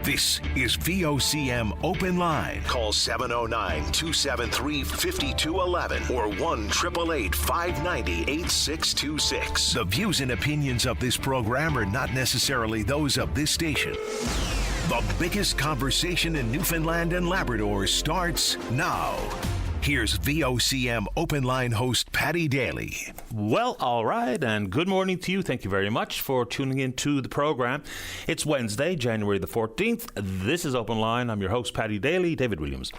This is VOCM Open Line. Call 709-273-5211 or 1-888-590-8626. The views and opinions of this program are not necessarily those of this station. The biggest conversation in Newfoundland and Labrador starts now. Here's VOCM Open Line host Paddy Daly. Well, all right, and good morning to you. Thank you very much for tuning in to the program. It's Wednesday, January the 14th. This is Open Line. I'm your host, Paddy Daly, David Williams.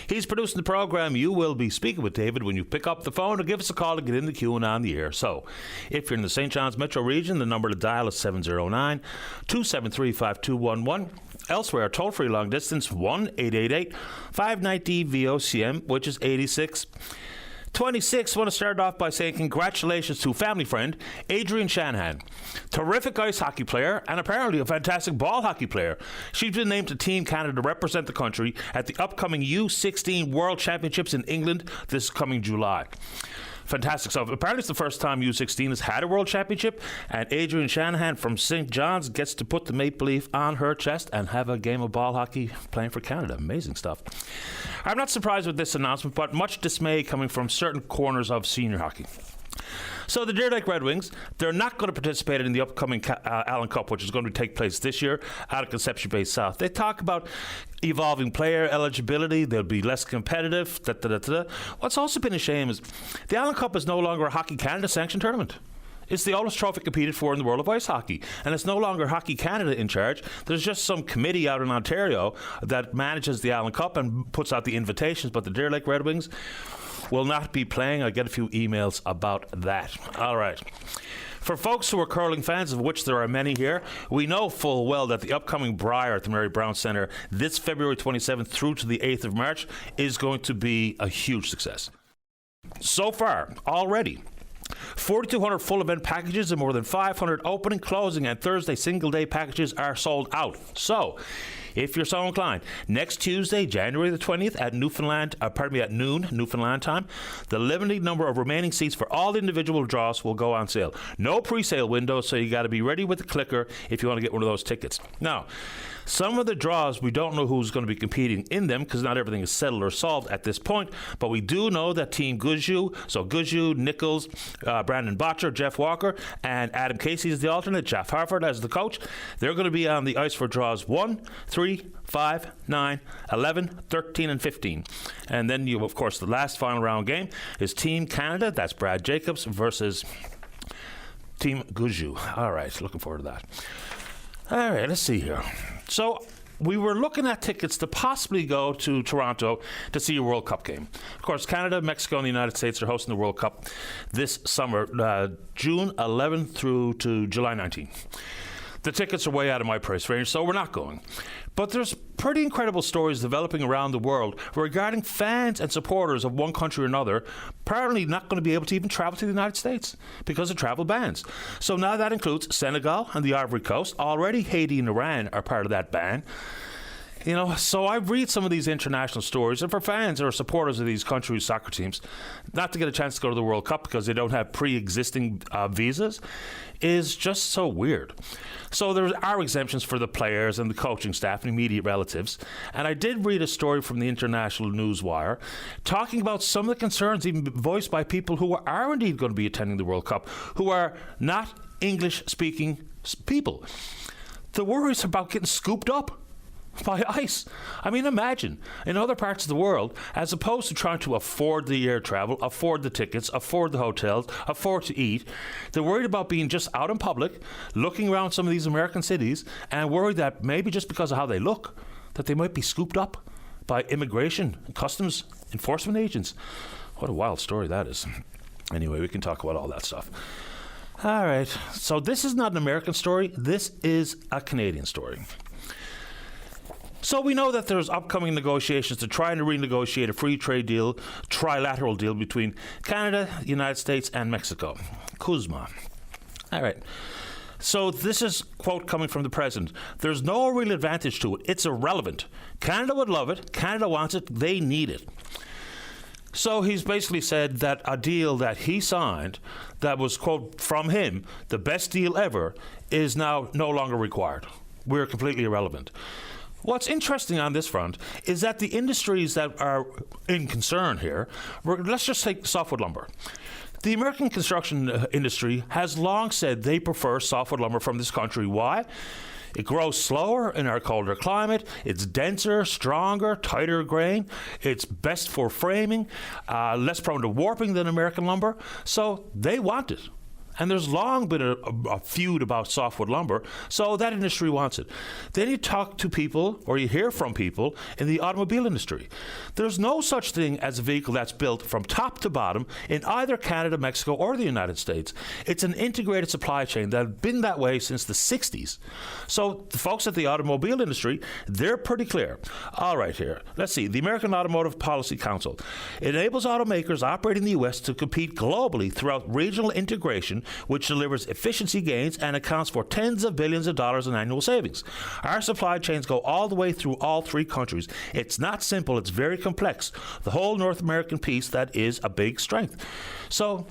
He's producing the program. You will be speaking with David when you pick up the phone or give us a call to get in the queue and on the air. So, if you're in the St. John's metro region, the number to dial is 709-273-5211. Elsewhere, toll-free long distance, 1-888-590-VOCM, which is 8626. I want to start off by saying congratulations to family friend Adrian Shanahan. Terrific ice hockey player and apparently a fantastic ball hockey player. She's been named to Team Canada to represent the country at the upcoming U16 World Championships in England this coming July. Fantastic stuff. Apparently it's the first time U16 has had a World Championship, and Adrian Shanahan from St. John's gets to put the maple leaf on her chest and have a game of ball hockey playing for Canada. Amazing stuff. I'm not surprised with this announcement, but much dismay coming from certain corners of senior hockey. So the Deer Lake Red Wings, they're not going to participate in the upcoming Allen Cup, which is going to take place this year out of Conception Bay South. They talk about evolving player eligibility. They'll be less competitive. What's also been a shame is the Allen Cup is no longer a Hockey Canada sanctioned tournament. It's the oldest trophy competed for in the world of ice hockey. And it's no longer Hockey Canada in charge. There's just some committee out in Ontario that manages the Allen Cup and puts out the invitations. But the Deer Lake Red Wings will not be playing. I get a few emails about that. All right. For folks who are curling fans, of which there are many here, we know full well that the upcoming Brier at the Mary Brown Centre this February 27th through to the 8th of March is going to be a huge success. So far, already, 4,200 full event packages and more than 500 opening, closing and Thursday single day packages are sold out. So, if you're so inclined, next Tuesday, January the 20th at at noon, Newfoundland time, the limited number of remaining seats for all individual draws will go on sale. No pre-sale window, so you got to be ready with the clicker if you want to get one of those tickets. Now, some of the draws, we don't know who's going to be competing in them because not everything is settled or solved at this point, but we do know that Team Guzhu, so Guzhu, Nichols, Brandon Botcher, Jeff Walker, and Adam Casey is the alternate, Jeff Harford as the coach. They're going to be on the ice for draws 1, 3, 5, 9, 11, 13, and 15. And then you, of course, the last final round game is Team Canada, that's Brad Jacobs, versus Team Guzhu. All right, looking forward to that. All right, let's see here. So we were looking at tickets to possibly go to Toronto to see a World Cup game. Of course, Canada, Mexico, and the United States are hosting the World Cup this summer, June 11th through to July 19th. The tickets are way out of my price range, so we're not going. But there's pretty incredible stories developing around the world regarding fans and supporters of one country or another apparently not going to be able to even travel to the United States because of travel bans. So now that includes Senegal and the Ivory Coast. Already Haiti and Iran are part of that ban. You know, so I read some of these international stories, and for fans or supporters of these countries' soccer teams, not to get a chance to go to the World Cup because they don't have pre-existing visas is just so weird. So there are exemptions for the players and the coaching staff and immediate relatives. And I did read a story from the International Newswire talking about some of the concerns even voiced by people who are indeed going to be attending the World Cup, who are not English-speaking people. The worries about getting scooped up by ice. I mean, imagine in other parts of the world, as opposed to trying to afford the air travel, afford the tickets, afford the hotels, afford to eat, they're worried about being just out in public, looking around some of these American cities, and worried that maybe just because of how they look, that they might be scooped up by immigration and customs enforcement agents. What a wild story that is. Anyway, we can talk about all that stuff. All right, so this is not an American story. This is a Canadian story. So we know that there's upcoming negotiations to try and renegotiate a free trade deal, trilateral deal between Canada, the United States, and Mexico. CUSMA. All right. So this is, quote, coming from the president. There's no real advantage to it. It's irrelevant. Canada would love it. Canada wants it. They need it. So he's basically said that a deal that he signed that was, quote, from him, the best deal ever, is now no longer required. We're completely irrelevant. What's interesting on this front is that the industries that are in concern here, let's just take softwood lumber. The American construction industry has long said they prefer softwood lumber from this country. Why? It grows slower in our colder climate. It's denser, stronger, tighter grain. It's best for framing, less prone to warping than American lumber. So they want it. And there's long been a feud about softwood lumber, so that industry wants it. Then you talk to people, or you hear from people, in the automobile industry. There's no such thing as a vehicle that's built from top to bottom in either Canada, Mexico, or the United States. It's an integrated supply chain that has been that way since the 60s. So the folks at the automobile industry, they're pretty clear. All right, here, let's see. The American Automotive Policy Council enables automakers operating in the U.S. to compete globally throughout regional integration, which delivers efficiency gains and accounts for tens of billions of dollars in annual savings. Our supply chains go all the way through all three countries. It's not simple, it's very complex. The whole North American piece, that is a big strength. So,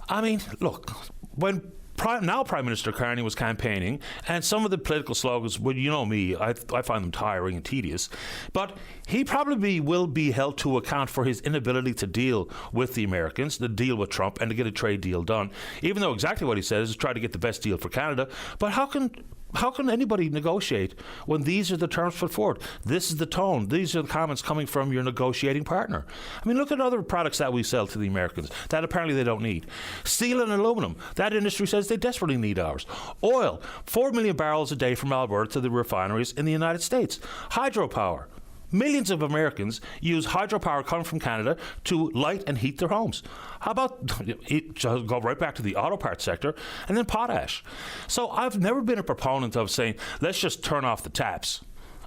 I mean, look, when Prime Minister Carney was campaigning, and some of the political slogans, well, you know me, I find them tiring and tedious, but he probably will be held to account for his inability to deal with the Americans, to deal with Trump, and to get a trade deal done, even though exactly what he says is try to get the best deal for Canada. But how can anybody negotiate when these are the terms put forward? This is the tone. These are the comments coming from your negotiating partner. I mean, look at other products that we sell to the Americans that apparently they don't need. Steel and aluminum. That industry says they desperately need ours. Oil. 4 million barrels a day from Alberta to the refineries in the United States. Hydropower. Millions of Americans use hydropower coming from Canada to light and heat their homes. How about go right back to the auto parts sector, and then potash. So I've never been a proponent of saying, let's just turn off the taps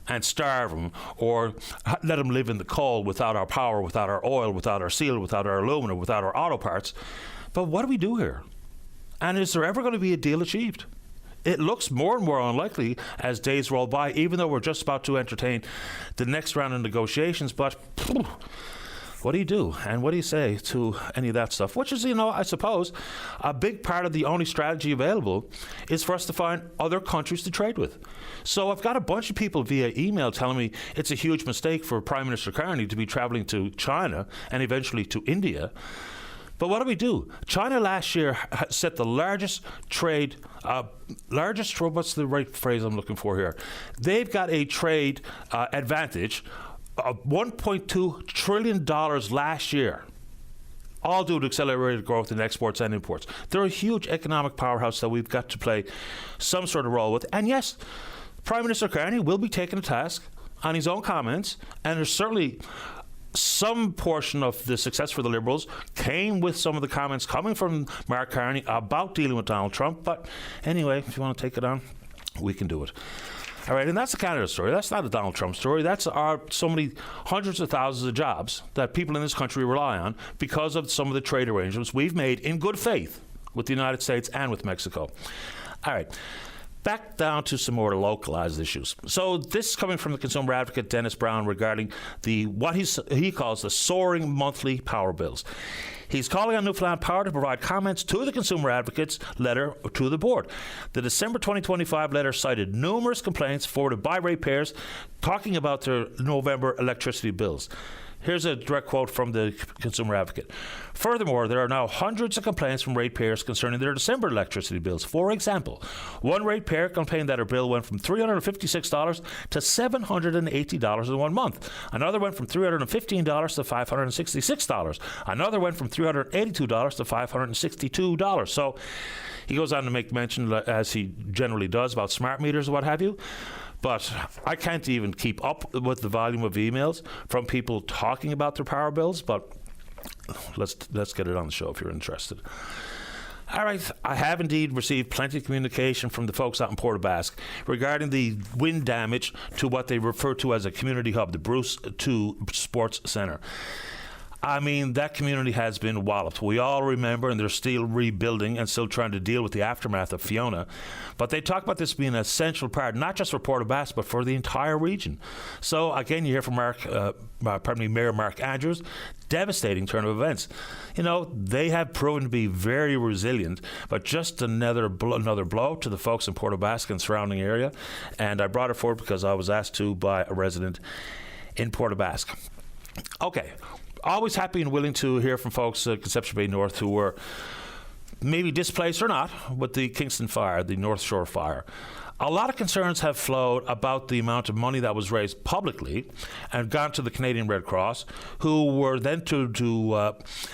and starve them, or let them live in the coal without our power, without our oil, without our steel, without our aluminum, without our auto parts. But what do we do here? And is there ever going to be a deal achieved? It looks more and more unlikely as days roll by, even though we're just about to entertain the next round of negotiations. But what do you do? And what do you say to any of that stuff? Which is, I suppose, a big part of the only strategy available is for us to find other countries to trade with. So I've got a bunch of people via email telling me it's a huge mistake for Prime Minister Carney to be traveling to China and eventually to India. But what do? China last year set the largest trade, what's the right phrase I'm looking for here? They've got a trade advantage of $1.2 trillion last year, all due to accelerated growth in exports and imports. They're a huge economic powerhouse that we've got to play some sort of role with. And yes, Prime Minister Carney will be taken to task on his own comments, and there's certainly some portion of the success for the Liberals came with some of the comments coming from Mark Carney about dealing with Donald Trump. But anyway, if you want to take it on, we can do it. All right, and that's the Canada story. That's not a Donald Trump story. That's so many hundreds of thousands of jobs that people in this country rely on because of some of the trade arrangements we've made in good faith with the United States and with Mexico. All right. Back down to some more localized issues. So this is coming from the consumer advocate Dennis Brown regarding what he calls the soaring monthly power bills. He's calling on Newfoundland Power to provide comments to the consumer advocate's letter to the board. The December 2025 letter cited numerous complaints forwarded by ratepayers talking about their November electricity bills. Here's a direct quote from the consumer advocate. Furthermore, there are now hundreds of complaints from ratepayers concerning their December electricity bills. For example, one ratepayer complained that her bill went from $356 to $780 in 1 month. Another went from $315 to $566. Another went from $382 to $562. So he goes on to make mention, as he generally does, about smart meters or what have you. But I can't even keep up with the volume of emails from people talking about their power bills. But let's get it on the show if you're interested. All right, I have indeed received plenty of communication from the folks out in Port aux Basques regarding the wind damage to what they refer to as a community hub, the Bruce II Sports Centre. I mean, that community has been walloped. We all remember, and they're still rebuilding and still trying to deal with the aftermath of Fiona. But they talk about this being an essential part, not just for Portabass, but for the entire region. So, again, you hear from Mayor Mark Andrews, devastating turn of events. You know, they have proven to be very resilient, but just another blow to the folks in Portabass and surrounding area. And I brought it forward because I was asked to by a resident in Portabass. Okay. Always happy and willing to hear from folks at Conception Bay North who were maybe displaced or not with the Kingston fire, the North Shore fire. A lot of concerns have flowed about the amount of money that was raised publicly and gone to the Canadian Red Cross, who were then to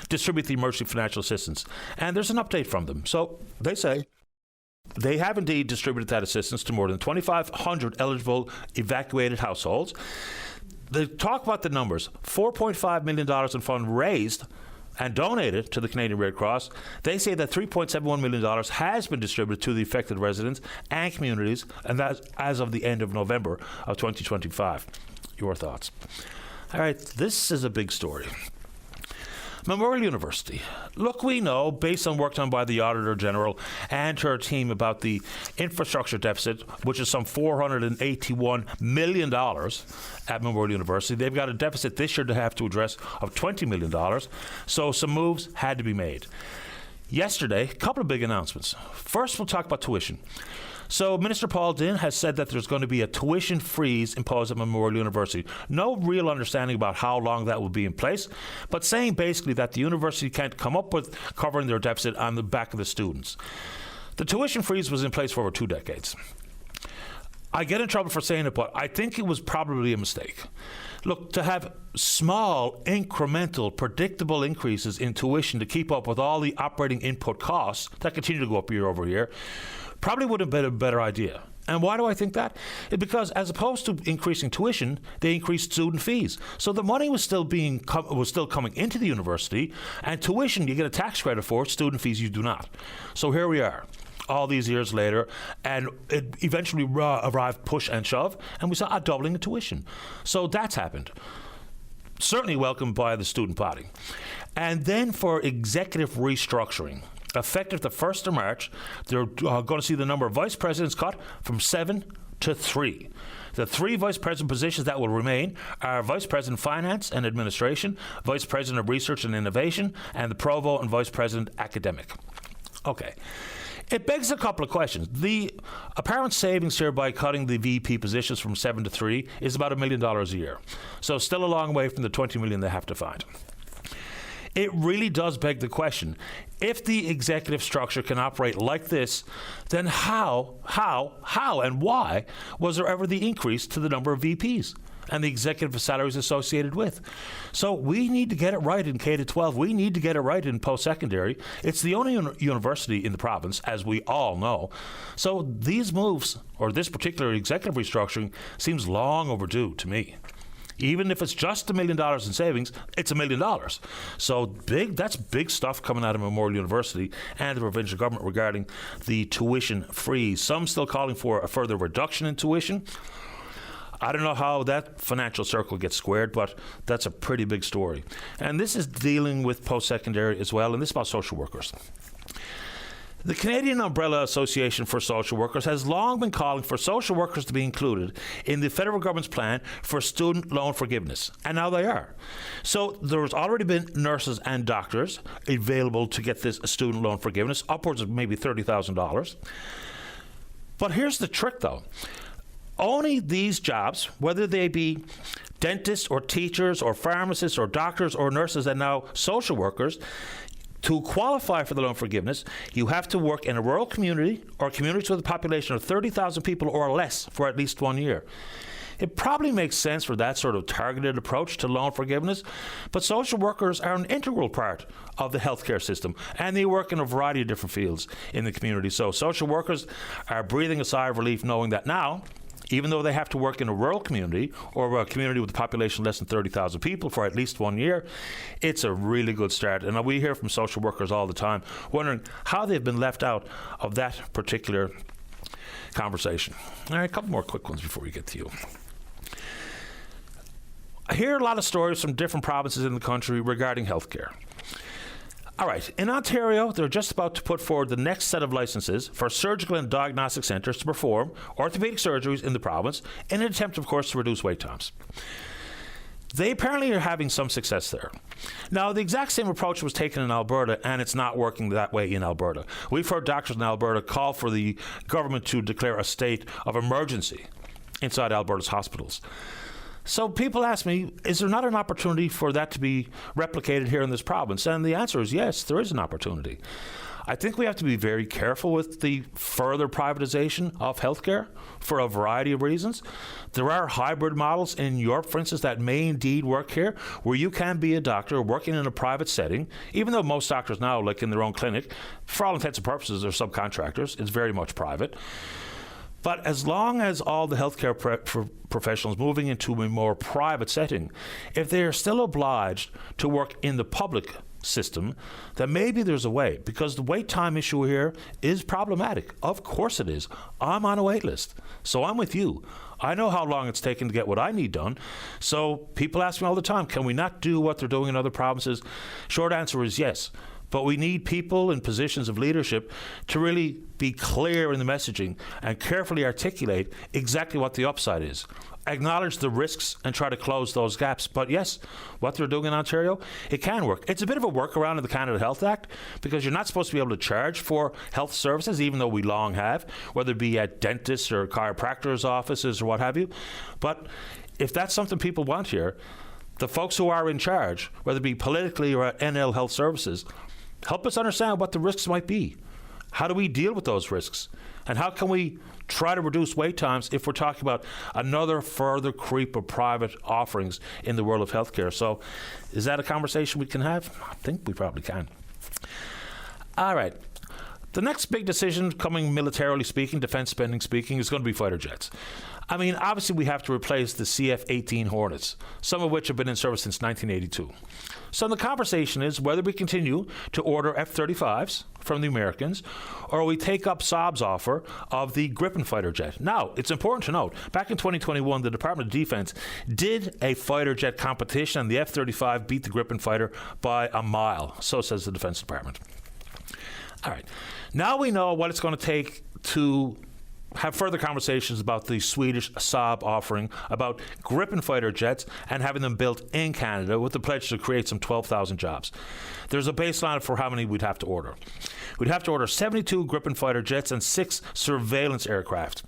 distribute the emergency financial assistance. And there's an update from them. So they say they have indeed distributed that assistance to more than 2,500 eligible evacuated households. They talk about the numbers. $4.5 million in funds raised and donated to the Canadian Red Cross. They say that $3.71 million has been distributed to the affected residents and communities, and that's as of the end of November of 2025. Your thoughts? All right, this is a big story. Memorial University. Look, we know, based on work done by the Auditor General and her team about the infrastructure deficit, which is some $481 million at Memorial University, they've got a deficit this year to have to address of $20 million. So some moves had to be made. Yesterday, a couple of big announcements. First, we'll talk about tuition. So Minister Paul Dinn has said that there's going to be a tuition freeze imposed at Memorial University. No real understanding about how long that will be in place, but saying basically that the university can't come up with covering their deficit on the back of the students. The tuition freeze was in place for over 2 decades. I get in trouble for saying it, but I think it was probably a mistake. Look, to have small, incremental, predictable increases in tuition to keep up with all the operating input costs that continue to go up year over year probably would have been a better idea. And why do I think that? It's because as opposed to increasing tuition, they increased student fees. So the money was still coming into the university, and tuition you get a tax credit for, student fees you do not. So here we are, all these years later, and it eventually arrived push and shove, and we saw a doubling of tuition. So that's happened. Certainly welcomed by the student body. And then for executive restructuring, effective the 1st of March, they're going to see the number of vice presidents cut from 7 to 3. The 3 vice president positions that will remain are Vice President Finance and Administration, Vice President of Research and Innovation, and the Provost and Vice President Academic. Okay. It begs a couple of questions. The apparent savings here by cutting the VP positions from 7 to 3 is about $1 million a year. So still a long way from the $20 million they have to find. It really does beg the question, if the executive structure can operate like this, then how, and why was there ever the increase to the number of VPs and the executive salaries associated with? So we need to get it right in K-12. We need to get it right in post-secondary. It's the only university in the province, as we all know. So these moves, or this particular executive restructuring, seems long overdue to me. Even if it's just $1 million in savings, it's $1 million. So that's big stuff coming out of Memorial University and the provincial government regarding the tuition freeze. Some still calling for a further reduction in tuition. I don't know how that financial circle gets squared, but that's a pretty big story. And this is dealing with post-secondary as well, and this is about social workers. The Canadian Umbrella Association for Social Workers has long been calling for social workers to be included in the federal government's plan for student loan forgiveness, and now they are. So there's already been nurses and doctors available to get this student loan forgiveness, upwards of maybe $30,000. But here's the trick, though. Only these jobs, whether they be dentists or teachers or pharmacists or doctors or nurses and now social workers, to qualify for the loan forgiveness, you have to work in a rural community or communities with a population of 30,000 people or less for at least 1 year. It probably makes sense for that sort of targeted approach to loan forgiveness, but social workers are an integral part of the healthcare system, and they work in a variety of different fields in the community. So social workers are breathing a sigh of relief knowing that now, even though they have to work in a rural community or a community with a population less than 30,000 people for at least 1 year, it's a really good start. And we hear from social workers all the time wondering how they've been left out of that particular conversation. All right, a couple more quick ones before we get to you. I hear a lot of stories from different provinces in the country regarding healthcare. All right, in Ontario, they're just about to put forward the next set of licenses for surgical and diagnostic centres to perform orthopaedic surgeries in the province in an attempt, of course, to reduce wait times. They apparently are having some success there. Now, the exact same approach was taken in Alberta, and it's not working that way in Alberta. We've heard doctors in Alberta call for the government to declare a state of emergency inside Alberta's hospitals. So people ask me, is there not an opportunity for that to be replicated here in this province? And the answer is yes, there is an opportunity. I think we have to be very careful with the further privatization of healthcare for a variety of reasons. There are hybrid models in Europe, for instance, that may indeed work here, where you can be a doctor working in a private setting, even though most doctors now, like in their own clinic, for all intents and purposes, are subcontractors. It's very much private. But as long as all the healthcare professionals moving into a more private setting, if they are still obliged to work in the public system, then maybe there's a way, because the wait time issue here is problematic. Of course it is. I'm on a wait list, so I'm with you. I know how long it's taken to get what I need done. So people ask me all the time, can we not do what they're doing in other provinces? Short answer is yes. But we need people in positions of leadership to really be clear in the messaging and carefully articulate exactly what the upside is. Acknowledge the risks and try to close those gaps. But yes, what they're doing in Ontario, it can work. It's a bit of a workaround of the Canada Health Act, because you're not supposed to be able to charge for health services, even though we long have, whether it be at dentists or chiropractors' offices or what have you. But if that's something people want here, the folks who are in charge, whether it be politically or at NL Health Services, help us understand what the risks might be. How do we deal with those risks? And how can we try to reduce wait times if we're talking about another further creep of private offerings in the world of healthcare? So is that a conversation we can have? I think we probably can. All right. The next big decision coming militarily speaking, defense spending speaking, is going to be fighter jets. I mean, obviously we have to replace the CF-18 Hornets, some of which have been in service since 1982. So the conversation is whether we continue to order F-35s from the Americans, or we take up Saab's offer of the Gripen fighter jet. Now, it's important to note, back in 2021, the Department of Defense did a fighter jet competition, and the F-35 beat the Gripen fighter by a mile. So says the Defense Department. All right. Now we know what it's going to take to have further conversations about the Swedish Saab offering about Gripen fighter jets and having them built in Canada with the pledge to create some 12,000 jobs. There's a baseline for how many we'd have to order. We'd have to order 72 Gripen fighter jets and 6 surveillance aircraft.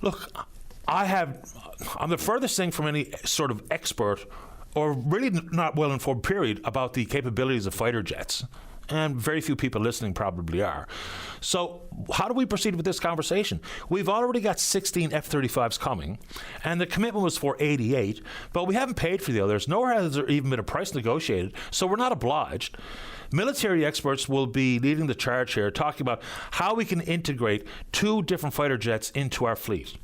Look, I'm the furthest thing from any sort of expert or really not well-informed period about the capabilities of fighter jets. And very few people listening probably are. So how do we proceed with this conversation? We've already got 16 F-35s coming, and the commitment was for 88, but we haven't paid for the others, nor has there even been a price negotiated, so we're not obliged. Military experts will be leading the charge here, talking about how we can integrate 2 different fighter jets into our fleet.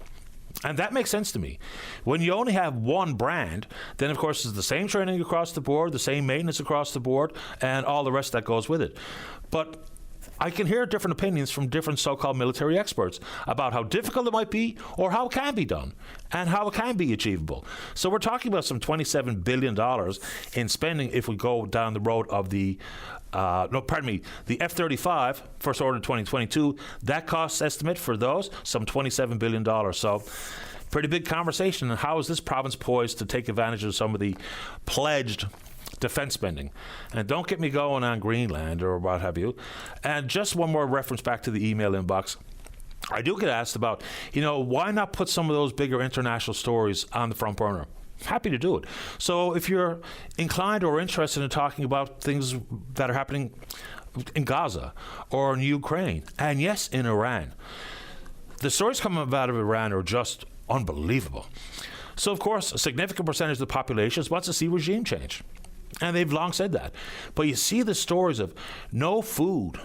And that makes sense to me. When you only have one brand, then of course it's the same training across the board, the same maintenance across the board, and all the rest that goes with it. But I can hear different opinions from different so-called military experts about how difficult it might be or how it can be done and how it can be achievable. So we're talking about some $27 billion in spending if we go down the road of the the F-35, first order in 2022, that cost estimate for those, some $27 billion. So pretty big conversation. And how is this province poised to take advantage of some of the pledged defense spending? And don't get me going on Greenland or what have you. And just one more reference back to the email inbox. I do get asked about, why not put some of those bigger international stories on the front burner? Happy to do it. So if you're inclined or interested in talking about things that are happening in Gaza or in Ukraine, and yes, in Iran, the stories coming out of Iran are just unbelievable. So, of course, a significant percentage of the population wants to see regime change. And they've long said that. But you see the stories of no food,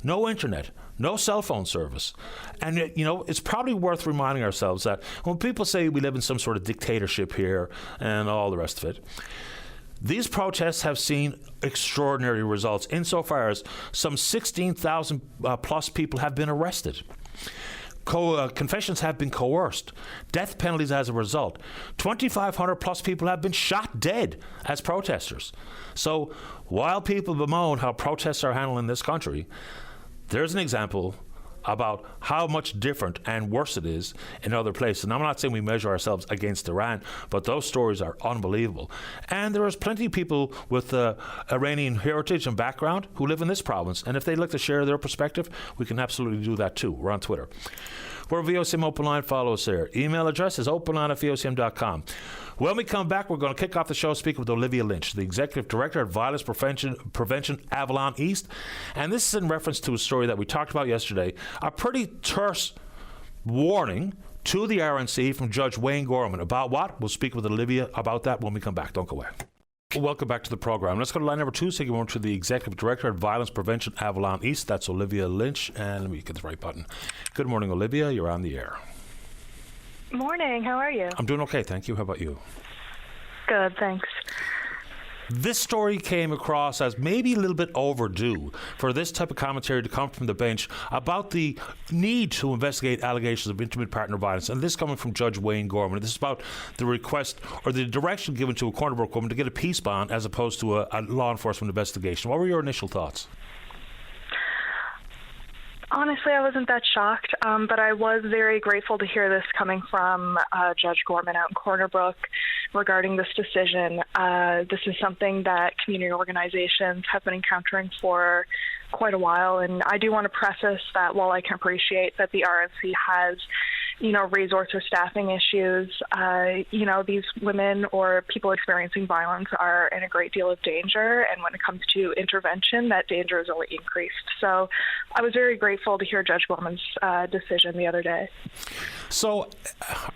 no internet, no cell phone service. And, it's probably worth reminding ourselves that when people say we live in some sort of dictatorship here and all the rest of it, these protests have seen extraordinary results insofar as some 16,000 plus people have been arrested. confessions have been coerced, death penalties as a result. 2,500 plus people have been shot dead as protesters. So while people bemoan how protests are handled in this country, there's an example about how much different and worse it is in other places. And I'm not saying we measure ourselves against Iran, but those stories are unbelievable. And there is plenty of people with Iranian heritage and background who live in this province. And if they'd like to share their perspective, we can absolutely do that too. We're on Twitter. We're VOCM Open Line. Follow us there. Email address is openline@vocm.com. When we come back, we're going to kick off the show speaking with Olivia Lynch, the Executive Director at Violence Prevention Avalon East. And this is in reference to a story that we talked about yesterday, a pretty terse warning to the RNC from Judge Wayne Gorman. About what? We'll speak with Olivia about that when we come back. Don't go away. Welcome back to the program. Let's go to line number 2, speaking to the Executive Director at Violence Prevention Avalon East. That's Olivia Lynch. And let me get the right button. Good morning, Olivia. You're on the air. Morning. How are you? I'm doing okay, thank you. How about you? Good, thanks. This story came across as maybe a little bit overdue for this type of commentary to come from the bench about the need to investigate allegations of intimate partner violence. And this coming from Judge Wayne Gorman. This is about the request or the direction given to a Corner Brook woman to get a peace bond as opposed to a law enforcement investigation. What were your initial thoughts? Honestly, I wasn't that shocked, but I was very grateful to hear this coming from Judge Gorman out in Corner Brook regarding this decision. This is something that community organizations have been encountering for quite a while, and I do want to preface that while I can appreciate that the RNC has resource or staffing issues, these women or people experiencing violence are in a great deal of danger. And when it comes to intervention, that danger is only increased. So I was very grateful to hear Judge Gorman's decision the other day. So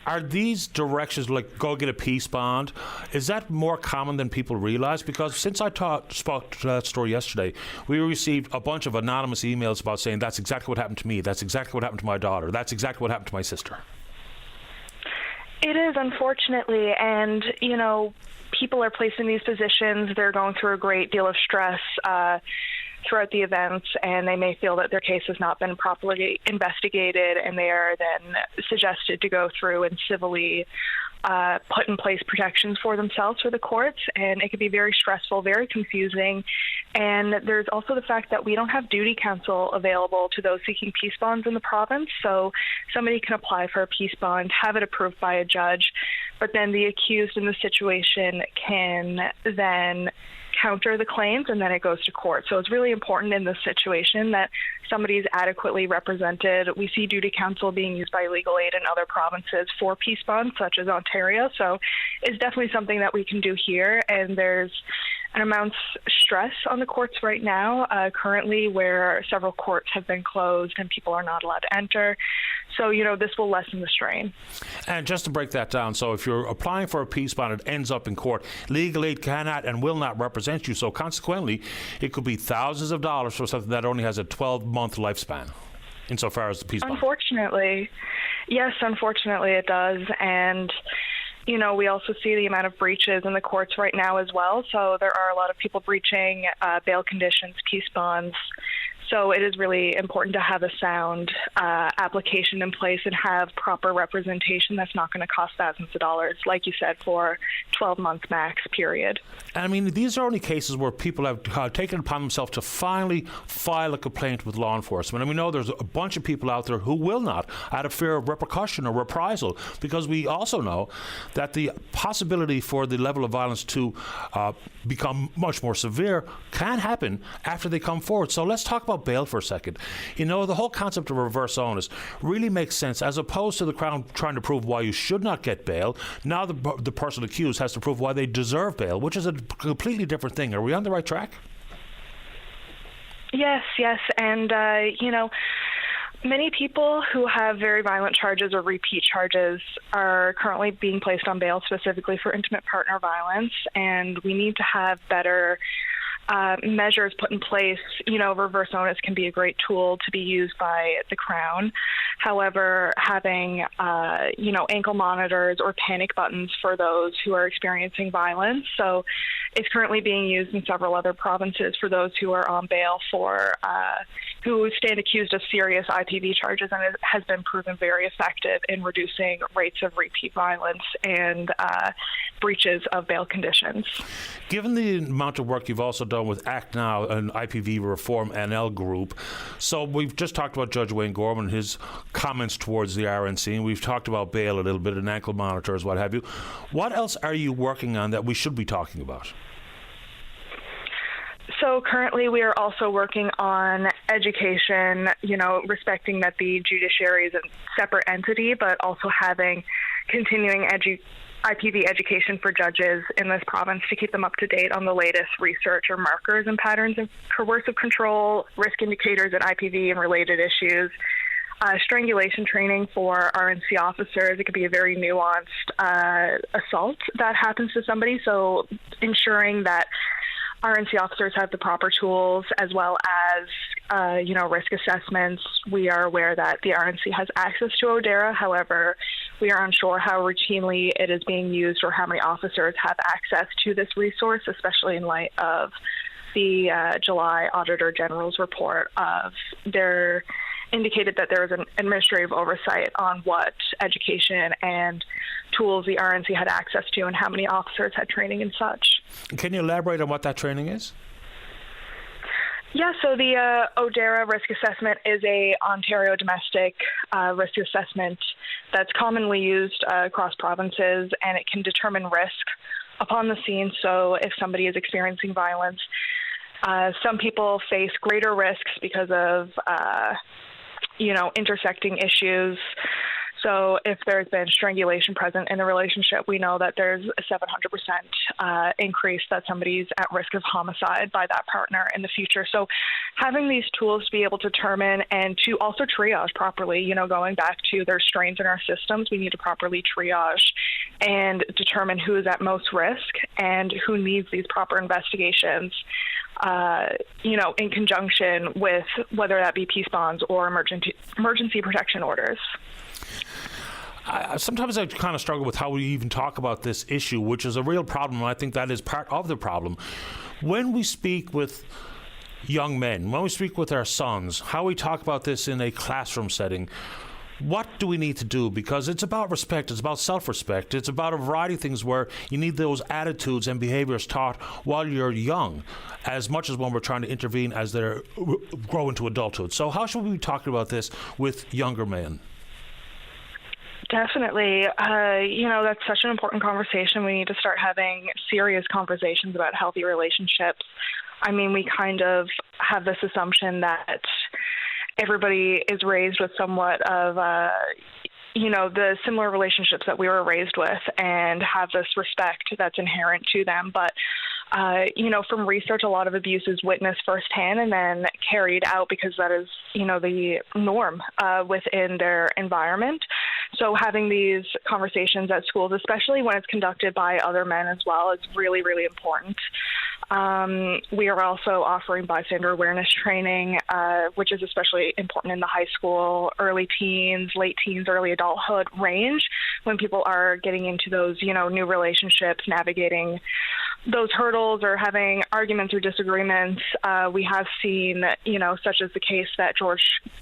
are these directions like go get a peace bond? Is that more common than people realize? Because since I spoke to that story yesterday, we received a bunch of anonymous emails about saying that's exactly what happened to me. That's exactly what happened to my daughter. That's exactly what happened to my sister. It is, unfortunately, and, people are placed in these positions. They're going through a great deal of stress throughout the events, and they may feel that their case has not been properly investigated, and they are then suggested to go through and civilly put in place protections for themselves for the courts, and it can be very stressful, very confusing. And there's also the fact that we don't have duty counsel available to those seeking peace bonds in the province. So somebody can apply for a peace bond, have it approved by a judge, but then the accused in the situation can then counter the claims, and then it goes to court. So it's really important in this situation that somebody is adequately represented. We see duty counsel being used by legal aid in other provinces for peace bonds, such as Ontario. So it's definitely something that we can do here. And there's an immense stress on the courts right now, currently, where several courts have been closed and people are not allowed to enter. So, this will lessen the strain. And just to break that down, so if you're applying for a peace bond, it ends up in court. Legal aid cannot and will not represent you. So consequently, it could be thousands of dollars for something that only has a 12-month lifespan, insofar as the peace bond. Unfortunately. Yes, unfortunately it does. And we also see the amount of breaches in the courts right now as well. So there are a lot of people breaching bail conditions, peace bonds. So it is really important to have a sound application in place and have proper representation that's not going to cost thousands of dollars, like you said, for 12 months max period. I mean, these are only cases where people have taken it upon themselves to finally file a complaint with law enforcement. And we know there's a bunch of people out there who will not, out of fear of repercussion or reprisal, because we also know that the possibility for the level of violence to become much more severe can happen after they come forward. So let's talk about bail for a second. The whole concept of reverse onus really makes sense, as opposed to the Crown trying to prove why you should not get bail. Now the person accused has to prove why they deserve bail, which is a completely different thing. Are we on the right track? Yes. And, many people who have very violent charges or repeat charges are currently being placed on bail specifically for intimate partner violence, and we need to have better measures put in place. Reverse onus can be a great tool to be used by the Crown. However, having, ankle monitors or panic buttons for those who are experiencing violence. So is currently being used in several other provinces for those who are on bail for who stand accused of serious IPV charges, and it has been proven very effective in reducing rates of repeat violence and breaches of bail conditions. Given the amount of work you've also done with ACT Now and IPV Reform NL Group, so we've just talked about Judge Wayne Gorman, his comments towards the RNC, and we've talked about bail a little bit and ankle monitors, what have you. What else are you working on that we should be talking about? So currently we are also working on education, respecting that the judiciary is a separate entity, but also having continuing IPV education for judges in this province to keep them up to date on the latest research or markers and patterns of coercive control, risk indicators at IPV and related issues. Strangulation training for RNC officers. It could be a very nuanced assault that happens to somebody, so ensuring that RNC officers have the proper tools as well as, risk assessments. We are aware that the RNC has access to ODERA. However, we are unsure how routinely it is being used or how many officers have access to this resource, especially in light of the July Auditor General's report of their indicated that there was an administrative oversight on what education and tools the RNC had access to and how many officers had training and such. Can you elaborate on what that training is? Yeah, so the ODERA risk assessment is a Ontario domestic risk assessment that's commonly used across provinces, and it can determine risk upon the scene. So if somebody is experiencing violence, some people face greater risks because of intersecting issues. So if there's been strangulation present in a relationship, we know that there's a 700% increase that somebody's at risk of homicide by that partner in the future. So having these tools to be able to determine and to also triage properly, going back to there's strains in our systems, we need to properly triage and determine who is at most risk and who needs these proper investigations. In conjunction with whether that be peace bonds or emergency protection orders. Sometimes I kind of struggle with how we even talk about this issue, which is a real problem, and I think that is part of the problem. When we speak with young men, when we speak with our sons, how we talk about this in a classroom setting, what do we need to do? Because it's about respect, it's about self-respect, it's about a variety of things where you need those attitudes and behaviors taught while you're young, as much as when we're trying to intervene as they grow into adulthood. So how should we be talking about this with younger men? Definitely. That's such an important conversation. We need to start having serious conversations about healthy relationships. I mean, we kind of have this assumption that everybody is raised with somewhat of, the similar relationships that we were raised with and have this respect that's inherent to them. But, from research, a lot of abuse is witnessed firsthand and then carried out because that is, the norm within their environment. So having these conversations at schools, especially when it's conducted by other men as well, is really, really important. We are also offering bystander awareness training, which is especially important in the high school, early teens, late teens, early adulthood range, when people are getting into those, new relationships, navigating those hurdles or having arguments or disagreements. We have seen, such as the case that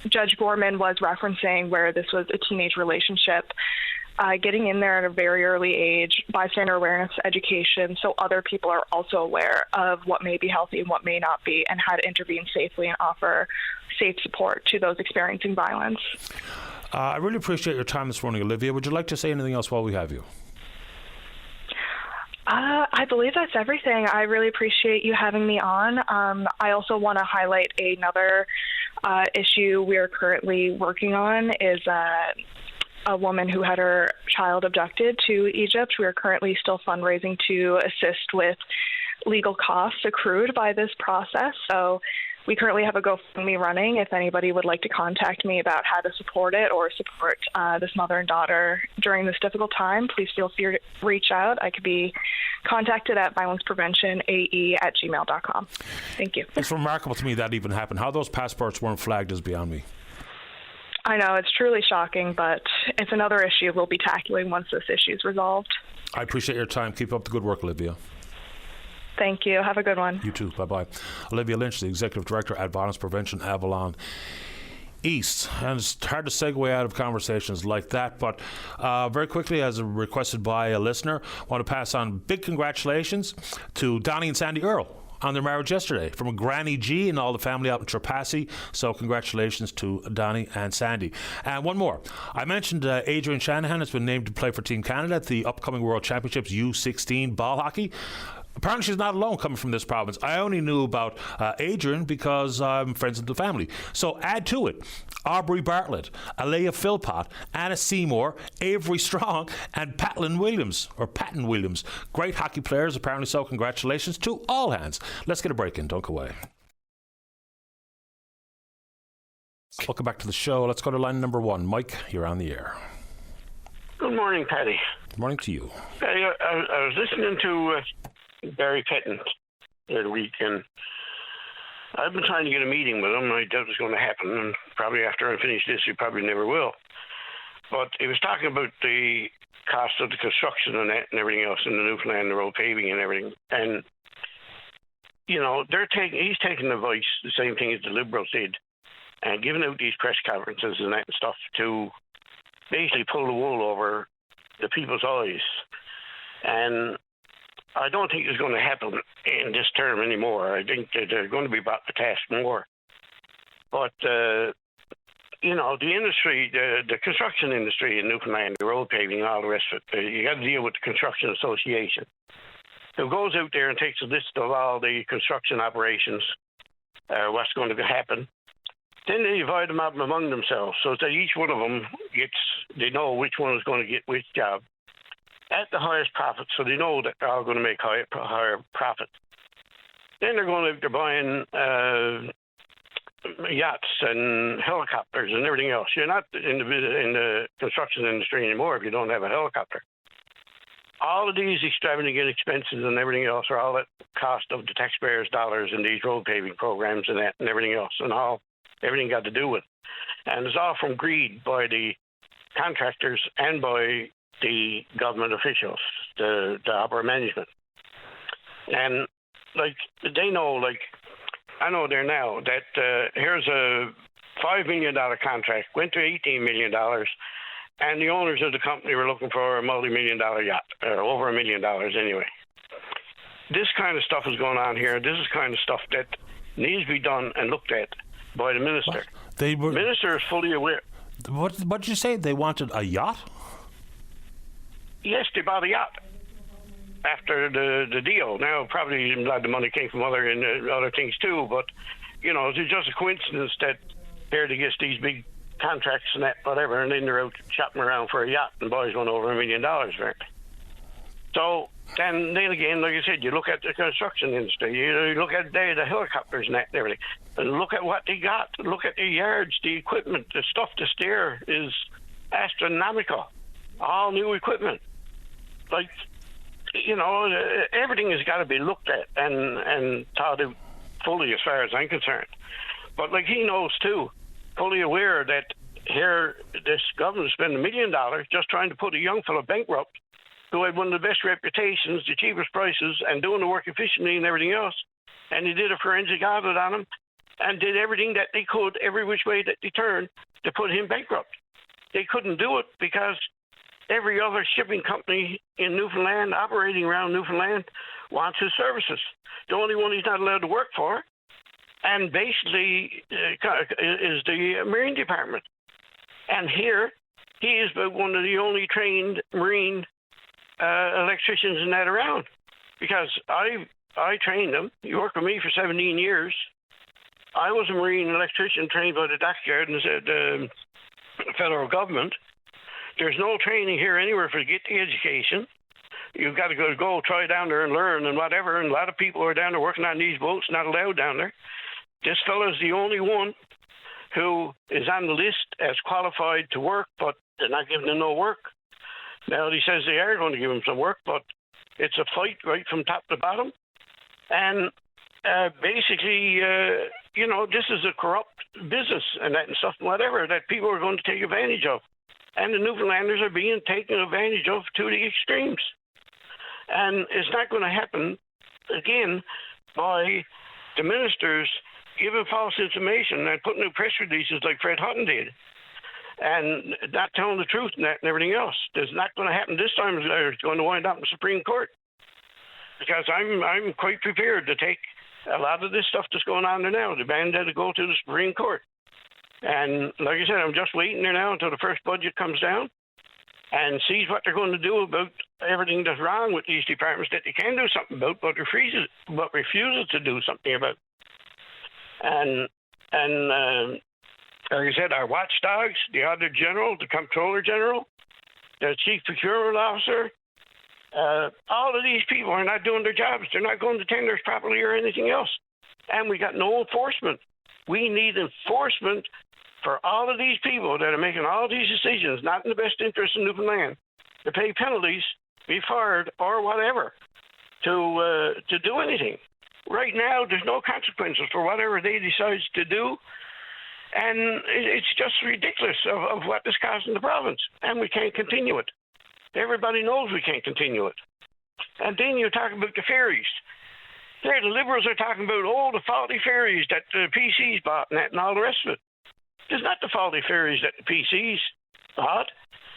Judge Gorman was referencing, where this was a teenage relationship. Getting in there at a very early age, bystander awareness education, so other people are also aware of what may be healthy and what may not be, and how to intervene safely and offer safe support to those experiencing violence. I really appreciate your time this morning, Olivia. Would you like to say anything else while we have you? I believe that's everything. I really appreciate you having me on. I also want to highlight another issue we are currently working on is a woman who had her child abducted to Egypt. We are currently still fundraising to assist with legal costs accrued by this process. So we currently have a GoFundMe running. If anybody would like to contact me about how to support it or support this mother and daughter during this difficult time, please feel free to reach out. I could be contacted at violencepreventionae@gmail.com. Thank you. It's remarkable to me that even happened. How those passports weren't flagged is beyond me. I know, it's truly shocking, but it's another issue we'll be tackling once this issue is resolved. I appreciate your time. Keep up the good work, Olivia. Thank you. Have a good one. You too. Bye-bye. Olivia Lynch, the Executive Director at Violence Prevention Avalon East. And it's hard to segue out of conversations like that, but very quickly, as requested by a listener, I want to pass on big congratulations to Donnie and Sandy Earl on their marriage yesterday from Granny G and all the family out in Trepassey. So congratulations to Donnie and Sandy. And one more. I mentioned Adrian Shanahan has been named to play for Team Canada at the upcoming World Championships U16 ball hockey. Apparently she's not alone coming from this province. I only knew about Adrian because I'm friends with the family. So add to it Aubrey Bartlett, Alea Philpott, Anna Seymour, Avery Strong, and Patton Williams. Great hockey players, apparently, so congratulations to all hands. Let's get a break in. Don't go away. Welcome back to the show. Let's go to line number 1. Mike, you're on the air. Good morning, Paddy. Good morning to you. Paddy, I was listening to Barry Petton the other week, and I've been trying to get a meeting with him. I doubt it's going to happen, and probably after I finish this, he probably never will. But he was talking about the cost of the construction and that and everything else in the Newfoundland, the road paving and everything. And, you know, he's taking advice, the same thing as the Liberals did, and giving out these press conferences and that and stuff to basically pull the wool over the people's eyes. And I don't think it's going to happen in this term anymore. I think that they're going to be brought to task more. But, you know, the industry, the construction industry in Newfoundland, the road paving and all the rest of it, you got to deal with the Construction Association, who goes out there and takes a list of all the construction operations, what's going to happen. Then they divide them up among themselves so that each one of them they know which one is going to get which job at the highest profit, so they know that they're all going to make higher profit. Then they're going they're buying yachts and helicopters and everything else. You're not in the construction industry anymore if you don't have a helicopter. All of these extravagant expenses and everything else are all at cost of the taxpayers' dollars in these road paving programs and that and everything else, and everything got to do with it. And it's all from greed by the contractors and by the government officials, the upper management. And, like, they know, like, I know there now that here's a $5 million contract, went to $18 million, and the owners of the company were looking for a multi-million-dollar yacht, over $1 million anyway. This kind of stuff is going on here. This is kind of stuff that needs to be done and looked at by the minister. The minister is fully aware. What did you say? They wanted a yacht? Yes, they bought a yacht after the deal. Now, probably a lot of the money came from other things too, but, you know, it's just a coincidence that here they get these big contracts and that, whatever, and then they're out shopping around for a yacht and boys won over $1 million for it. So then again, like I said, you look at the construction industry, you look at the helicopters and that and everything, and look at what they got. Look at the yards, the equipment, the stuff to steer is astronomical. All new equipment. Like, you know, everything has got to be looked at and thought out fully as far as I'm concerned. But like he knows too, fully aware that here this government spent $1 million just trying to put a young fellow bankrupt who had one of the best reputations, the cheapest prices, and doing the work efficiently and everything else. And they did a forensic audit on him and did everything that they could, every which way that they turned, to put him bankrupt. They couldn't do it because every other shipping company in Newfoundland, operating around Newfoundland, wants his services. The only one he's not allowed to work for, and basically is the Marine Department. And here, he is one of the only trained Marine electricians in that around, because I trained him. He worked with me for 17 years. I was a Marine electrician trained by the dockyard and the federal government. There's no training here anywhere for to get the education. You've got to go try down there and learn and whatever. And a lot of people are down there working on these boats, not allowed down there. This fellow's the only one who is on the list as qualified to work, but they're not giving him no work. Now, he says they are going to give him some work, but it's a fight right from top to bottom. And basically, you know, this is a corrupt business and that and stuff and whatever that people are going to take advantage of. And the Newfoundlanders are being taken advantage of to the extremes. And it's not going to happen again by the ministers giving false information and putting new press releases like Fred Hutton did, and not telling the truth and that and everything else. It's not going to happen this time. It's going to wind up in the Supreme Court, because I'm quite prepared to take a lot of this stuff that's going on there now, demand that it go to the Supreme Court. And like I said, I'm just waiting there now until the first budget comes down and sees what they're going to do about everything that's wrong with these departments that they can do something about, but refuses to do something about. And like I said, our watchdogs, the Auditor General, the Comptroller General, the Chief Procurement Officer, all of these people are not doing their jobs. They're not going to tenders properly or anything else. And we got no enforcement. We need enforcement for all of these people that are making all these decisions, not in the best interest of Newfoundland, to pay penalties, be fired, or whatever, to do anything. Right now, there's no consequences for whatever they decide to do, and it's just ridiculous of what is causing the province, and we can't continue it. Everybody knows we can't continue it. And then you talk about the ferries. There, the Liberals are talking about, the faulty ferries that the PCs bought and that and all the rest of it. It's not the faulty ferries that the PCs bought.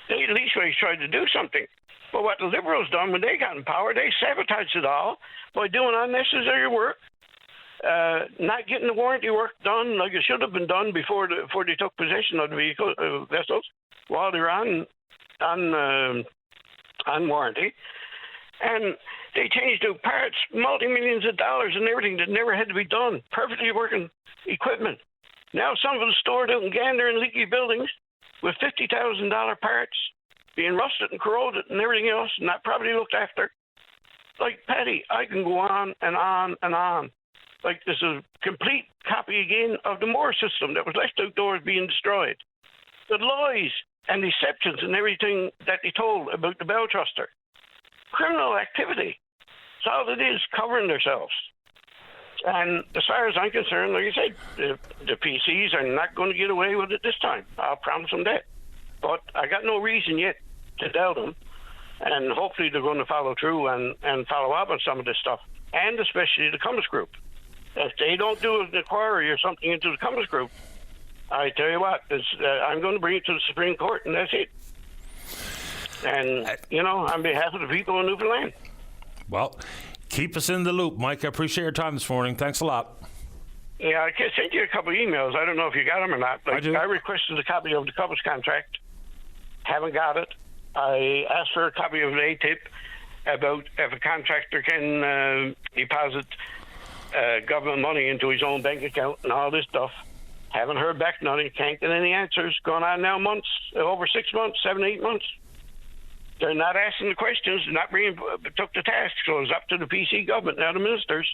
They at least tried to do something. But what the Liberals done when they got in power, they sabotaged it all by doing unnecessary work, not getting the warranty work done like it should have been done before they took possession of the vessels while they were on warranty. And they changed the parts, multi-millions of dollars and everything that never had to be done, perfectly working equipment. Now some of them stored out in Gander and leaky buildings with $50,000 parts being rusted and corroded and everything else, and not properly looked after. Like, Patty, I can go on and on and on. Like, this is a complete copy again of the Moore system that was left outdoors being destroyed. The lies and deceptions and everything that they told about the Bell Truster. Criminal activity. That's all it is, covering themselves. And as far as I'm concerned, like I said, the PCs are not going to get away with it this time. I'll promise them that. But I got no reason yet to doubt them. And hopefully they're going to follow through and follow up on some of this stuff. And especially the Cummins Group. If they don't do an inquiry or something into the Cummins Group, I tell you what, I'm going to bring it to the Supreme Court, and that's it. And, on behalf of the people of Newfoundland. Well, keep us in the loop, Mike. I appreciate your time this morning. Thanks a lot. Yeah, I sent you a couple of emails. I don't know if you got them or not. I do. I requested a copy of the Cummins contract. Haven't got it. I asked for a copy of the ATIP about if a contractor can deposit government money into his own bank account and all this stuff. Haven't heard back nothing. Can't get any answers. Going on now months, over 6 months, 7, 8 months. They're not asking the questions. They're not being took the task. So it's up to the PC government, now the ministers,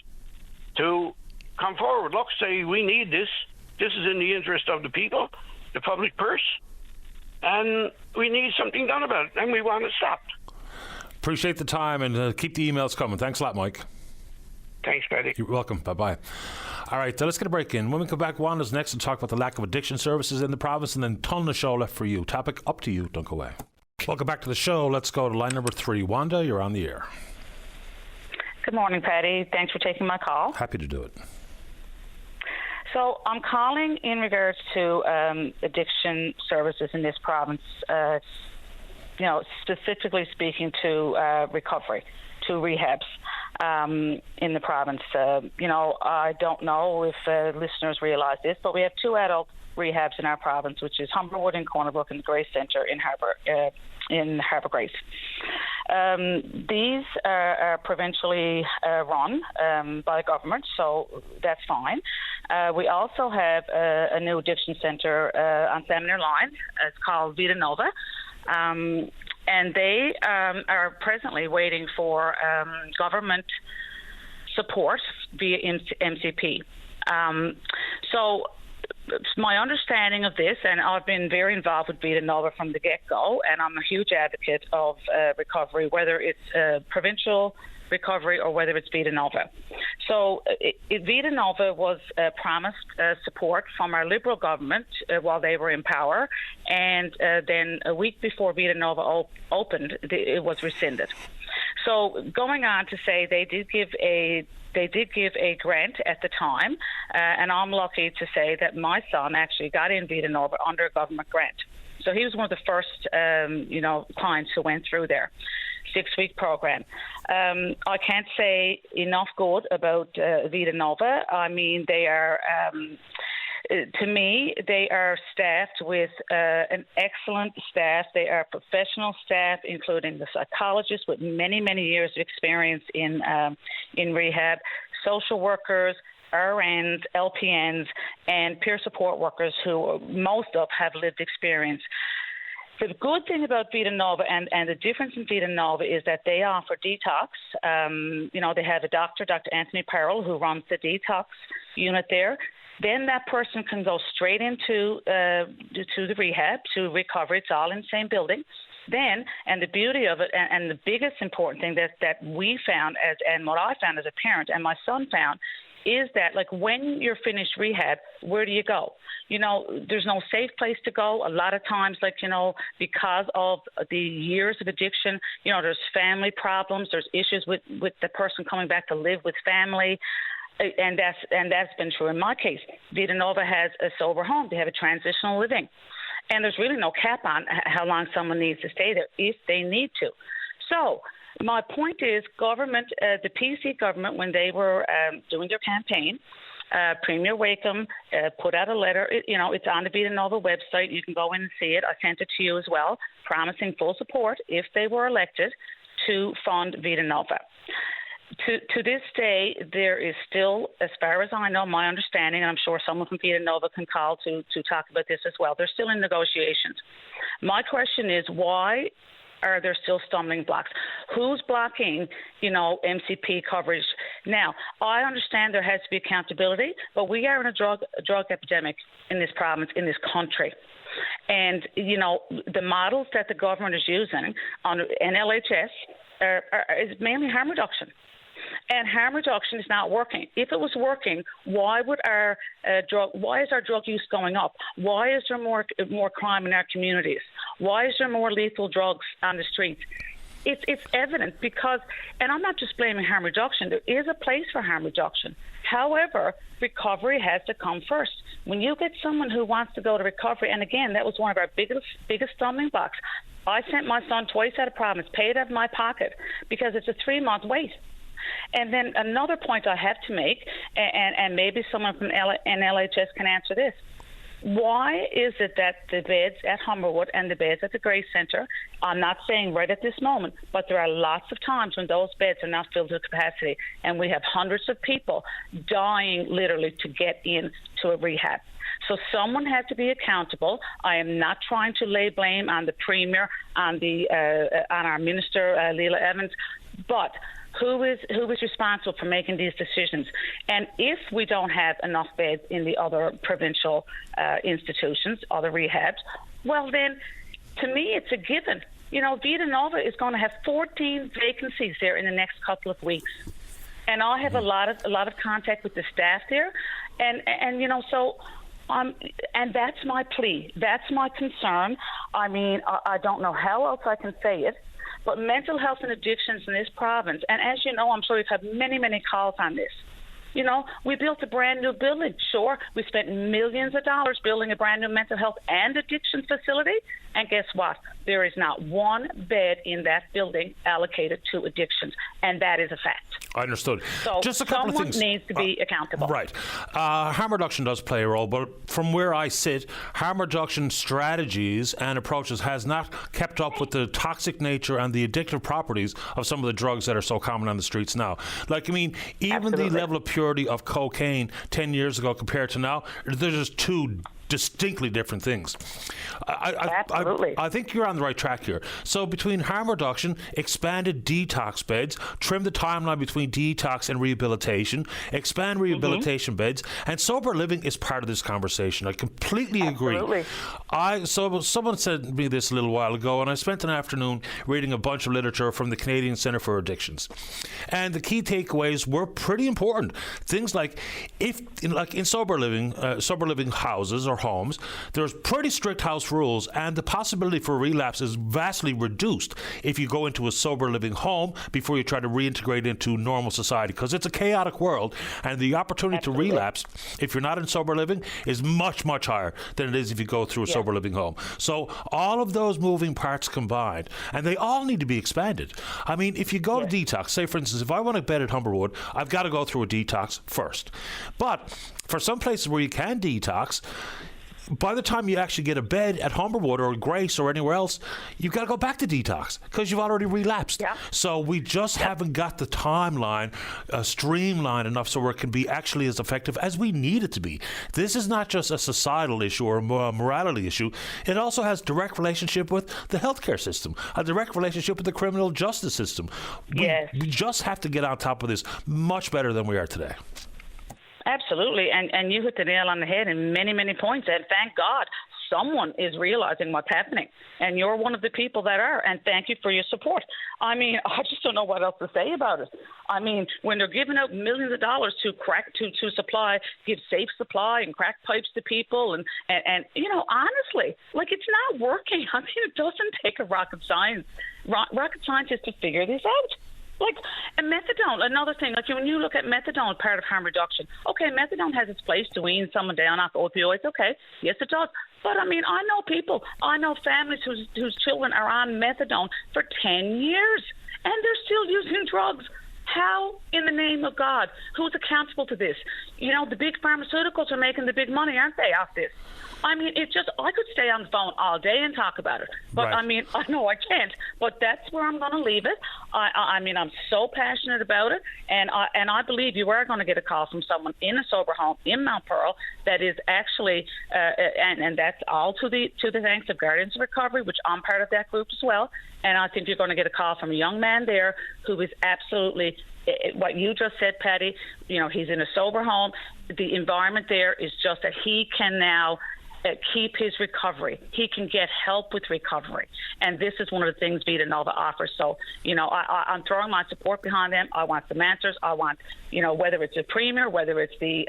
to come forward. Look, say we need this. This is in the interest of the people, the public purse, and we need something done about it, and we want it stopped. Appreciate the time, and keep the emails coming. Thanks a lot, Mike. Thanks, Paddy. You're welcome. Bye-bye. All right, let's get a break in. When we come back, Wanda's next to talk about the lack of addiction services in the province, and then ton of show left for you. Topic up to you. Don't go away. Welcome back to the show. Let's go to line number 3. Wanda, you're on the air. Good morning, Patty. Thanks for taking my call. Happy to do it. So I'm calling in regards to addiction services in this province, specifically speaking to recovery, to rehabs in the province. I don't know if listeners realize this, but we have 2 adult rehabs in our province, which is Humberwood in Cornerbrook and the Grace Centre in Harbour Grace. These are provincially run by government, so that's fine. We also have a new addiction centre on Seminary Line. It's called Vida Nova. And they are presently waiting for government support via MCP. So my understanding of this, and I've been very involved with Vida Nova from the get-go, and I'm a huge advocate of recovery, whether it's provincial recovery or whether it's Vida Nova. So Vida Nova was promised support from our Liberal government while they were in power, and then a week before Vida Nova opened, it was rescinded. So going on to say they did give a grant at the time, and I'm lucky to say that my son actually got in Vita Nova under a government grant. So he was one of the first, clients who went through there. 6-week program. I can't say enough good about Vita Nova. I mean, they are, to me, they are staffed with an excellent staff. They are professional staff, including the psychologists with many, many years of experience in rehab, social workers, RNs, LPNs, and peer support workers who most of have lived experience. The good thing about Vita Nova and the difference in Vita Nova is that they offer detox. They have a doctor, Dr. Anthony Perrell, who runs the detox unit there. Then that person can go straight into the rehab, to recovery. It's all in the same building. Then, and the beauty of it, and the biggest important thing that we found, and what I found as a parent and my son found, is that, like, when you're finished rehab, where do you go? There's no safe place to go. A lot of times, because of the years of addiction, there's family problems, there's issues with the person coming back to live with family. And that's been true in my case. Vita Nova has a sober home. They have a transitional living. And there's really no cap on how long someone needs to stay there if they need to. So my point is, government, the PC government, when they were doing their campaign, Premier Wakeham put out a letter. It's on the Vita Nova website. You can go in and see it. I sent it to you as well, promising full support if they were elected to fund Vita Nova. To this day, there is still, as far as I know, my understanding, and I'm sure someone from Vita Nova can call to talk about this as well, they're still in negotiations. My question is, why are there still stumbling blocks? Who's blocking, MCP coverage? Now, I understand there has to be accountability, but we are in a drug epidemic in this province, in this country. And, the models that the government is using on NLHS is mainly harm reduction. And harm reduction is not working. If it was working, why would why is our drug use going up? Why is there more crime in our communities? Why is there more lethal drugs on the streets? It's evident because, and I'm not just blaming harm reduction, there is a place for harm reduction. However, recovery has to come first. When you get someone who wants to go to recovery, and again, that was one of our biggest stumbling blocks. I sent my son twice out of province, paid out of my pocket, because it's a 3-month wait. And then another point I have to make, and maybe someone from NLHS can answer this. Why is it that the beds at Humberwood and the beds at the Grace Centre, I'm not saying right at this moment, but there are lots of times when those beds are not filled to capacity, and we have hundreds of people dying literally to get into a rehab. So someone has to be accountable. I am not trying to lay blame on the Premier, on our Minister, Leila Evans, but who is responsible for making these decisions? And if we don't have enough beds in the other provincial institutions, other rehabs, well then, to me, it's a given. Vita Nova is going to have 14 vacancies there in the next couple of weeks, and I have a lot of contact with the staff there, and so. And that's my plea. That's my concern. I mean, I don't know how else I can say it, but mental health and addictions in this province, and as you know, I'm sure you've had many, many calls on this. We built a brand new building. Sure, we spent millions of dollars building a brand new mental health and addiction facility. And guess what? There is not one bed in that building allocated to addictions. And that is a fact. I understood. So just a couple of things. Someone needs to be accountable. Right. Harm reduction does play a role, but from where I sit, harm reduction strategies and approaches has not kept up with the toxic nature and the addictive properties of some of the drugs that are so common on the streets now. Even Absolutely. the level of purity of cocaine 10 years ago compared to now, there's just two distinctly different things. Absolutely. I think you're on the right track here. So between harm reduction, expanded detox beds, trim the timeline between detox and rehabilitation, expand rehabilitation beds, and sober living is part of this conversation. I completely agree. Absolutely. Someone said to me this a little while ago, and I spent an afternoon reading a bunch of literature from the Canadian Centre for Addictions. And the key takeaways were pretty important. Things like, in sober living houses or homes. There's pretty strict house rules, and the possibility for relapse is vastly reduced if you go into a sober living home before you try to reintegrate into normal society, because it's a chaotic world, and the opportunity to relapse, if you're not in sober living, is much, much higher than it is if you go through a sober living home. So all of those moving parts combined, and they all need to be expanded. I mean, if you go to detox, say for instance, if I want to bed at Humberwood, I've got to go through a detox first. But for some places where you can detox, by the time you actually get a bed at Humberwood or Grace or anywhere else, you've got to go back to detox because you've already relapsed. Yeah. So we just haven't got the timeline streamlined enough so it can be actually as effective as we need it to be. This is not just a societal issue or a morality issue. It also has direct relationship with the healthcare system, a direct relationship with the criminal justice system. We just have to get on top of this much better than we are today. Absolutely, and you hit the nail on the head in many, many points, and thank God someone is realizing what's happening, and you're one of the people that are, and thank you for your support. I mean, I just don't know what else to say about it. I mean, when they're giving out millions of dollars to supply, give safe supply and crack pipes to people, and you know, honestly, like, it's not working. I mean, it doesn't take a rocket scientist to figure this out. Like, and methadone, another thing, like when you look at methadone, part of harm reduction, okay, methadone has its place to wean someone down off opioids, okay, yes it does. But I mean, I know families whose children are on methadone for 10 years and they're still using drugs. How, in the name of God, who's accountable to this? You know, the big pharmaceuticals are making the big money, aren't they, off this? I mean, I could stay on the phone all day and talk about it. But, right. I mean, I know I can't. But that's where I'm going to leave it. I mean, I'm so passionate about it. And I believe you are going to get a call from someone in a sober home in Mount Pearl that is actually, and that's all to the thanks of Guardians of Recovery, which I'm part of that group as well. And I think you're going to get a call from a young man there who is absolutely what you just said, Patty. You know, he's in a sober home. The environment there is just that he can now keep his recovery. He can get help with recovery. And this is one of the things Vita Nova offers. So, you know, I'm throwing my support behind them. I want some answers. I want, you know, whether it's a premier, whether it's the,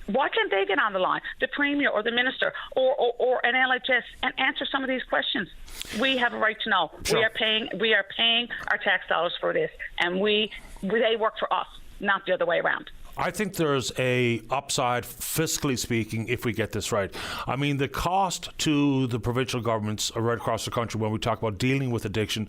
why can't they get on the line, the premier or the minister or an LHS, and answer some of these questions? We have a right to know. Sure. We are paying our tax dollars for this, and they work for us, not the other way around. I think there's a upside, fiscally speaking, if we get this right. I mean, the cost to the provincial governments right across the country when we talk about dealing with addiction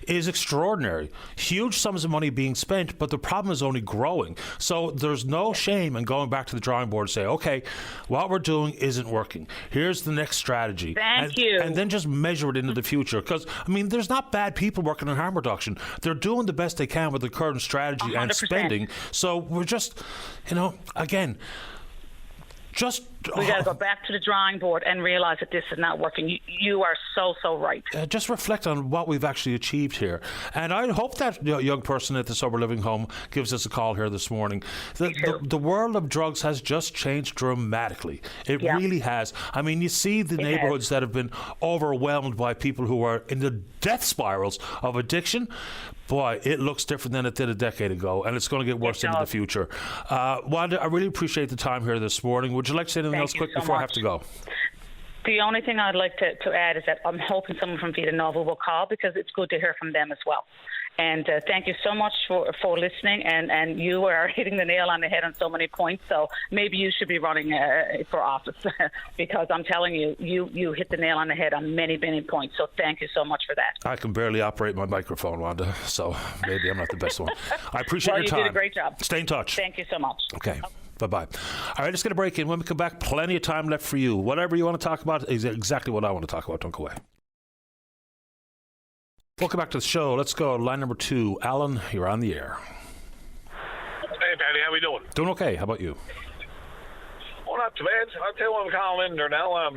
is extraordinary. Huge sums of money being spent, but the problem is only growing. So there's no shame in going back to the drawing board and say, okay, what we're doing isn't working. Here's the next strategy. Thank you. And then just measure it into the future. Because, I mean, there's not bad people working on harm reduction. They're doing the best they can with the current strategy 100%. And spending. So we're just... You know, again, we got to go back to the drawing board and realize that this is not working. You are so right. Just reflect on what we've actually achieved here. And I hope that young person at the sober living home gives us a call here this morning. The world of drugs has just changed dramatically. It really has. I mean, you see the neighborhoods that have been overwhelmed by people who are in the death spirals of addiction. Boy, it looks different than it did a decade ago, and it's going to get worse into the future. Wanda, I really appreciate the time here this morning. Would you like to say anything else quick before I have to go? The only thing I'd like to add is that I'm hoping someone from Vita Nova will call, because it's good to hear from them as well. And thank you so much for listening, and you are hitting the nail on the head on so many points. So maybe you should be running for office because I'm telling you, you hit the nail on the head on many, many points. So thank you so much for that. I can barely operate my microphone, Wanda, so maybe I'm not the best one. I appreciate your time. You did a great job. Stay in touch. Thank you so much. Okay. Bye-bye. All right, let's get a break in. When we come back, plenty of time left for you. Whatever you want to talk about is exactly what I want to talk about. Don't go away. Welcome back to the show. Let's go. Line number 2. Alan, you're on the air. Hey, Patty, how we doing? Doing okay. How about you? Well, not too bad. I'll tell you what I'm calling in there now.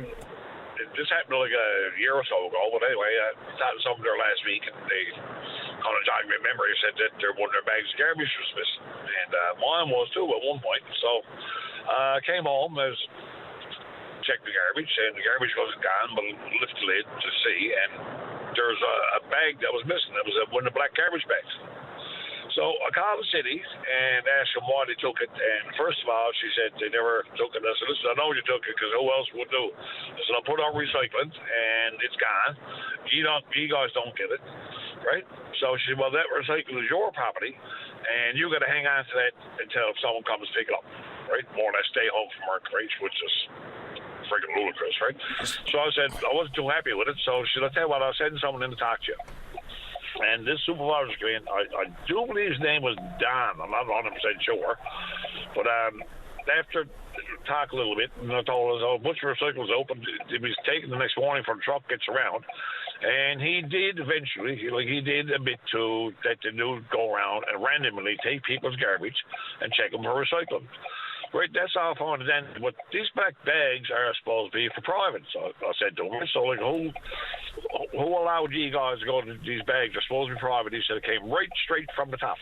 This happened like a year or so ago, but anyway, I started something there last week, and they kind of jogged my memory, said that one of their bags of garbage was missing, and mine was too at one point. So I came home, I was checked the garbage, and the garbage wasn't gone, but I lifted the lid to see, and there's a bag that was missing. It was one of the black garbage bags. So I called the city and asked them why they took it. And first of all, she said they never took it. I said, listen, I know you took it because who else would do? I said, I put on recycling and it's gone. You guys don't get it, right? So she said, well, that recycling is your property and you got to hang on to that until someone comes to pick it up, right? More or less stay home from work, right? Which is freaking ludicrous, right? So I said, I wasn't too happy with it. So she said, I'll tell you what, I'll send someone in to talk to you. And this supervisor came in. I do believe his name was Don. I'm not 100% sure. But after talk a little bit, and I told us, Butcher Recycle was open. It was taken the next morning for the truck gets around. And he did eventually, he did admit to that they do go around and randomly take people's garbage and check them for recycling. Right, that's all fine and then, but these black bags are supposed to be for private. So I said to him, so like, who allowed you guys to go to these bags? They're supposed to be private. He said it came right straight from the top.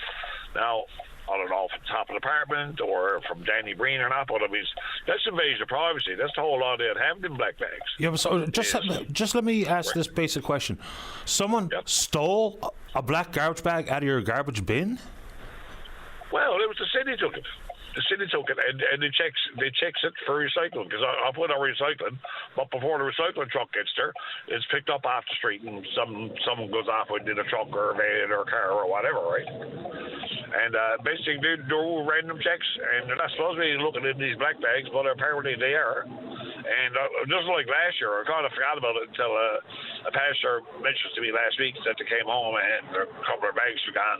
Now, I don't know if it's top of the apartment or from Danny Breen or not, but I mean, that's invasion of privacy. That's the whole idea of having them black bags. Yeah, so just let me ask this basic question. Someone stole a black garbage bag out of your garbage bin? Well, it was the city took it. The city took it, and they checks it for recycling, because I put on recycling, but before the recycling truck gets there, it's picked up off the street, and someone goes off with it in a truck or a van or a car or whatever, right? And basically, they do random checks, and they're not supposed to be looking in these black bags, but apparently they are. And just like last year, I kind of forgot about it until a pastor mentioned to me last week that they came home and a couple of bags were gone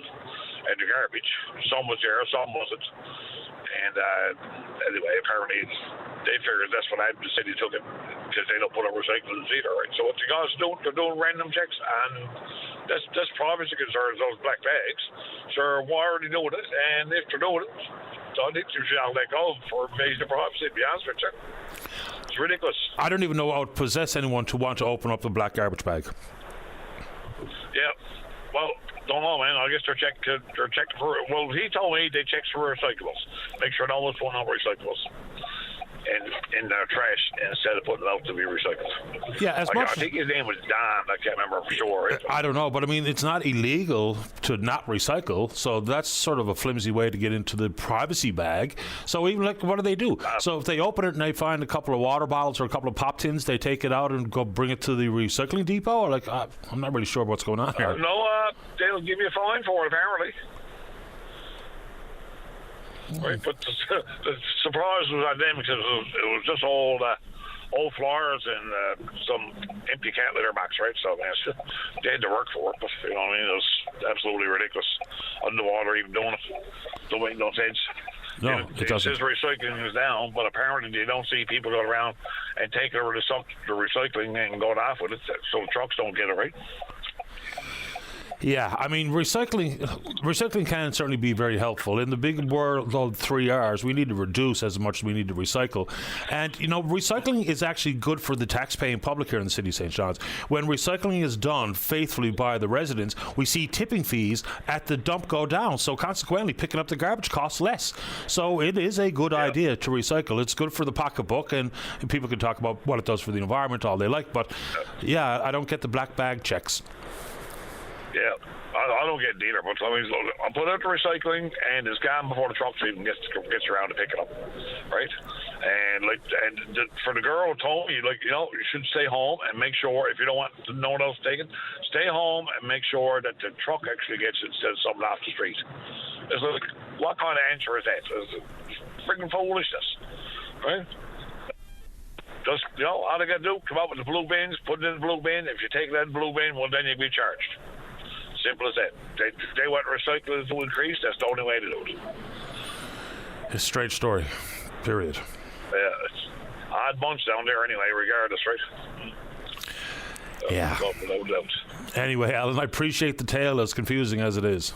in the garbage. Some was there, some wasn't. And anyway, apparently they figured that's what happened. The city took it because they don't put on recycling either, right? So what the guys doing? They're doing random checks, and that's privacy concerns, those black bags. So why are they doing it? And if they're doing it, so I think you should let go for invasion of privacy, to be honest with you. It's ridiculous. I don't even know what would possess anyone to want to open up the black garbage bag. Yeah. Well, don't know, man. I guess they're checking for. Well, he told me they check for recyclables. Make sure no one's putting out recyclables in their trash instead of putting it out to be recycled. Yeah, I think his name was Don. I can't remember for sure. Right? I don't know, but I mean, it's not illegal to not recycle, so that's sort of a flimsy way to get into the privacy bag. So even like, what do? So if they open it and they find a couple of water bottles or a couple of pop tins, they take it out and go bring it to the recycling depot? Or like, I'm not really sure what's going on here. No, they'll give you a fine for it, apparently. Right, but the surprise was on them because it was just old flowers and some empty cat litter box, right? So man, they had to work for it, but you know what I mean? It was absolutely ridiculous. Underwater, even doing it, don't make no sense. No, it doesn't. It says recycling is down, but apparently they don't see people go around and take over the recycling and going off with it, so the trucks don't get it, right? Yeah, I mean, recycling can certainly be very helpful. In the big world of 3 Rs, we need to reduce as much as we need to recycle. And, you know, recycling is actually good for the tax-paying public here in the city of St. John's. When recycling is done faithfully by the residents, we see tipping fees at the dump go down. So consequently, picking up the garbage costs less. So it is a good idea to recycle. It's good for the pocketbook, and people can talk about what it does for the environment all they like. But, yeah, I don't get the black bag checks. Yeah, I don't get it either, but I mean, I put out the recycling, and it's gone before the trucks even gets around to pick it up, right? And for the girl who told me, like, you know, you should stay home and make sure, if you don't want no one else to take it, stay home and make sure that the truck actually gets it instead of something off the street. It's like, what kind of answer is that? It's freaking foolishness, right? Just, you know, all they got to do, come up with the blue bins, put it in the blue bin. If you take that blue bin, well, then you'll be charged. Simple as that. They want recycling to increase. That's the only way to do it. It's a strange story. Period. Yeah, it's odd bunch down there anyway, regardless, right? Yeah. No doubt. Anyway, Alan, I appreciate the tale, as confusing as it is.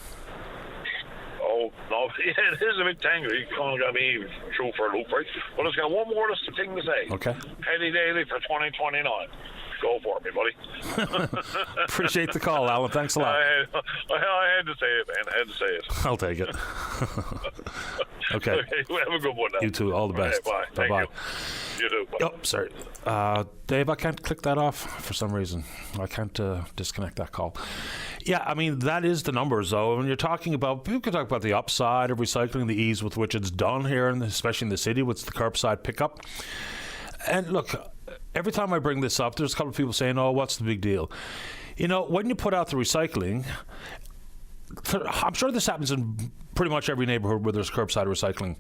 Oh, no, yeah, it is a bit tangled. You kind of got me through for a loop, right? But it's got one more thing to say. Okay. Penny Daily for 2029. Go for it, me, buddy. Appreciate the call, Alan. Thanks a lot. I had to say it, man. I had to say it. I'll take it. Okay. Have a good one now. You too. All the best. Bye. Thank Bye-bye. You too. Bye. Oh, sorry. Dave, I can't click that off for some reason. I can't disconnect that call. Yeah, I mean, that is the numbers, though. When you're talking about, people can talk about the upside of recycling, the ease with which it's done here, and especially in the city with the curbside pickup. And look, every time I bring this up, there's a couple of people saying, oh, what's the big deal? You know, when you put out the recycling, I'm sure this happens in pretty much every neighborhood where there's curbside recycling.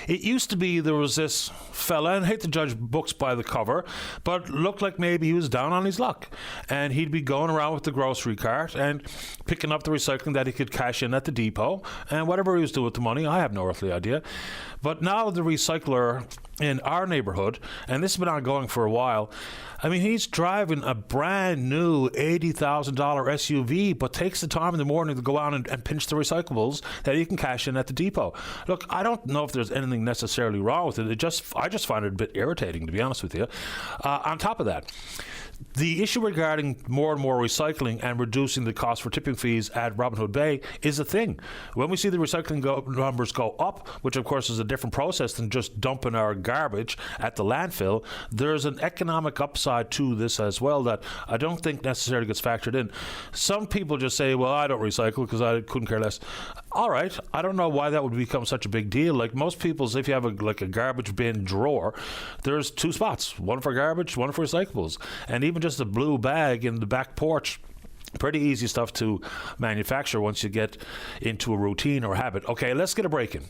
It used to be there was this fella, and I hate to judge books by the cover, but looked like maybe he was down on his luck. And he'd be going around with the grocery cart and picking up the recycling that he could cash in at the depot. And whatever he was doing with the money, I have no earthly idea. But now the recycler in our neighborhood, and this has been ongoing for a while, I mean, he's driving a brand new $80,000 SUV, but takes the time in the morning to go out and pinch the recyclables that he can cash in at the depot. Look, I don't know if there's anything necessarily wrong with it. I just find it a bit irritating, to be honest with you. On top of that, the issue regarding more and more recycling and reducing the cost for tipping fees at Robin Hood Bay is a thing. When we see the recycling numbers go up, which of course is a different process than just dumping our garbage at the landfill, there's an economic upside to this as well that I don't think necessarily gets factored in. Some people just say, well, I don't recycle because I couldn't care less. All right, I don't know why that would become such a big deal. Like most people's, if you have a garbage bin drawer, there's two spots, one for garbage, one for recyclables. And even just a blue bag in the back porch, pretty easy stuff to manufacture once you get into a routine or habit. Okay, let's get a break in.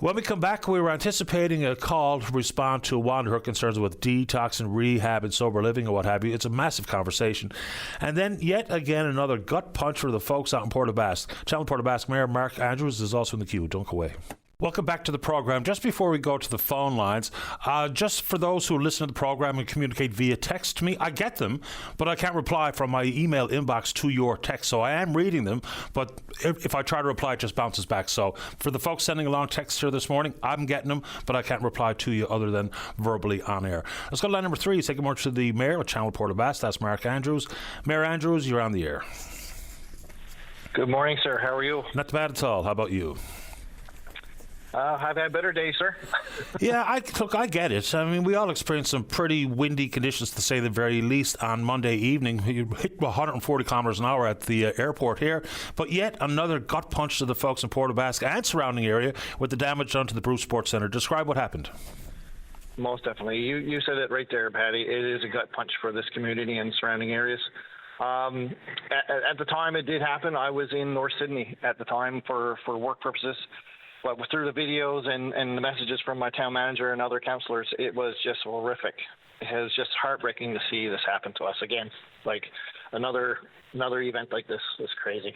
When we come back, we were anticipating a call to respond to one of her concerns with detox and rehab and sober living or what have you. It's a massive conversation. And then yet again, another gut punch for the folks out in Port aux Basques. Channel Port aux Basques Mayor Mark Andrews is also in the queue. Don't go away. Welcome back to the program. Just before we go to the phone lines, just for those who listen to the program and communicate via text to me, I get them, but I can't reply from my email inbox to your text. So I am reading them, but if I try to reply, it just bounces back. So for the folks sending along texts here this morning, I'm getting them, but I can't reply to you other than verbally on air. Let's go to line number 3. Say good morning to the Mayor of Channel Port aux Basques. That's Mark Andrews. Mayor Andrews, you're on the air. Good morning, sir. How are you? Not bad at all. How about you? I've had better days, sir. Yeah, I get it. I mean, we all experienced some pretty windy conditions, to say the very least, on Monday evening. You hit 140 kilometers an hour at the airport here, but yet another gut punch to the folks in Port aux Basques and surrounding area with the damage done to the Bruce Sports Centre. Describe what happened. Most definitely. You said it right there, Patty. It is a gut punch for this community and surrounding areas. At the time it did happen, I was in North Sydney at the time for work purposes. But through the videos and the messages from my town manager and other councillors, it was just horrific. It was just heartbreaking to see this happen to us again. Like another event like this is crazy.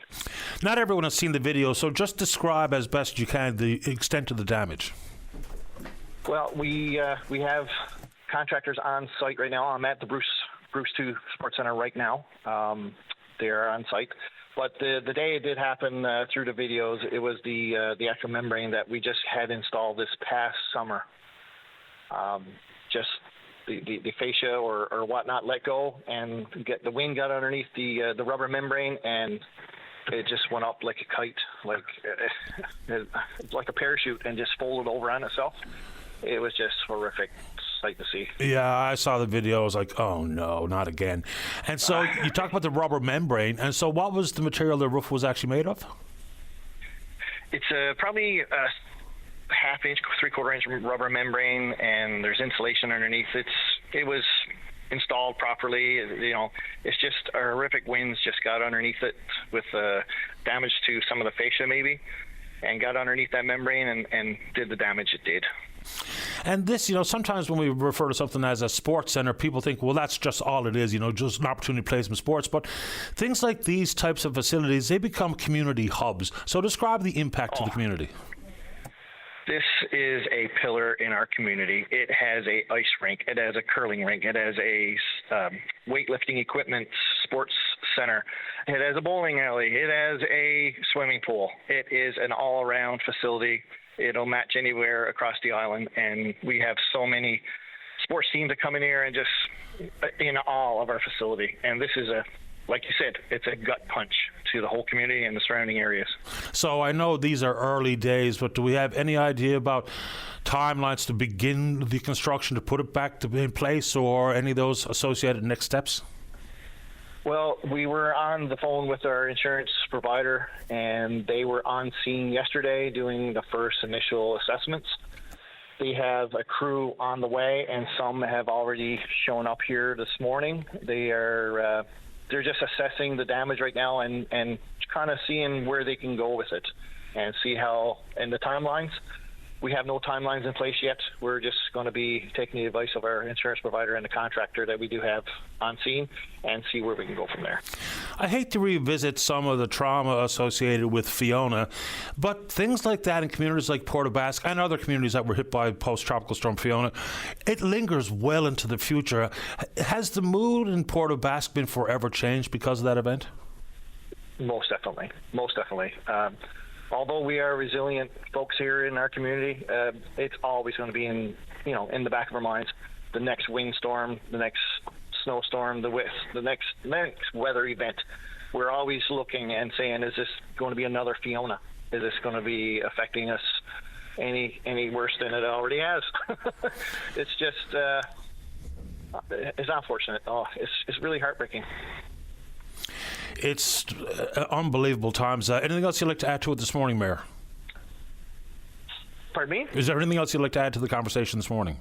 Not everyone has seen the video, so just describe as best you can the extent of the damage. Well, we have contractors on site right now. I'm at the Bruce 2 Sports Centre right now. They are on site. But the day it did happen, through the videos, it was the actual membrane that we just had installed this past summer. Just the fascia or whatnot let go, and the wind got underneath the rubber membrane, and it just went up like a kite, like a parachute, and just folded over on itself. It was just horrific sight to see. Yeah, I saw the video. I was like, oh no, not again. And so you talk about the rubber membrane. And so what was the material the roof was actually made of? It's probably a half-inch, 3/4 inch rubber membrane, and there's insulation underneath. It was installed properly. You know, it's just horrific winds just got underneath it with damage to some of the fascia maybe, and got underneath that membrane and did the damage it did. And this, sometimes when we refer to something as a sports centre, people think, well, that's just all it is, just an opportunity to play some sports. But things like these types of facilities, they become community hubs. So describe the impact to the community. This is a pillar in our community. It has a ice rink. It has a curling rink. It has a weightlifting equipment sports center. It has a bowling alley. It has a swimming pool. It is an all-around facility. It'll match anywhere across the island, and we have so many sports teams that come in here and just in awe of our facility. And this is like you said, it's a gut punch to the whole community and the surrounding areas. So I know these are early days, but do we have any idea about timelines to begin the construction, to put it back in place, or any of those associated next steps? Well, we were on the phone with our insurance provider, and they were on scene yesterday doing the first initial assessments. They have a crew on the way, and some have already shown up here this morning. They're just assessing the damage right now and kind of seeing where they can go with it and see how, and the timelines. We have no timelines in place yet. We're just going to be taking the advice of our insurance provider and the contractor that we do have on scene and see where we can go from there. I hate to revisit some of the trauma associated with Fiona, but things like that in communities like Port aux Basques and other communities that were hit by post-tropical storm Fiona, it lingers well into the future. Has the mood in Port aux Basques been forever changed because of that event? Most definitely. Although we are resilient folks here in our community, it's always going to be in the back of our minds. The next windstorm, the next snowstorm, the next weather event. We're always looking and saying, is this going to be another Fiona? Is this going to be affecting us any worse than it already has? It's just, it's unfortunate. It's really heartbreaking. It's unbelievable times. Anything else you'd like to add to it this morning, Mayor? Pardon me? Is there anything else you'd like to add to the conversation this morning?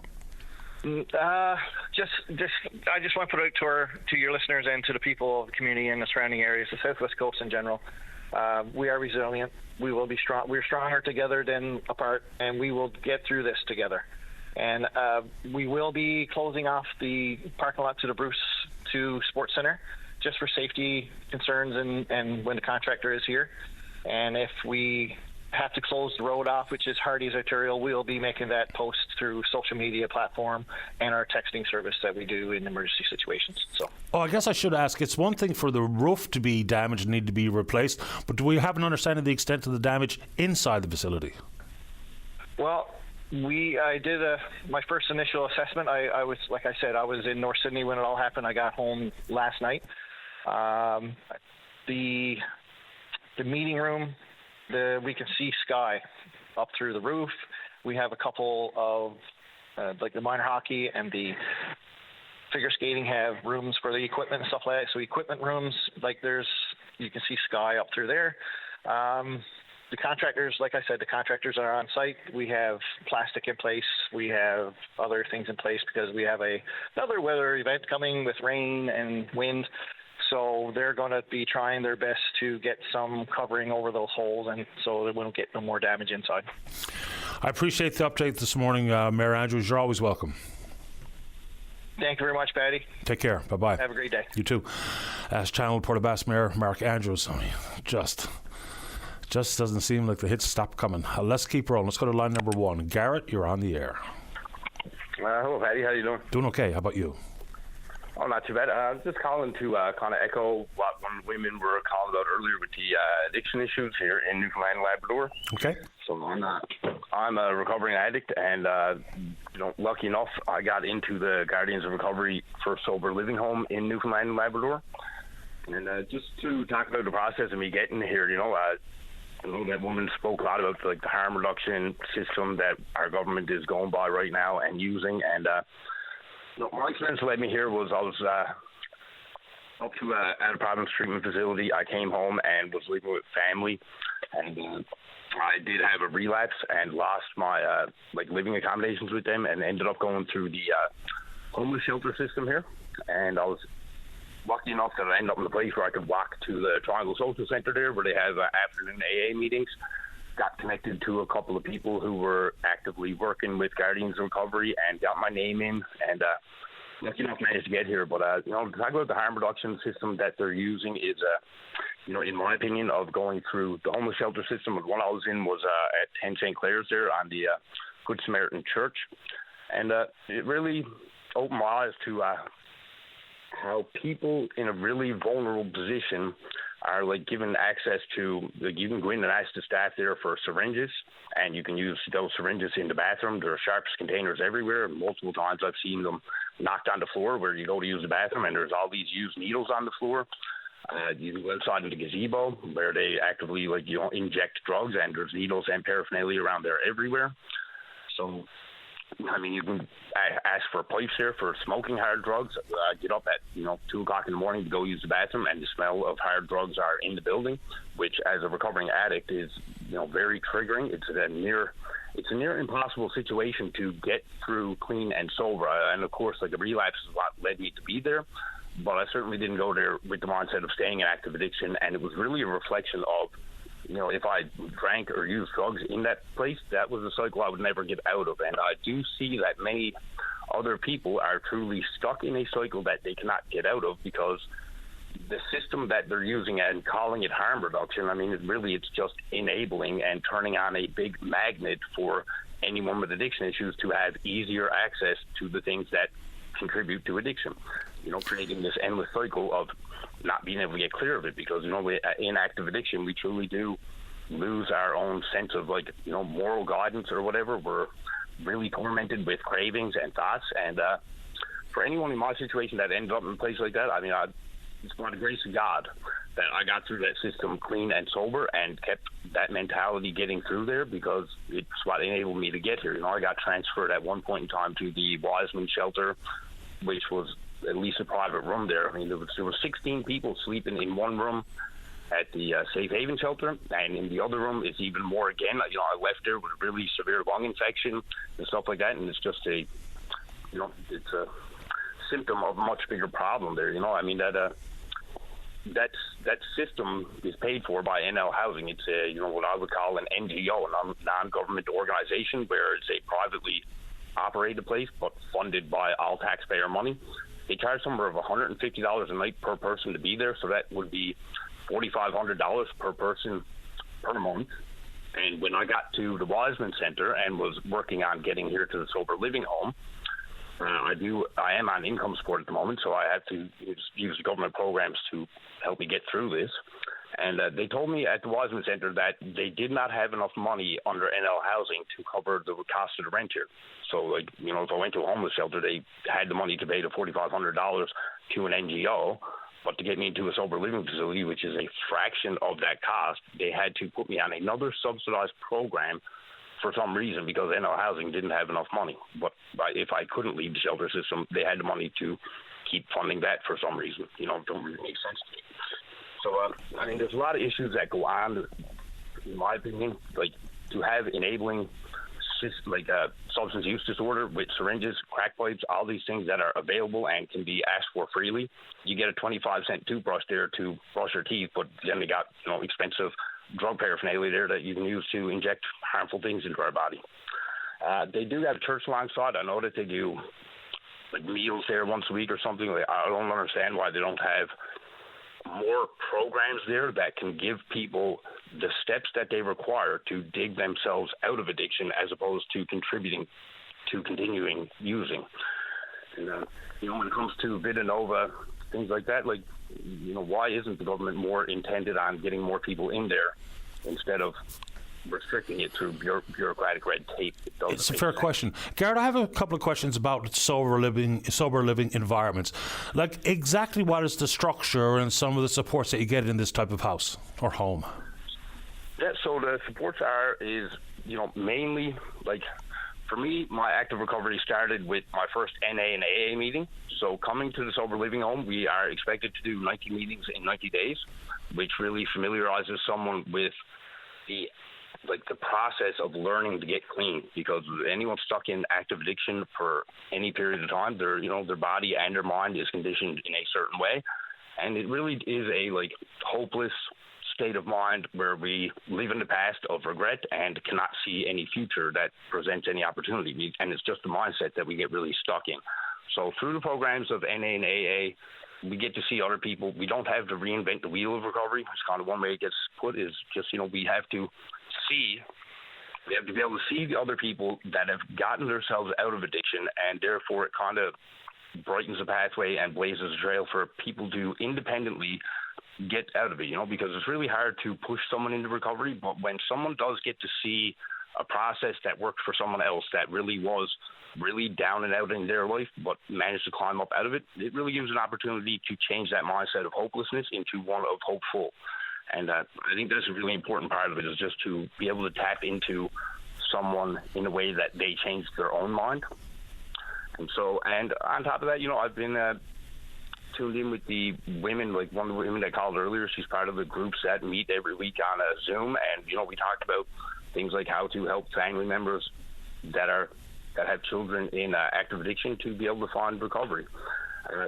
I just want to put out to your listeners and to the people of the community and the surrounding areas, the Southwest Coast in general. We are resilient. We will be strong. We're stronger together than apart, and we will get through this together. And we will be closing off the parking lot to the Bruce 2 Sports Center, just for safety concerns and when the contractor is here. And if we have to close the road off, which is Hardy's Arterial, we'll be making that post through social media platform and our texting service that we do in emergency situations. So, I guess I should ask, it's one thing for the roof to be damaged and need to be replaced, but do we have an understanding of the extent of the damage inside the facility? Well, I did my first initial assessment. I was, like I said, I was in North Sydney when it all happened. I got home last night. The meeting room, we can see sky up through the roof. We have a couple of like the minor hockey and the figure skating have rooms for the equipment and stuff like that. So equipment rooms, you can see sky up through there. The contractors, like I said, are on site. We have plastic in place. We have other things in place because we have another weather event coming with rain and wind. So they're going to be trying their best to get some covering over those holes, and so they won't get no more damage inside. I appreciate the update this morning, Mayor Andrews. You're always welcome. Thank you very much, Patty. Take care. Bye-bye. Have a great day. You too. As Channel Port aux Basques Mayor Mark Andrews, just doesn't seem like the hits stop coming. Let's keep rolling. Let's go to line number 1. Garrett, you're on the air. Hello, Patty. How you doing? Doing okay. How about you? Oh, not too bad. I was just calling to kind of echo what one of the women were calling about earlier with the addiction issues here in Newfoundland and Labrador. Okay. So I'm a recovering addict, and lucky enough, I got into the Guardians of Recovery for Sober Living Home in Newfoundland and Labrador. And just to talk about the process of me getting here, I know that woman spoke a lot about the harm reduction system that our government is going by right now and using, and my experience led me here was I was up to at a Providence treatment facility. I came home and was living with family, and I did have a relapse and lost my living accommodations with them, and ended up going through the homeless shelter system here. And I was lucky enough that I ended up in a place where I could walk to the Triangle Social Center there, where they have afternoon AA meetings. Got connected to a couple of people who were actively working with Guardians of Recovery and got my name in, and lucky enough managed to get here. But to talk about the harm reduction system that they're using is in my opinion, of going through the homeless shelter system. The one I was in was at 10 St. Clair's there on the Good Samaritan Church, and it really opened my eyes to how people in a really vulnerable position are given access to, you can go in and ask the staff there for syringes, and you can use those syringes in the bathroom. There are sharps containers everywhere. Multiple times I've seen them knocked on the floor where you go to use the bathroom, and there's all these used needles on the floor. You go outside in the gazebo where they actively inject drugs, and there's needles and paraphernalia around there everywhere. So, I mean, you can ask for pipes here for smoking hard drugs. Get up at 2 o'clock in the morning to go use the bathroom, and the smell of hard drugs are in the building, which, as a recovering addict, is very triggering. It's a near impossible situation to get through clean and sober. And of course, a relapse is what led me to be there. But I certainly didn't go there with the mindset of staying in active addiction, and it was really a reflection of, if I drank or used drugs in that place, that was a cycle I would never get out of. And I do see that many other people are truly stuck in a cycle that they cannot get out of, because the system that they're using and calling it harm reduction, I mean, it's just enabling and turning on a big magnet for anyone with addiction issues to have easier access to the things that contribute to addiction, creating this endless cycle of not being able to get clear of it, because, in active addiction, we truly do lose our own sense of moral guidance or whatever. We're really tormented with cravings and thoughts. And for anyone in my situation that ended up in a place like that, I mean, it's by the grace of God that I got through that system clean and sober and kept that mentality getting through there, because it's what enabled me to get here. I got transferred at one point in time to the Wiseman shelter, which was at least a private room there. I mean, there were 16 people sleeping in one room at the Safe Haven shelter, and in the other room it's even more again. I left there with a really severe lung infection and stuff like that, and it's just it's a symptom of a much bigger problem there. I mean, that system is paid for by NL Housing. It's what I would call an NGO, a non-government organization, where it's a privately operated place but funded by all taxpayer money. They charge somewhere of $150 a night per person to be there, so that would be $4,500 per person per month. And when I got to the Wiseman Center and was working on getting here to the sober living home, I am on income support at the moment, so I had to use government programs to help me get through this. And they told me at the Wiseman Center that they did not have enough money under NL Housing to cover the cost of the rent here. So, if I went to a homeless shelter, they had the money to pay the $4,500 to an NGO, but to get me into a sober living facility, which is a fraction of that cost, they had to put me on another subsidized program for some reason, because NL Housing didn't have enough money. But if I couldn't leave the shelter system, they had the money to keep funding that for some reason. It don't really make sense to me. So, I mean, there's a lot of issues that go on, in my opinion, to have enabling substance use disorder with syringes, crack pipes, all these things that are available and can be asked for freely. You get a 25-cent toothbrush there to brush your teeth, but then they got, expensive drug paraphernalia there that you can use to inject harmful things into our body. They do have church alongside. I know that they do meals there once a week or something. I don't understand why they don't have more programs there that can give people the steps that they require to dig themselves out of addiction, as opposed to contributing to continuing using. And when it comes to Vidanova, things like that, why isn't the government more intended on getting more people in there instead of restricting it through bureaucratic red tape? It's a fair question. Garrett, I have a couple of questions about sober living environments. Exactly what is the structure and some of the supports that you get in this type of house or home? Yeah, so the supports is mainly, for me, my active recovery started with my first NA and AA meeting. So coming to the sober living home, we are expected to do 90 meetings in 90 days, which really familiarizes someone with the process of learning to get clean, because anyone stuck in active addiction for any period of time, their body and their mind is conditioned in a certain way, and it really is a hopeless state of mind where we live in the past of regret and cannot see any future that presents any opportunity, and it's just the mindset that we get really stuck in. So through the programs of NA and AA, we get to see other people. We don't have to reinvent the wheel of recovery. It's kind of one way it gets put, is just we have to be able to see the other people that have gotten themselves out of addiction, and therefore it kind of brightens the pathway and blazes a trail for people to independently get out of it, because it's really hard to push someone into recovery. But when someone does get to see a process that worked for someone else that really was really down and out in their life, but managed to climb up out of it, it really gives an opportunity to change that mindset of hopelessness into one of hopeful. And I think that's a really important part of it, is just to be able to tap into someone in a way that they changed their own mind. And on top of that, I've been tuned in with the women, like one of the women that called earlier. She's part of the groups that meet every week on a Zoom, and we talked about things like how to help family members that have children in active addiction to be able to find recovery.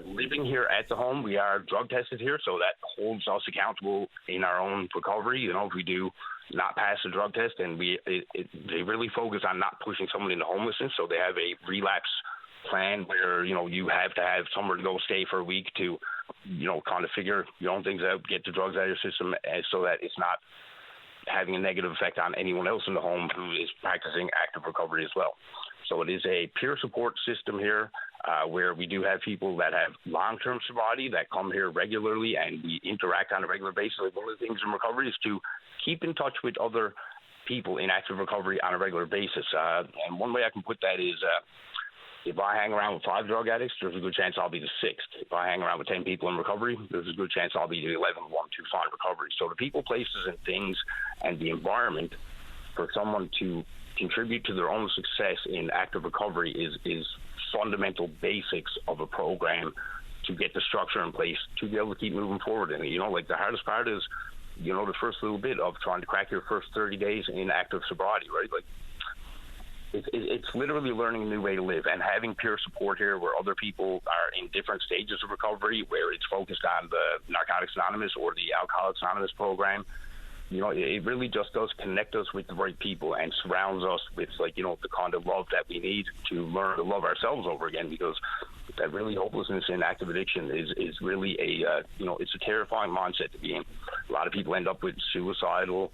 Living here at the home, we are drug tested here, so that holds us accountable in our own recovery. If we do not pass the drug test, and they really focus on not pushing someone into homelessness, so they have a relapse plan where you have to have somewhere to go stay for a week to kind of figure your own things out, get the drugs out of your system, so that it's not having a negative effect on anyone else in the home who is practicing active recovery as well. So it is a peer support system here, where we do have people that have long-term sobriety that come here regularly, and we interact on a regular basis. One of the things in recovery is to keep in touch with other people in active recovery on a regular basis. And one way I can put that is, if I hang around with 5 drug addicts, there's a good chance I'll be the 6th. If I hang around with 10 people in recovery, there's a good chance I'll be the 11th one to find recovery. So the people, places, and things, and the environment for someone to contribute to their own success in active recovery is fundamental basics of a program to get the structure in place to be able to keep moving forward. And the hardest part is the first little bit of trying to crack your first 30 days in active sobriety, right? It's literally learning a new way to live, and having peer support here where other people are in different stages of recovery, where it's focused on the Narcotics Anonymous or the Alcoholics Anonymous program. It really just does connect us with the right people and surrounds us with the kind of love that we need to learn to love ourselves over again, because that really hopelessness in active addiction is really it's a terrifying mindset to be in. A lot of people end up with suicidal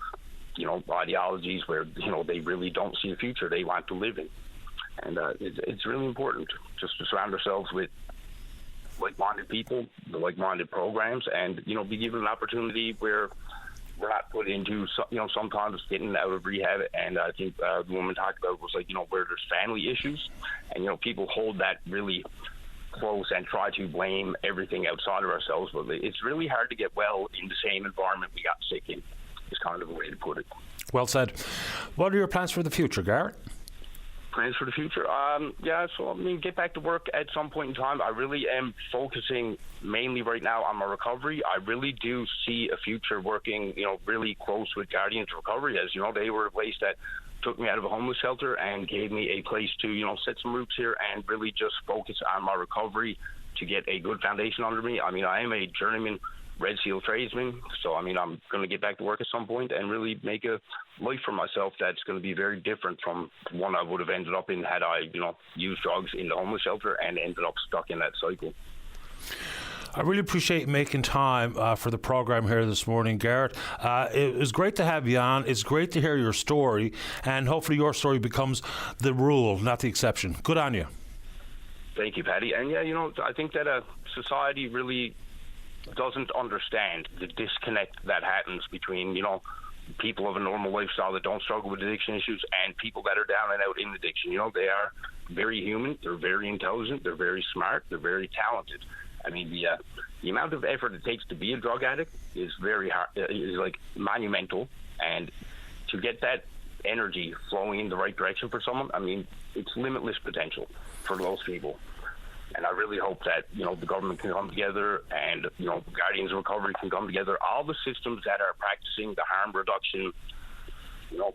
ideologies where they really don't see a future they want to live in. And it's really important just to surround ourselves with like-minded people, the like-minded programs, and be given an opportunity where we're not put into sometimes getting out of rehab. And I think the woman talked about was where there's family issues, and people hold that really close and try to blame everything outside of ourselves, but it's really hard to get well in the same environment we got sick in. Is kind of a way to put it. Well said. What are your plans for the future, Garrett? Plans for the future? Get back to work at some point in time. I really am focusing mainly right now on my recovery. I really do see a future working, really close with Guardians of Recovery, as they were a place that took me out of a homeless shelter and gave me a place to, set some roots here and really just focus on my recovery to get a good foundation under me. I am a journeyman Red Seal tradesman, so I'm going to get back to work at some point and really make a life for myself that's going to be very different from one I would have ended up in had I, used drugs in the homeless shelter and ended up stuck in that cycle. I really appreciate making time for the program here this morning, Garrett. It was great to have you on. It's great to hear your story, and hopefully your story becomes the rule, not the exception. Good on you. Thank you, Paddy. And I think that society really doesn't understand the disconnect that happens between, people of a normal lifestyle that don't struggle with addiction issues and people that are down and out in addiction. They are very human, they're very intelligent, they're very smart, they're very talented. The amount of effort it takes to be a drug addict is very hard, is monumental, and to get that energy flowing in the right direction for someone, it's limitless potential for those people. And I really hope that, the government can come together and, Guardians of Recovery can come together. All the systems that are practicing the harm reduction,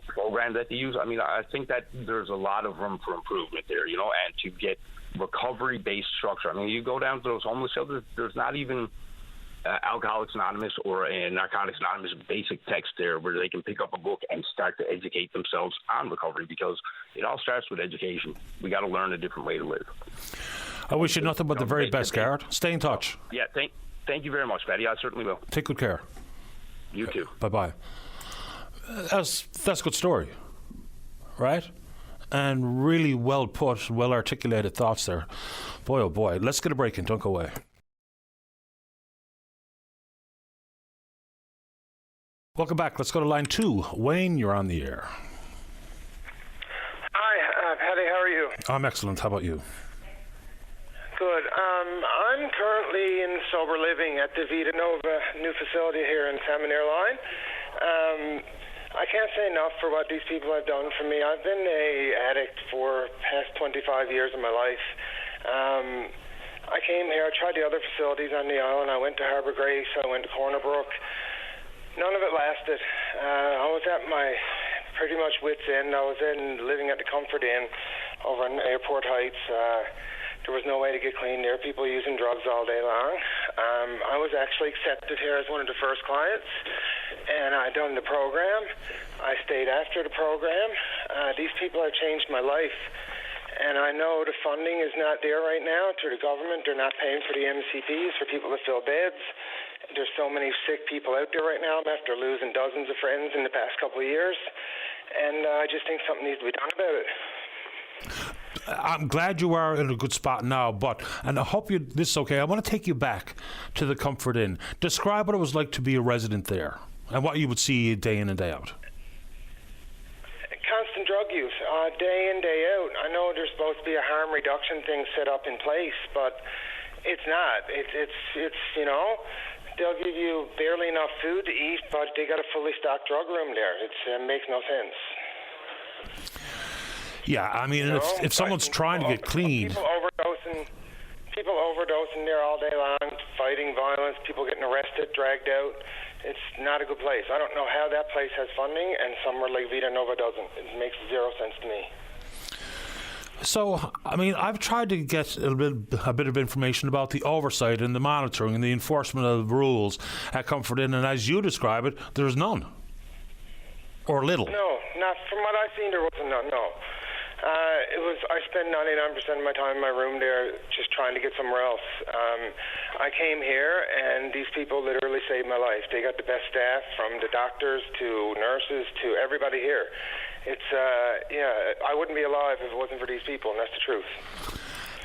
program that they use. I think that there's a lot of room for improvement there, and to get recovery-based structure. You go down to those homeless shelters, there's not even Alcoholics Anonymous or a Narcotics Anonymous basic text there where they can pick up a book and start to educate themselves on recovery, because it all starts with education. We got to learn a different way to live. I wish you nothing but the very best, Garrett. Stay in touch. Yeah, thank you very much, Paddy. I certainly will. Take good care. You too. Bye-bye. That's a good story, right? And really well put, well articulated thoughts there. Boy, oh boy. Let's get a break and don't go away. Welcome back. Let's go to line 2. Wayne, you're on the air. you? I'm excellent. How about you? Good. I'm currently in sober living at the Vita Nova new facility here in Salmoneer Line. I can't say enough for what these people have done for me. I've been a addict for past 25 years of my life. I came here, I tried the other facilities on the island. I went to Harbour Grace, I went to Corner Brook. None of it lasted. I was at my pretty much wit's end. I was living at the Comfort Inn over in Airport Heights. There was no way to get clean there. People using drugs all day long. I was actually accepted here as one of the first clients, and I done the program. I stayed after the program. These people have changed my life, and I know the funding is not there right now through the government. They're not paying for the MCPs for people to fill beds. There's so many sick people out there right now after losing dozens of friends in the past couple of years, and I just think something needs to be done about it. I'm glad you are in a good spot now, and I hope this is okay. I want to take you back to the Comfort Inn. Describe what it was like to be a resident there and what you would see day in and day out. Constant drug use, day in, day out. I know there's supposed to be a harm reduction thing set up in place, but it's not. It's you know, they'll give you barely enough food to eat, but they got a fully stocked drug room there. It makes no sense. Yeah, I mean, if someone's trying to get clean... People overdosing there all day long, fighting violence, people getting arrested, dragged out. It's not a good place. I don't know how that place has funding and somewhere like Vita Nova doesn't. It makes zero sense to me. So, I mean, I've tried to get a bit of information about the oversight and the monitoring and the enforcement of the rules at Comfort Inn, and as you describe it, there's none. Or little. No, not from what I've seen, there wasn't none, no. I spent 99% of my time in my room there just trying to get somewhere else. I came here, and these people literally saved my life. They got the best staff, from the doctors to nurses to everybody here. I wouldn't be alive if it wasn't for these people, and that's the truth.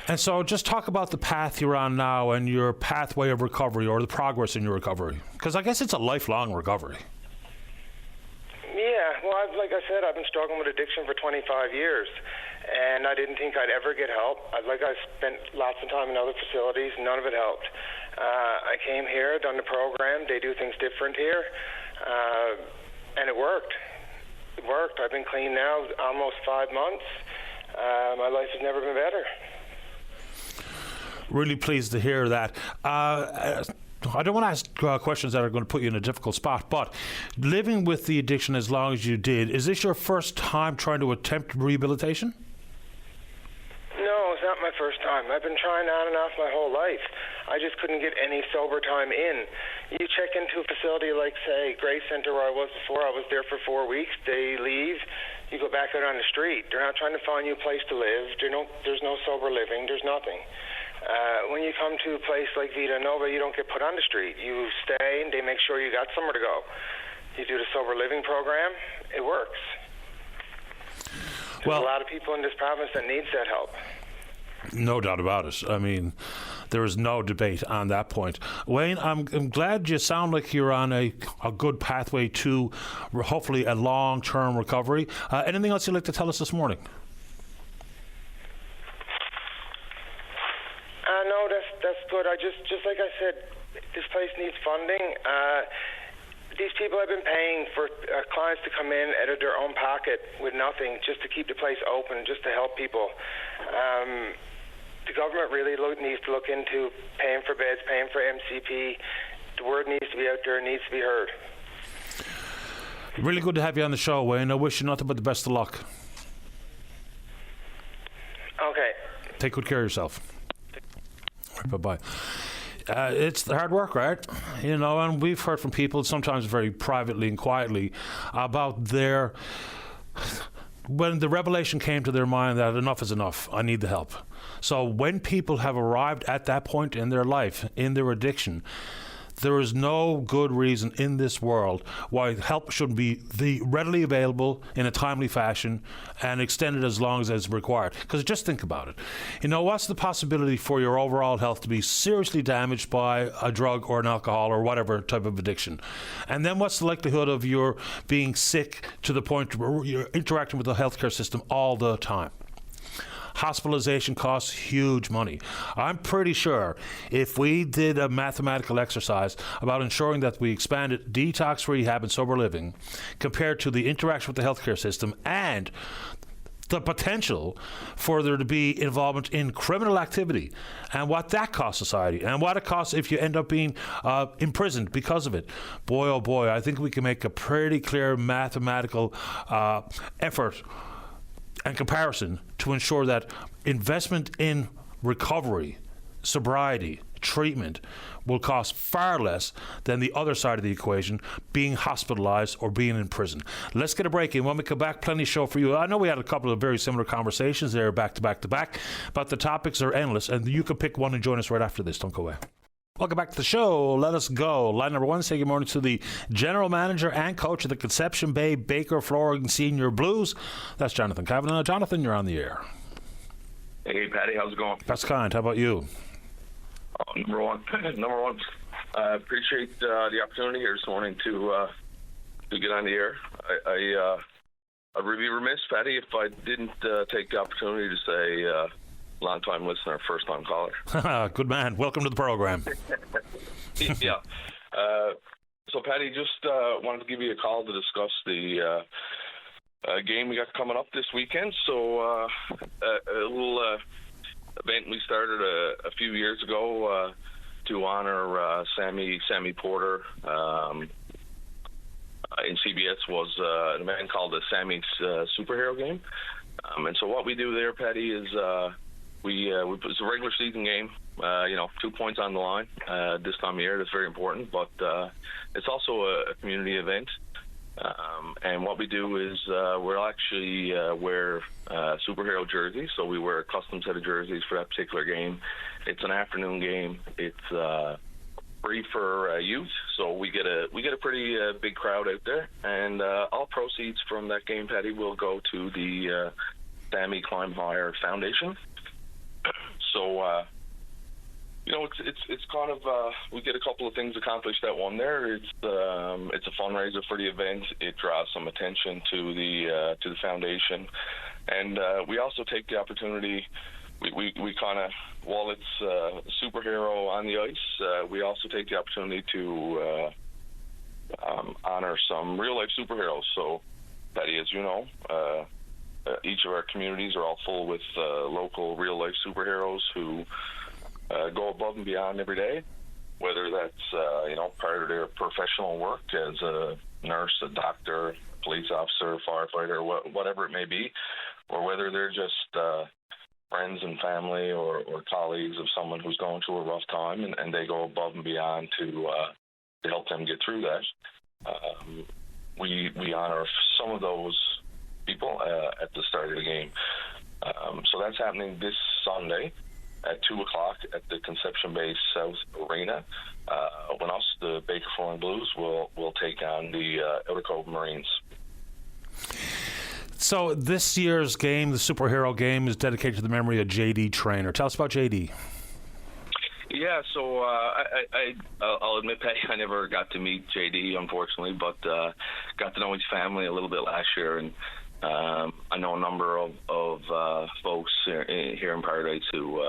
And so just talk about the path you're on now and your pathway of recovery, or the progress in your recovery. Because I guess it's a lifelong recovery. Yeah, well, like I said, I've been struggling with addiction for 25 years, and I didn't think I'd ever get help. I spent lots of time in other facilities, none of it helped. I came here, done the program. They do things different here, and it worked. It worked. I've been clean now almost 5 months. My life has never been better. Really pleased to hear that. I don't want to ask questions that are going to put you in a difficult spot, but living with the addiction as long as you did, is this your first time trying to attempt rehabilitation? No, it's not my first time. I've been trying on and off my whole life. I just couldn't get any sober time in. You check into a facility like, say, Grace Center, where I was before. I was there for 4 weeks. They leave. You go back out on the street. They're not trying to find you a place to live. There's no sober living. There's nothing. When you come to a place like Vita Nova, you don't get put on the street. You stay, and they make sure you got somewhere to go. You do the sober living program. It works. There's a lot of people in this province that needs that help. No doubt about it. I mean, there is no debate on that point. Wayne, I'm glad you sound like you're on a good pathway to hopefully a long-term recovery. Anything else you'd like to tell us this morning? No, that's good. Just like I said, this place needs funding. These people have been paying for clients to come in out of their own pocket with nothing, just to keep the place open, just to help people. The government really needs to look into paying for beds, paying for MCP. The word needs to be out there, it needs to be heard. Really good to have you on the show, Wayne. I wish you nothing but the best of luck. Okay. Take good care of yourself. Bye-bye. It's the hard work, right? You know, and we've heard from people, sometimes very privately and quietly, about when the revelation came to their mind that enough is enough, I need the help. So when people have arrived at that point in their life, in their addiction, there is no good reason in this world why help should be readily available in a timely fashion and extended as long as it's required. Because just think about it. You know, what's the possibility for your overall health to be seriously damaged by a drug or an alcohol or whatever type of addiction? And then what's the likelihood of your being sick to the point where you're interacting with the healthcare system all the time? hospitalization costs huge money. I'm pretty sure if we did a mathematical exercise about ensuring that we expanded detox, rehab, and sober living compared to the interaction with the healthcare system and the potential for there to be involvement in criminal activity and what that costs society and what it costs if you end up being imprisoned because of it. Boy, oh boy, I think we can make a pretty clear mathematical effort and comparison to ensure that investment in recovery, sobriety, treatment will cost far less than the other side of the equation, being hospitalized or being in prison. Let's get a break in. When we come back, plenty of show for you. I know we had a couple of very similar conversations there back to back to back, but the topics are endless, and you can pick one and join us right after this. Don't go away. Welcome back to the show. Let us go. Line number one, say good morning to the general manager and coach of the Conception Bay Baker Flooring Senior Blues. That's Jonathan Kavanagh. Jonathan, you're on the air. Hey, Patty, how's it going? That's kind. How about you? Number one, appreciate the opportunity here this morning to get on the air. I'd really be remiss, Patty, if I didn't take the opportunity to say long-time listener, first-time caller. Good man. Welcome to the program. Yeah. So, Patty, just wanted to give you a call to discuss the game we got coming up this weekend. So, a little event we started a few years ago to honor Sammy Porter in CBS was an event called the Sammy's Superhero Game. And so what we do there, Patty, is it's a regular season game, 2 points on the line this time of year. That's very important, but it's also a community event. And what we do is we'll actually wear superhero jerseys. So we wear a custom set of jerseys for that particular game. It's an afternoon game. It's free for youth, so we get a pretty big crowd out there. And all proceeds from that game, Patty, will go to the Sammy Climb Higher Foundation. So it's kind of we get a couple of things accomplished that one there. It's a fundraiser for the event. It draws some attention to the foundation, and we also take the opportunity. We kind of, while it's a superhero on the ice, we also take the opportunity to honor some real life superheroes. So, Patty, as you know, each of our communities are all full with local real life superheroes who go above and beyond every day, whether that's part of their professional work as a nurse, a doctor, police officer, firefighter, whatever it may be, or whether they're just friends and family or colleagues of someone who's going through a rough time, and they go above and beyond to help them get through that. We honor some of those people at the start of the game. So that's happening this Sunday at 2 o'clock at the Conception Bay South Arena, when us, the Baker Flooring Blues, will take on the Outer Cove Marines. So this year's game, the superhero game, is dedicated to the memory of J.D. Traynor. Tell us about J.D. Yeah, so I'll admit, Patty, I never got to meet J.D., unfortunately, but got to know his family a little bit last year, and I know a number of folks here in Paradise who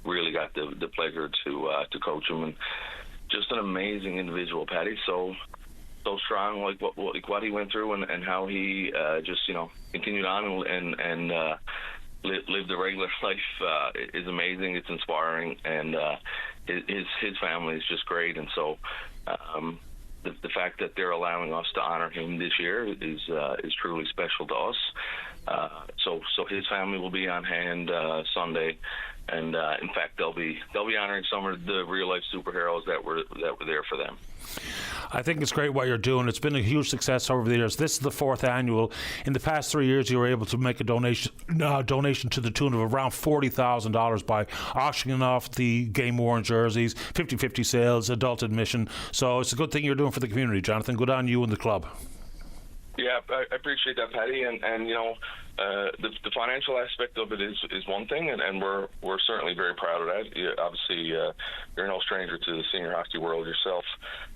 really got the pleasure to coach him, and just an amazing individual, Patty. So strong, like what he went through, and how he just continued on and lived a regular life is amazing. It's inspiring, and his family is just great. And so the fact that they're allowing us to honor him this year is truly special to us. So his family will be on hand Sunday, and in fact they'll be honoring some of the real life superheroes that were there for them. I think it's great what you're doing. It's been a huge success over the years. This is the 4th annual. In the past 3 years, you were able to make a donation to the tune of around $40,000 by auctioning off the game-worn jerseys, 50-50 sales, adult admission. So it's a good thing you're doing for the community, Jonathan. Good on you and the club. Yeah, I appreciate that, Patty, and the financial aspect of it is one thing, and we're certainly very proud of that. Obviously, you're no stranger to the senior hockey world yourself,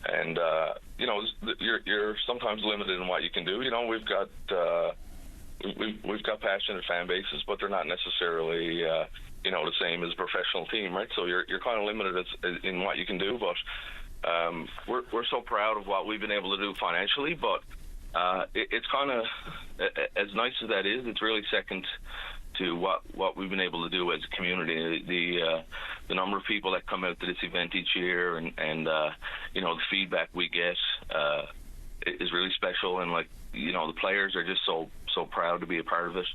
and you're sometimes limited in what you can do. We've got we've got passionate fan bases, but they're not necessarily the same as a professional team, right? So you're kind of limited in what you can do, but we're so proud of what we've been able to do financially, but it's kind of, as nice as that is, it's really second to what we've been able to do as a community. The number of people that come out to this event each year, and the feedback we get is really special, and the players are just so proud to be a part of it.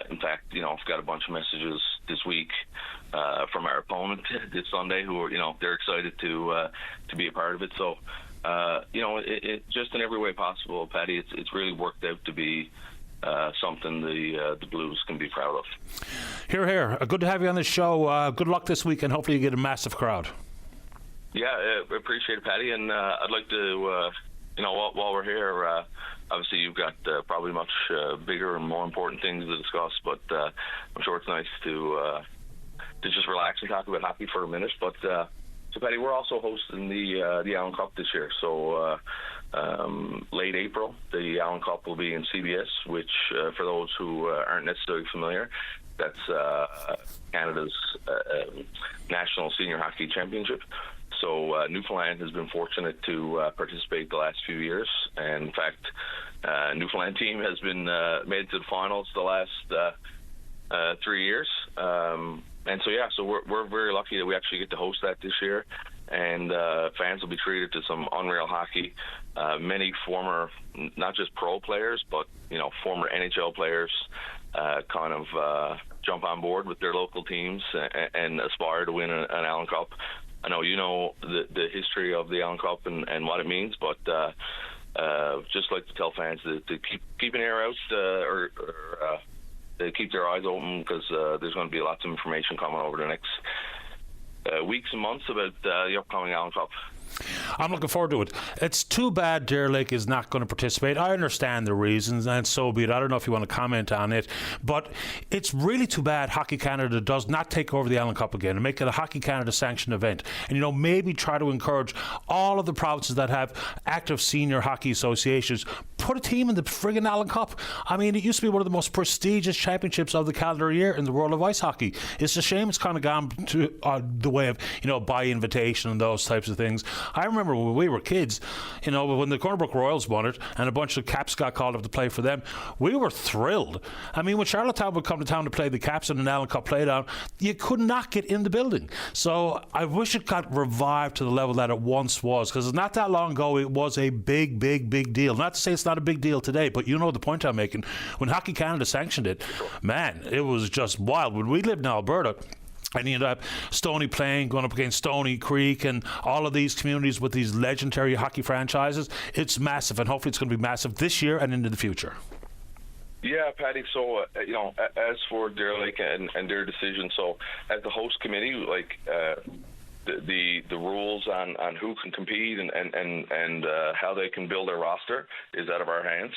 In fact, I've got a bunch of messages this week from our opponent this Sunday who are, they're excited to be a part of it. So, it just in every way possible, Paddy, it's really worked out to be something the Blues can be proud of. Hear, hear. Good to have you on the show. Good luck this week, and hopefully you get a massive crowd. Yeah, I appreciate it, Paddy, and I'd like to, while we're here, obviously you've got probably much bigger and more important things to discuss, but I'm sure it's nice to just relax and talk about hockey for a minute. But so, Paddy, we're also hosting the Allen Cup this year. So late April, the Allen Cup will be in CBS, which for those who aren't necessarily familiar, that's Canada's National Senior Hockey Championship. So Newfoundland has been fortunate to participate the last few years, and in fact, Newfoundland team has been made to the finals the last 3 years. And so we're very lucky that we actually get to host that this year, and fans will be treated to some unreal hockey. Many former, not just pro players, but former NHL players kind of jump on board with their local teams and aspire to win an Allen Cup. I know the history of the Allen Cup and what it means, but just like to tell fans to keep an ear out or to keep their eyes open, because there's going to be lots of information coming over the next weeks and months about the upcoming Allen Cup. I'm looking forward to it. It's too bad Deer Lake is not going to participate. I understand the reasons, and so be it. I don't know if you want to comment on it, but it's really too bad Hockey Canada does not take over the Allen Cup again and make it a Hockey Canada sanctioned event, and maybe try to encourage all of the provinces that have active senior hockey associations, put a team in the friggin' Allen Cup. I mean, it used to be one of the most prestigious championships of the calendar year in the world of ice hockey. It's a shame it's kind of gone to the way of by invitation and those types of things. I remember when we were kids, when the Cornerbrook Royals won it and a bunch of Caps got called up to play for them, we were thrilled. I mean, when Charlottetown would come to town to play the Caps in an Allen Cup playdown, you could not get in the building. So I wish it got revived to the level that it once was, because not that long ago it was a big, big, big deal. Not to say it's not a big deal today, but you know the point I'm making. When Hockey Canada sanctioned it, man, it was just wild. When we lived in Alberta, and you end up Stony Plain going up against Stony Creek and all of these communities with these legendary hockey franchises. It's massive, and hopefully it's going to be massive this year and into the future. Yeah, Paddy. So, as for Deer Lake and their decision, so as the host committee, the rules on who can compete and how they can build their roster is out of our hands.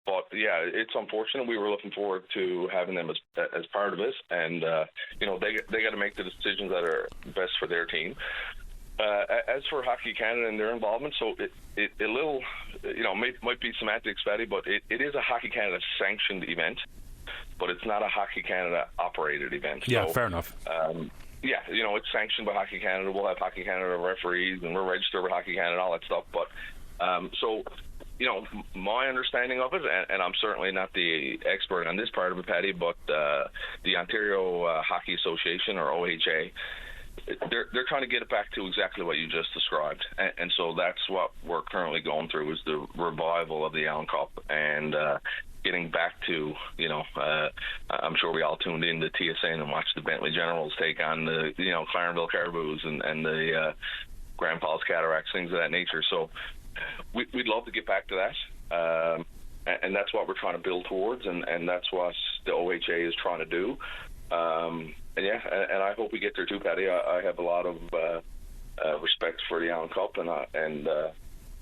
But yeah, it's unfortunate. We were looking forward to having them as part of this, and they got to make the decisions that are best for their team. As for Hockey Canada and their involvement, so it a little, might be semantics, Paddy, but it is a Hockey Canada sanctioned event, but it's not a Hockey Canada operated event. Yeah, so, fair enough. It's sanctioned by Hockey Canada. We'll have Hockey Canada referees, and we're registered with Hockey Canada and all that stuff. But my understanding of it, and I'm certainly not the expert on this part of it, Paddy, but the Ontario Hockey Association, or OHA, they're trying to get it back to exactly what you just described, and so that's what we're currently going through, is the revival of the Allen Cup and getting back to, I'm sure we all tuned in to TSN and watched the Bentley Generals take on the, Clarenville Caribous and the Grand Falls Cataracts, things of that nature. So we'd love to get back to that, and that's what we're trying to build towards, and that's what the OHA is trying to do. And I hope we get there too, Paddy. I have a lot of respect for the Allen Cup, and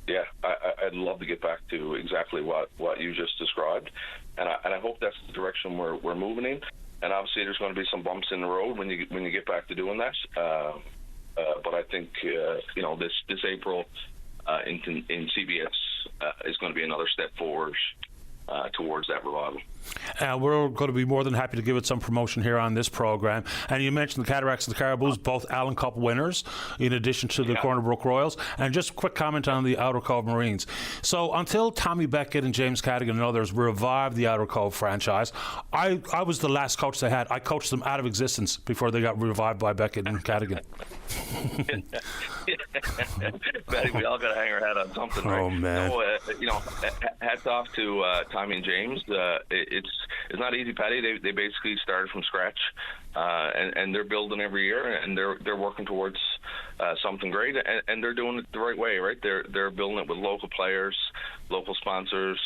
I'd love to get back to exactly what you just described, and I hope that's the direction we're moving in. And obviously, there's going to be some bumps in the road when you get back to doing that. But I think this April in CBS is going to be another step forward towards that revival. We're going to be more than happy to give it some promotion here on this program. And you mentioned the Cataracts and the Caraboos, both Allen Cup winners, in addition to the Corner Brook Royals. And just a quick comment on the Outer Cove Marines. So until Tommy Beckett and James Cadigan and others revived the Outer Cove franchise, I was the last coach they had. I coached them out of existence before they got revived by Beckett and Cadigan. Betty, we all got to hang our hat on something, right? Oh, man. So, hats off to Tommy and James. It's not easy, Patty. They basically started from scratch, and they're building every year, and they're working towards something great, and they're doing it the right way, right? They're building it with local players, local sponsors.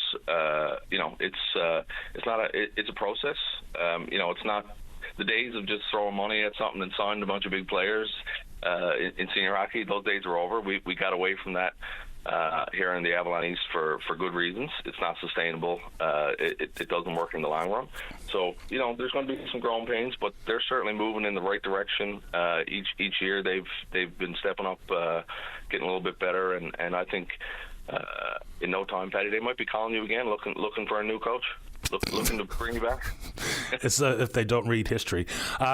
It's a process. It's not the days of just throwing money at something and signing a bunch of big players in senior hockey. Those days are over. We got away from that here in the Avalon East for good reasons. It's not sustainable. It doesn't work in the long run. So, there's going to be some growing pains, but they're certainly moving in the right direction. Each year they've been stepping up, getting a little bit better, and I think in no time, Patty, they might be calling you again, looking for a new coach. Looking to bring you back. It's if they don't read history.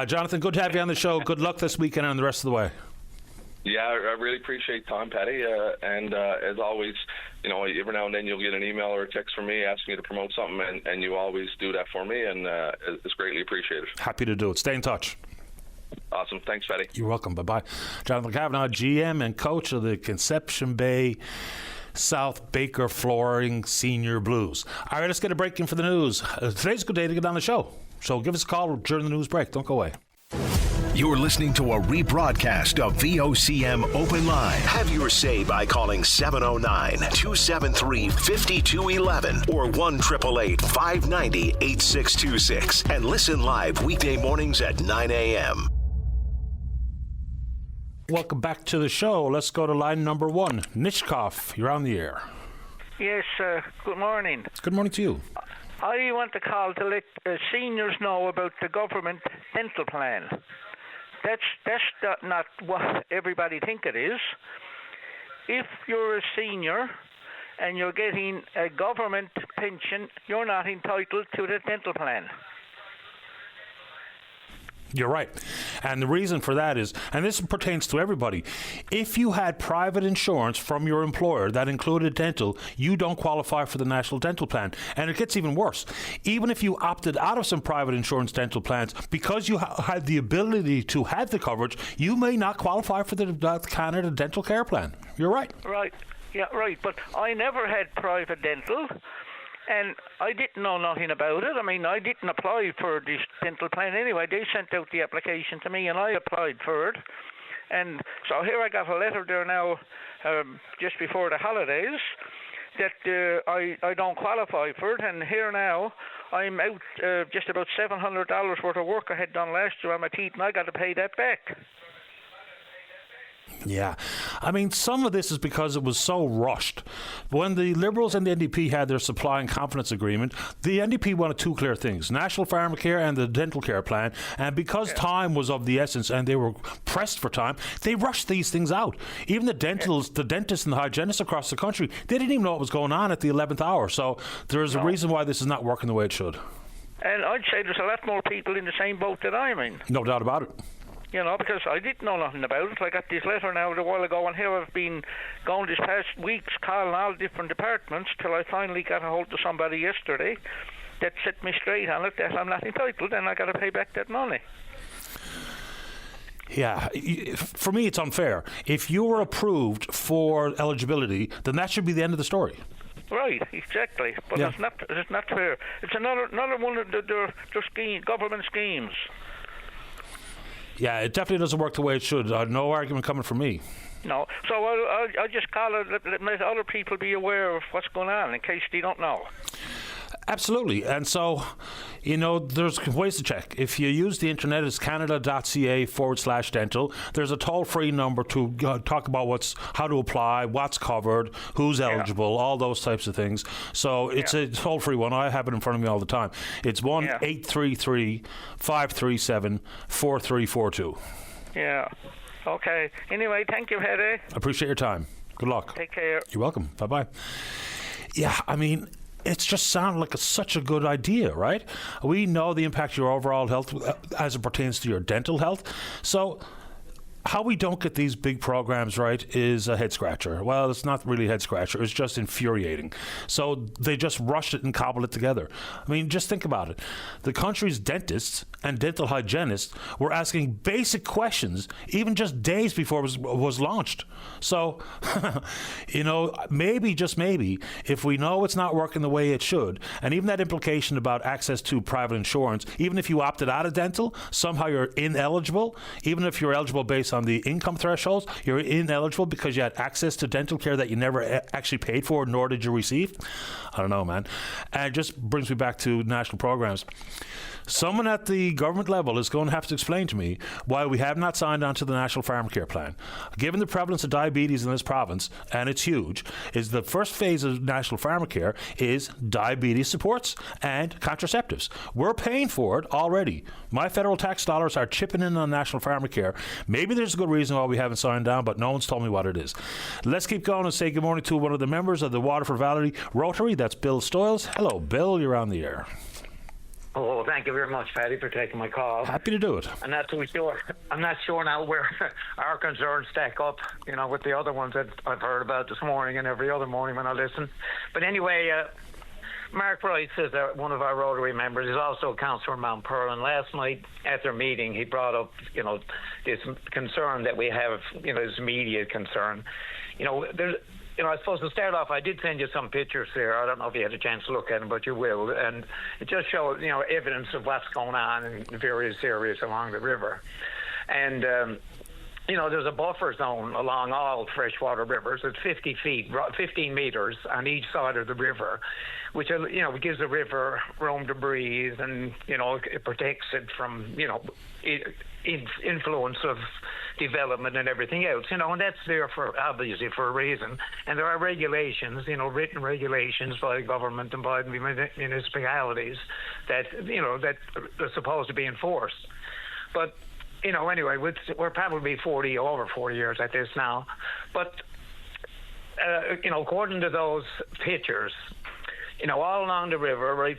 Jonathan, good to have you on the show. Good luck this weekend and the rest of the way. Yeah, I really appreciate time, Patty. And as always, every now and then you'll get an email or a text from me asking you to promote something, and you always do that for me, and it's greatly appreciated. Happy to do it. Stay in touch. Awesome. Thanks, Patty. You're welcome. Bye-bye. Jonathan Kavanagh, GM and coach of the Conception Bay South Baker Flooring Senior Blues. All right, let's get a break in for the news. Today's a good day to get on the show, so give us a call during the news break. Don't go away. You're listening to a rebroadcast of VOCM Open Line. Have your say by calling 709-273-5211 or 1-888-590-8626 and listen live weekday mornings at 9 a.m. Welcome back to the show. Let's go to line number 1. Nishkov, you're on the air. Yes, good morning. Good morning to you. I want to call to let seniors know about the government dental plan. That's not what everybody think it is. If you're a senior and you're getting a government pension, you're not entitled to the dental plan. You're right. And the reason for that is, and this pertains to everybody, if you had private insurance from your employer that included dental, you don't qualify for the National Dental Plan. And it gets even worse. Even if you opted out of some private insurance dental plans, because you had the ability to have the coverage, you may not qualify for the Canada Dental Care Plan. You're right. Right. Yeah, right. But I never had private dental. And I didn't know nothing about it. I mean, I didn't apply for this dental plan anyway. They sent out the application to me, and I applied for it. And so here I got a letter there now, just before the holidays, that I don't qualify for it. And here now, I'm out just about $700 worth of work I had done last year on my teeth, and I got to pay that back. Yeah. I mean, some of this is because it was so rushed. When the Liberals and the NDP had their supply and confidence agreement, the NDP wanted two clear things, National Pharmacare and the Dental Care Plan. And because time was of the essence and they were pressed for time, they rushed these things out. Even the dentists and the hygienists across the country, they didn't even know what was going on at the 11th hour. So there's a reason why this is not working the way it should. And I'd say there's a lot more people in the same boat that I'm in. No doubt about it. Because I didn't know nothing about it. I got this letter now a while ago, and here I've been going this past weeks calling all different departments till I finally got a hold of somebody yesterday that set me straight on it, that I'm not entitled, and I got to pay back that money. Yeah, for me it's unfair. If you were approved for eligibility, then that should be the end of the story. Right, exactly. But it's not fair. It's another one of their government schemes. Yeah, it definitely doesn't work the way it should. No argument coming from me. No. So I just call it, let other people be aware of what's going on in case they don't know. Absolutely. And so, there's ways to check. If you use the internet, it's canada.ca/dental. There's a toll-free number to talk about how to apply, what's covered, who's eligible, all those types of things. So it's a toll-free one. I have it in front of me all the time. It's 1-833-537-4342. Yeah. Okay. Anyway, thank you, Hedy. Appreciate your time. Good luck. Take care. You're welcome. Bye-bye. Yeah, I mean, it's just sounded like such a good idea, right? We know the impact of your overall health as it pertains to your dental health. So how we don't get these big programs right is a head scratcher. Well, it's not really a head scratcher. It's just infuriating. So they just rushed it and cobbled it together. I mean, just think about it. The country's dentists and dental hygienists were asking basic questions even just days before it was launched. So, maybe, just maybe, if we know it's not working the way it should, and even that implication about access to private insurance, even if you opted out of dental, somehow you're ineligible, even if you're eligible based on the income thresholds, you're ineligible because you had access to dental care that you never actually paid for, nor did you receive. I don't know, man. And it just brings me back to national programs. Someone at the government level is going to have to explain to me why we have not signed on to the National Pharmacare Plan. Given the prevalence of diabetes in this province, and it's huge, is the first phase of National Pharmacare is diabetes supports and contraceptives. We're paying for it already. My federal tax dollars are chipping in on National Pharmacare. Maybe there's a good reason why we haven't signed on, but no one's told me what it is. Let's keep going and say good morning to one of the members of the Waterford Valley Rotary. That's Bill Stoyles. Hello, Bill. You're on the air. Oh, thank you very much, Paddy, for taking my call. Happy to do it. I'm not too sure. I'm not sure now where our concerns stack up, with the other ones that I've heard about this morning and every other morning when I listen. But anyway, Mark Rice is one of our Rotary members. He's also a councillor in Mount Pearl. And last night at their meeting, he brought up, this concern that we have, this immediate concern. There's. I suppose to start off, I did send you some pictures there. I don't know if you had a chance to look at them, but you will. And it just shows, evidence of what's going on in various areas along the river. And, there's a buffer zone along all freshwater rivers. It's 15 meters on each side of the river, which, gives the river room to breathe and, it protects it from, influence of development and everything else, and that's there obviously for a reason. And there are regulations, written regulations by the government and by the municipalities that, that are supposed to be enforced. But, anyway, we're probably over 40 years at this now. But, according to those pictures, all along the river, right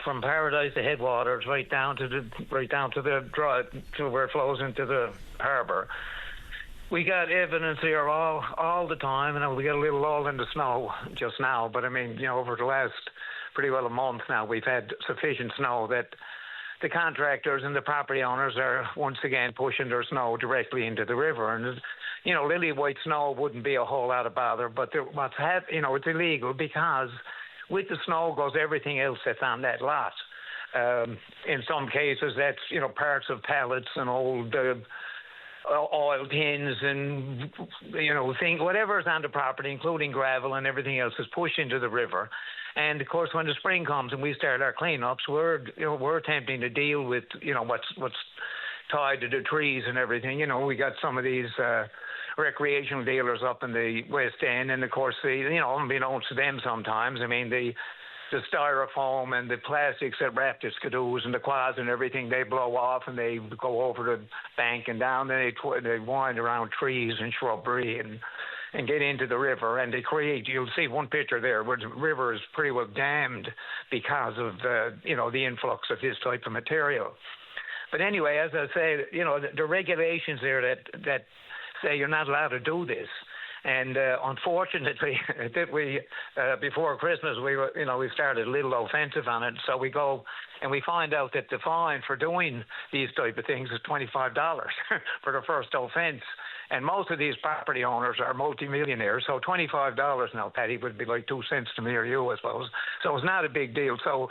from Paradise to headwaters, right down to the drive to where it flows into the harbour. We got evidence here all the time, and we got a little lull in the snow just now. But I mean, over the last pretty well a month now, we've had sufficient snow that the contractors and the property owners are once again pushing their snow directly into the river. And lily white snow wouldn't be a whole lot of bother, but it's illegal because with the snow goes everything else that's on that lot. In some cases, that's, parts of pallets and old oil tins and, whatever's on the property, including gravel and everything else, is pushed into the river. And, of course, when the spring comes and we start our cleanups, we're attempting to deal with, what's tied to the trees and everything. We got some of these recreational dealers up in the West End, and of course, unbeknownst to them sometimes, I mean, the styrofoam and the plastics that wrap the skidoos and the quads and everything, they blow off and they go over the bank and down, then they wind around trees and shrubbery and get into the river, and they create, you'll see one picture there where the river is pretty well dammed because of the influx of this type of material. But anyway, as I say, the regulations there that say you're not allowed to do this. And unfortunately, before Christmas, we started a little offensive on it. So we go and we find out that the fine for doing these type of things is $25 for the first offense. And most of these property owners are multimillionaires, so $25 now, Patty, would be like 2 cents to me or you, I suppose. So it's not a big deal. So,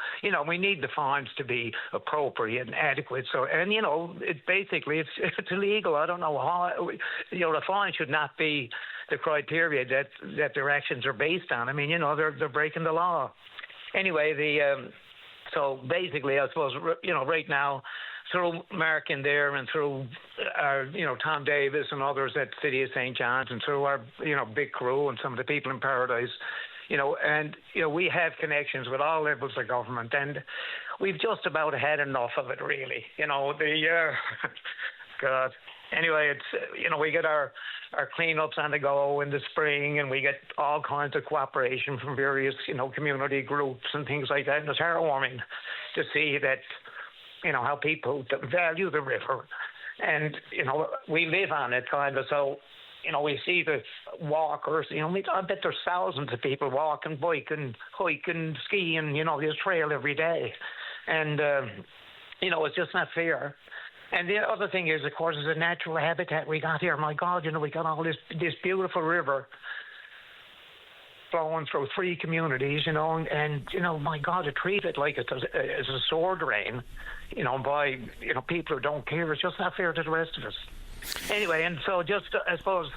we need the fines to be appropriate and adequate. So, and, it's illegal. I don't know how, the fine should not be the criteria that their actions are based on. I mean, they're breaking the law. Anyway, so basically, I suppose, right now, through Mark in there and through our, Tom Davis and others at City of St. John's and through our, big crew and some of the people in Paradise, we have connections with all levels of government, and we've just about had enough of it, really. God, anyway, it's we get our cleanups on the go in the spring, and we get all kinds of cooperation from various community groups and things like that. And it's heartwarming to see that how people value the river, and we live on it kind of. So we see the walkers. I bet there's thousands of people walking, biking, hiking, skiing. This trail every day, and it's just not fair. And the other thing is, of course, is the natural habitat we got here. My God, we got all this beautiful river flowing through 3 communities, and my God, to treat it like it's a sword rain, by people who don't care. It's just not fair to the rest of us. Anyway, and so just I suppose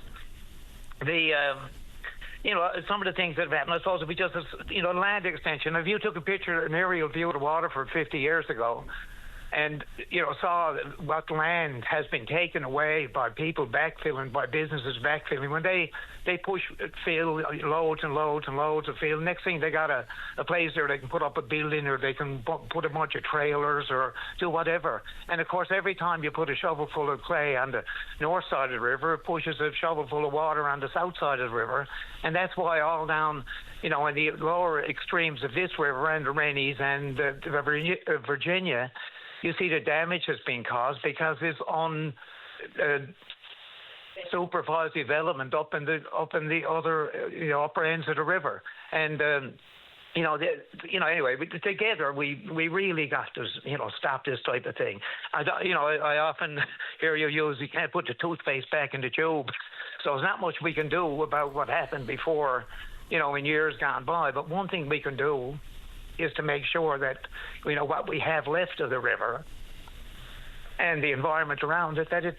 the some of the things that have happened. I suppose if we just land extension. If you took a picture, an aerial view of the Waterford 50 years ago, and saw what land has been taken away by people backfilling, by businesses backfilling. When they fill loads and loads and loads of fill, next thing they got a place there they can put up a building, or they can put a bunch of trailers or do whatever. And of course, every time you put a shovel full of clay on the north side of the river, it pushes a shovel full of water on the south side of the river. And that's why all down in the lower extremes of this river and the Rennies and Virginia, you see the damage that's being caused because it's on supervised development up in the other upper ends of the river. And anyway, together we really got to stop this type of thing. I often hear you can't put the toothpaste back in the tube, so there's not much we can do about what happened before, in years gone by. But one thing we can do is to make sure that what we have left of the river and the environment around it, that it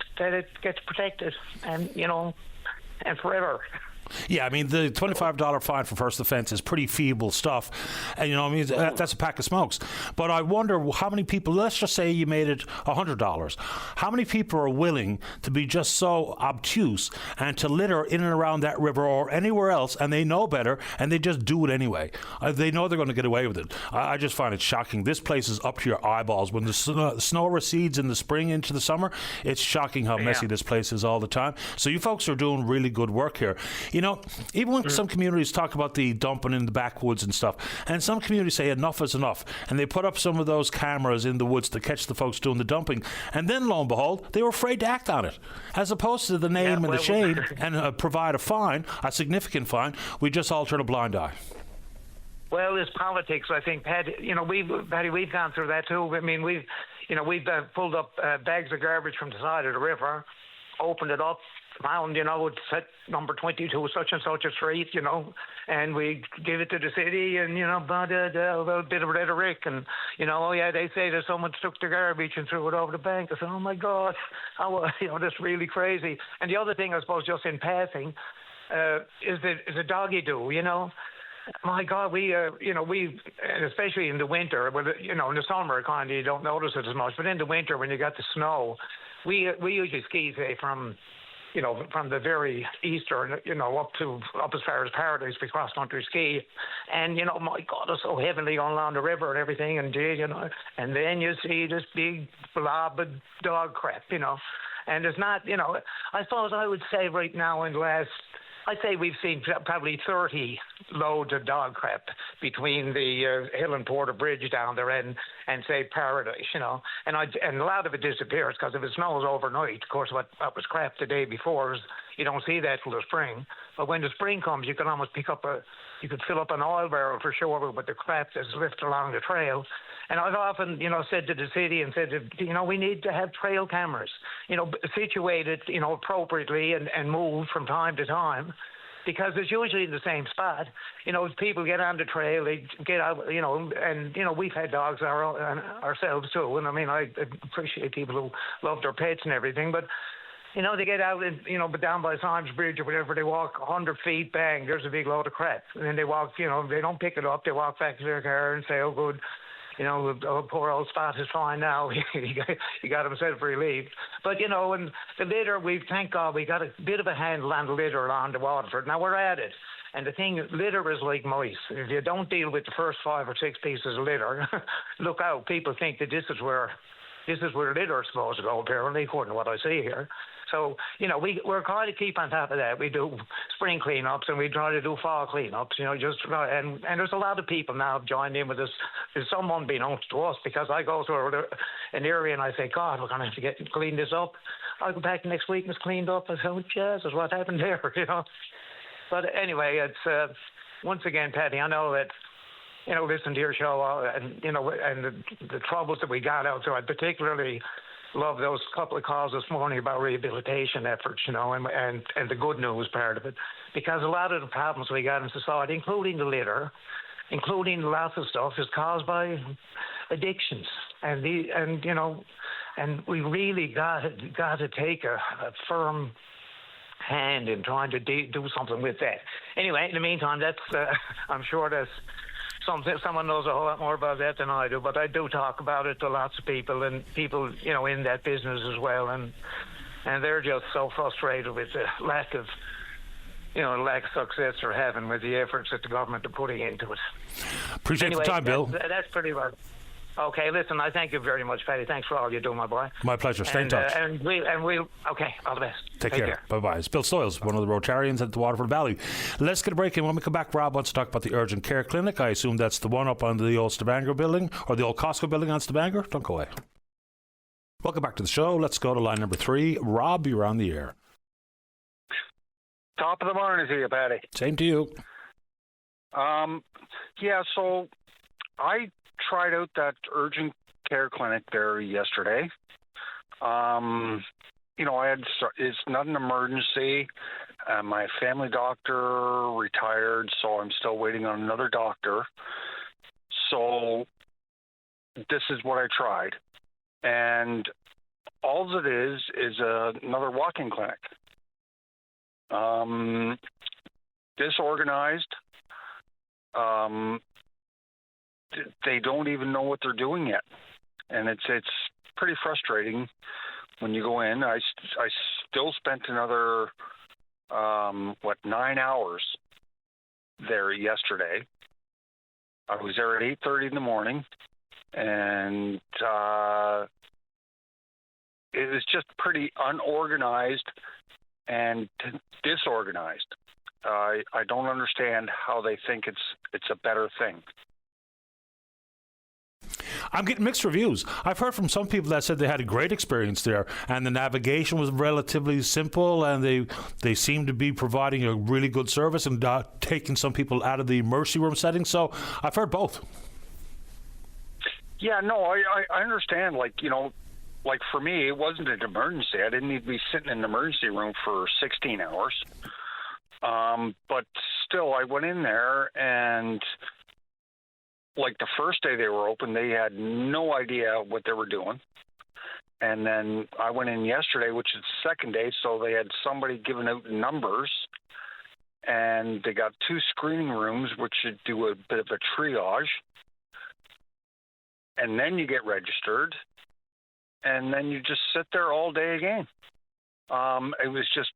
gets protected and and forever. Yeah, I mean, the $25 fine for first offence is pretty feeble stuff. And, that's a pack of smokes. But I wonder how many people, let's just say you made it $100. How many people are willing to be just so obtuse and to litter in and around that river or anywhere else, and they know better, and they just do it anyway? They know they're going to get away with it. I just find it shocking. This place is up to your eyeballs. When the snow recedes in the spring into the summer, it's shocking how messy this place is all the time. So you folks are doing really good work here. Even when some communities talk about the dumping in the backwoods and stuff, and some communities say enough is enough, and they put up some of those cameras in the woods to catch the folks doing the dumping, and then lo and behold, they were afraid to act on it. As opposed to the name and the shame and provide a significant fine, we just all turn a blind eye. Well, it's politics, I think, Pat. Patty, we've gone through that too. I mean, we've pulled up bags of garbage from the side of the river, opened it up, found, it's at number 22, such and such a street, and we give it to the city, and, a bit of rhetoric, and, they say that someone took the garbage and threw it over the bank. I said, oh my God, that's really crazy. And the other thing, I suppose, just in passing, is the doggy do, My God, we especially in the winter, in the summer, kind of, you don't notice it as much, but in the winter, when you got the snow, we usually ski, say, from the very eastern, up as far as Paradise, we cross-country ski. And, my God, it's so heavily going along the river and everything. And, and then you see this big blob of dog crap, And it's not, I suppose I would say right now I'd say we've seen probably 30 loads of dog crap between the Hill and Porter Bridge down there and say Paradise, and a lot of it disappears because if it snows overnight, of course, what was crap the day before is you don't see that till the spring. But when the spring comes, you can almost you could fill up an oil barrel for sure with the crap that's left along the trail. And I've often, said to the city and said, we need to have trail cameras, situated, appropriately and moved from time to time, because it's usually in the same spot. If people get on the trail, they get out, and, we've had dogs ourselves too. And I mean, I appreciate people who love their pets and everything, but they get out and, but down by Symes Bridge or whatever, they walk 100 feet, bang, there's a big load of crap. And then they walk, they don't pick it up, they walk back to their car and say, oh, good. Poor old Spot is fine now. he got himself relieved. But, and the litter, thank God, we got a bit of a handle on the litter along the Waterford. Now we're at it. And the thing, litter is like mice. If you don't deal with the first 5 or 6 pieces of litter, look out. People think that this is where litter is supposed to go, apparently, according to what I see here. So, we're trying to keep on top of that. We do spring cleanups and we try to do fall cleanups, and there's a lot of people now have joined in with us. There's some unbeknownst to us, because I go to an area and I say, God, we're going to have to clean this up. I'll go back next week and it's cleaned up. I say, oh, Jesus, what happened there, But anyway, it's, once again, Patty, I know that, listen to your show and the troubles that we got out. So I particularly love those couple of calls this morning about rehabilitation efforts, and the good news part of it, because a lot of the problems we got in society, including the litter, including lots of stuff, is caused by addictions, and we really got to take a firm hand in trying to do something with that. Anyway, in the meantime, that's I'm sure that's someone knows a whole lot more about that than I do, but I do talk about it to lots of people, and people, in that business as well, and they're just so frustrated with the lack of success they're having with the efforts that the government are putting into it. Appreciate the time, Bill. That's pretty well. Okay, listen, I thank you very much, Paddy. Thanks for all you do, my boy. My pleasure. Stay in touch. Okay, all the best. Take care. Bye-bye. It's Bill Stoyles, one of the Rotarians at the Waterford Valley. Let's get a break in. When we come back, Rob wants to talk about the urgent care clinic. I assume that's the one up on the old Stavanger building, or the old Costco building on Stavanger. Don't go away. Welcome back to the show. Let's go to line number 3. Rob, you're on the air. Top of the morning to you, Patty. Same to you. So I tried out that urgent care clinic there yesterday. It's not an emergency. My family doctor retired, so I'm still waiting on another doctor. So this is what I tried. And all it is another walk-in clinic. Disorganized. They don't even know what they're doing yet, and it's pretty frustrating when you go in. I still spent another 9 hours there yesterday. I was there at 8:30 in the morning, and it was just pretty unorganized and disorganized. I don't understand how they think it's a better thing. I'm getting mixed reviews. I've heard from some people that said they had a great experience there, and the navigation was relatively simple, and they seemed to be providing a really good service and taking some people out of the emergency room setting. So I've heard both. Yeah, no, I understand. Like for me, it wasn't an emergency. I didn't need to be sitting in an emergency room for 16 hours. But still, I went in there, and like the first day they were open, they had no idea what they were doing. And then I went in yesterday, which is the second day, so they had somebody giving out numbers, and they got 2 screening rooms, which should do a bit of a triage. And then you get registered, and then you just sit there all day again. It was just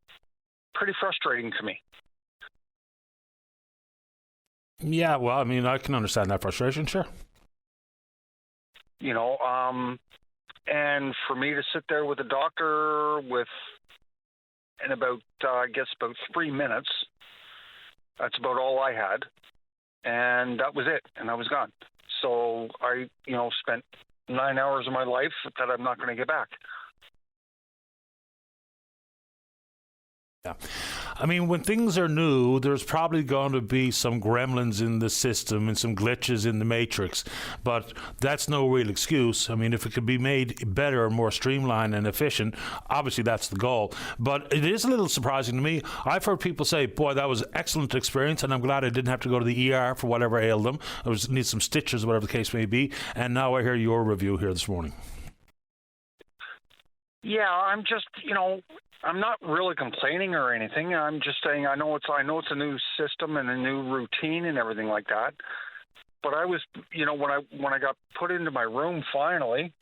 pretty frustrating to me. Yeah, well, I mean, I can understand that frustration, sure. And for me to sit there with a doctor in about 3 minutes, that's about all I had. And that was it, and I was gone. So I, spent 9 hours of my life that I'm not going to get back. Yeah. I mean, when things are new, there's probably going to be some gremlins in the system and some glitches in the matrix, but that's no real excuse. I mean, if it could be made better, more streamlined and efficient, obviously that's the goal. But it is a little surprising to me. I've heard people say, boy, that was an excellent experience, and I'm glad I didn't have to go to the ER for whatever ailed them. I need some stitches, whatever the case may be. And now I hear your review here this morning. Yeah, I'm just, I'm not really complaining or anything. I'm just saying I know it's a new system and a new routine and everything like that. But I was, when I got put into my room finally,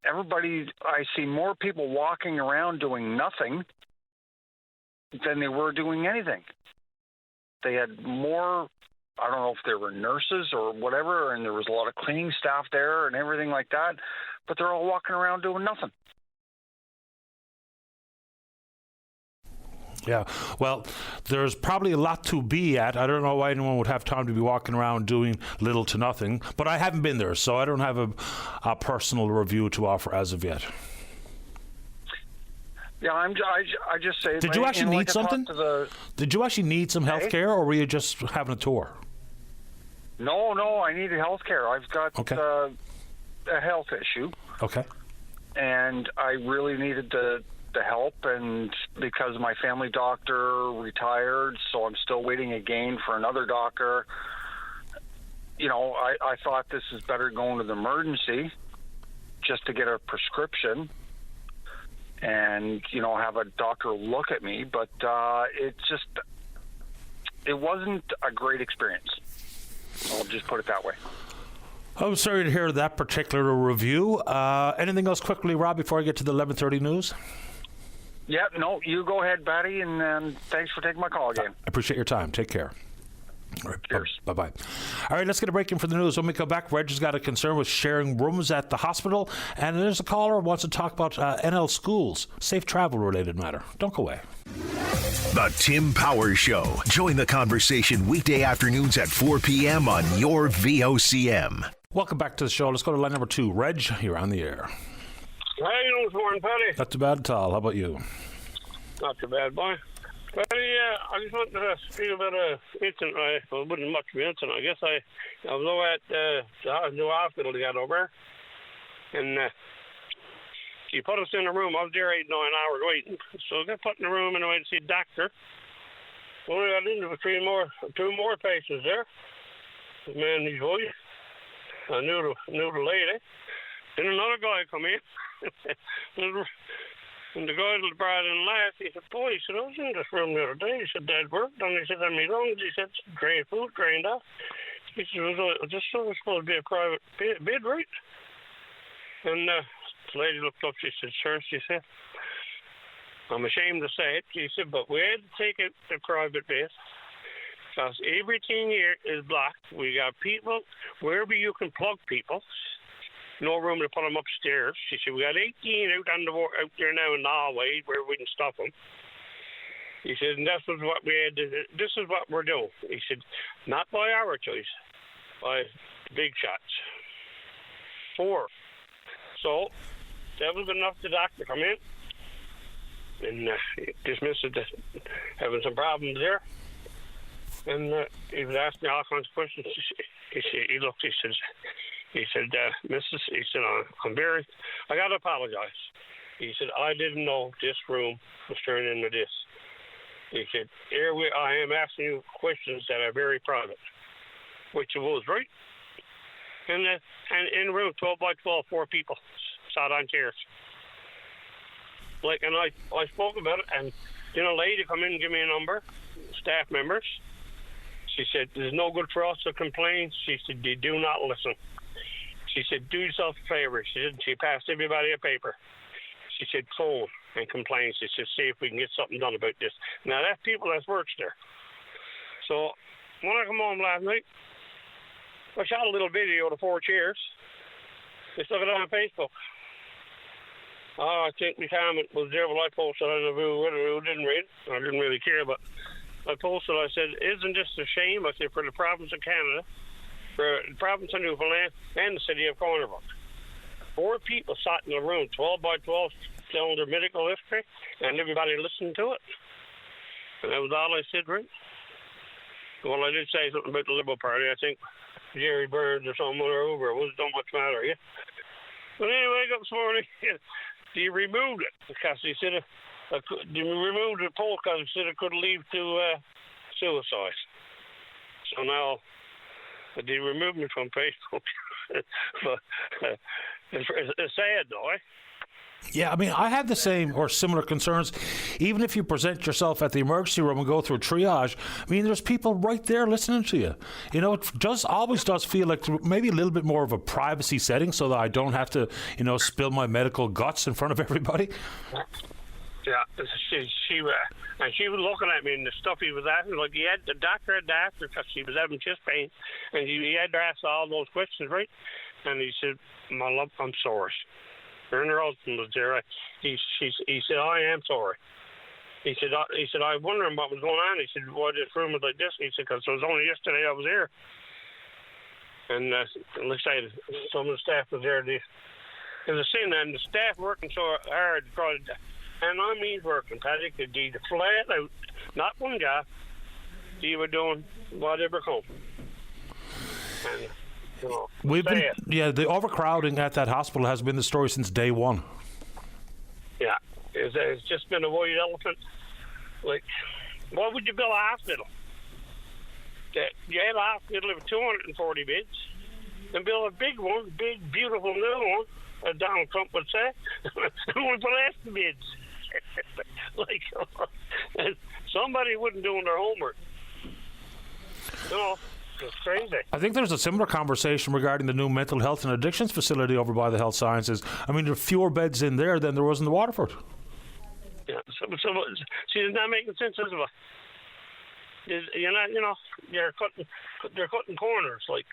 everybody, I see more people walking around doing nothing than they were doing anything. They had more, I don't know if they were nurses or whatever, and there was a lot of cleaning staff there and everything like that, but they're all walking around doing nothing. Yeah, well, there's probably a lot to be at. I don't know why anyone would have time to be walking around doing little to nothing, but I haven't been there, so I don't have a personal review to offer as of yet. Yeah, I just say. Did you actually need something? Did you actually need some health care, or were you just having a tour? No, I needed health care. I've got a health issue. Okay. And I really needed the help, and because my family doctor retired, so I'm still waiting again for another doctor. You know, I thought this is better going to the emergency just to get a prescription and, you know, have a doctor look at me, but it wasn't a great experience. I'll just put it that way. I'm sorry to hear that particular review. Anything else quickly, Rob, before I get to the 11:30 news? Yeah, no, you go ahead, Batty, and thanks for taking my call again. I appreciate your time. Take care. All right, cheers. Bye-bye. All right, let's get a break in for the news. When we come back, Reg has got a concern with sharing rooms at the hospital, and there's a caller who wants to talk about NL schools, safe travel-related matter. Don't go away. The Tim Powers Show. Join the conversation weekday afternoons at 4 p.m. on your VOCM. Welcome back to the show. Let's go to line number 2. Reg, you're on the air. How you doing this morning, Paddy? Not too bad at all. How about you? Not too bad, boy. Paddy, I just wanted to speak about an incident. Well, it wasn't much of an incident. I guess I was over at the new hospital they got over, and she put us in a room. I was there 8-9 hours waiting. So I got put in a room and I went to see a doctor. When I got into between two more patients there, the man and his wife. I knew the lady. Then another guy come in. And the guy that brought in last, he said, boy, he said, I was in this room the other day. He said, Dad worked on it. He said, I mean, lungs. He said, drained food, drained off. He said, it was just supposed to be a private bed, right? And the lady looked up, she said, sir, she said, I'm ashamed to say it. She said, but we had to take it to private bed because everything here is blocked. We got people, wherever you can plug people, no room to put them upstairs. She said, we got 18 out there now in the hallway where we can stop them. He said, and this was what we had to do. This is what we're doing. He said, not by our choice, by big shots. 4. So that was enough for the doctor to come in and dismissed it, having some problems there. And he was asking me all kinds of questions. He looked, he said, Mrs., he said, I got to apologize. He said, I didn't know this room was turning into this. He said, I am asking you questions that are very private, which it was, right? And in the room, 12 by 12, 4 people sat on chairs. And I spoke about it, and then a lady come in and give me a number, staff members. She said, there's no good for us to complain. She said, they do not listen. She said, do yourself a favor. She passed everybody a paper. She said, phone and complain. She said, see if we can get something done about this. Now, that's people that works there. So when I come home last night, I shot a little video of the 4 chairs. They stuck it on Facebook. I think the comment was there, but I posted on the view, who didn't read it. I didn't really care, but I posted, I said, isn't this a shame? I said, for the province of Canada, for the province of Newfoundland, and the city of Cornerbuck. 4 people sat in a room, 12 by 12, telling their medical history, and everybody listened to it. And that was all I said, right? Well, I did say something about the Liberal Party. I think Jerry Burns or someone over. It wasn't so much matter, yeah? But anyway, I got this morning, they removed it because they said they removed the poll because they said it could lead to suicide. So now they removed me from Facebook. But it's sad, though, eh? Yeah, I mean, I have the same or similar concerns. Even if you present yourself at the emergency room and go through triage, I mean, there's people right there listening to you. You know, it always does feel like maybe a little bit more of a privacy setting so that I don't have to, spill my medical guts in front of everybody. Yeah, she was looking at me and the stuff he was asking, like the doctor had to ask her because she was having chest pain, and he had to ask all those questions, right? And he said, my love, I'm sorry. Her and her husband was there. He said, I am sorry. He said, I was wondering what was going on. He said, why this room was like this? He said, because it was only yesterday I was here. And like I said, some of the staff was there. Because I seen that, and the staff working so hard, and I mean working, Paddy, they did flat out, not one job. They were doing whatever come. And, you know, the overcrowding at that hospital has been the story since day one. Yeah, it's just been a white elephant. Like, why would you build a hospital? You had a hospital with 240 beds, and build a big one, big, beautiful new one, as Donald Trump would say, only for less beds. Like, somebody wasn't doing their homework. You know, it's crazy. I think there's a similar conversation regarding the new mental health and addictions facility over by the Health Sciences. I mean, there are fewer beds in there than there was in the Waterford. Yeah, so see, it's not making sense, is it? You're not, you know, they're cutting corners, like,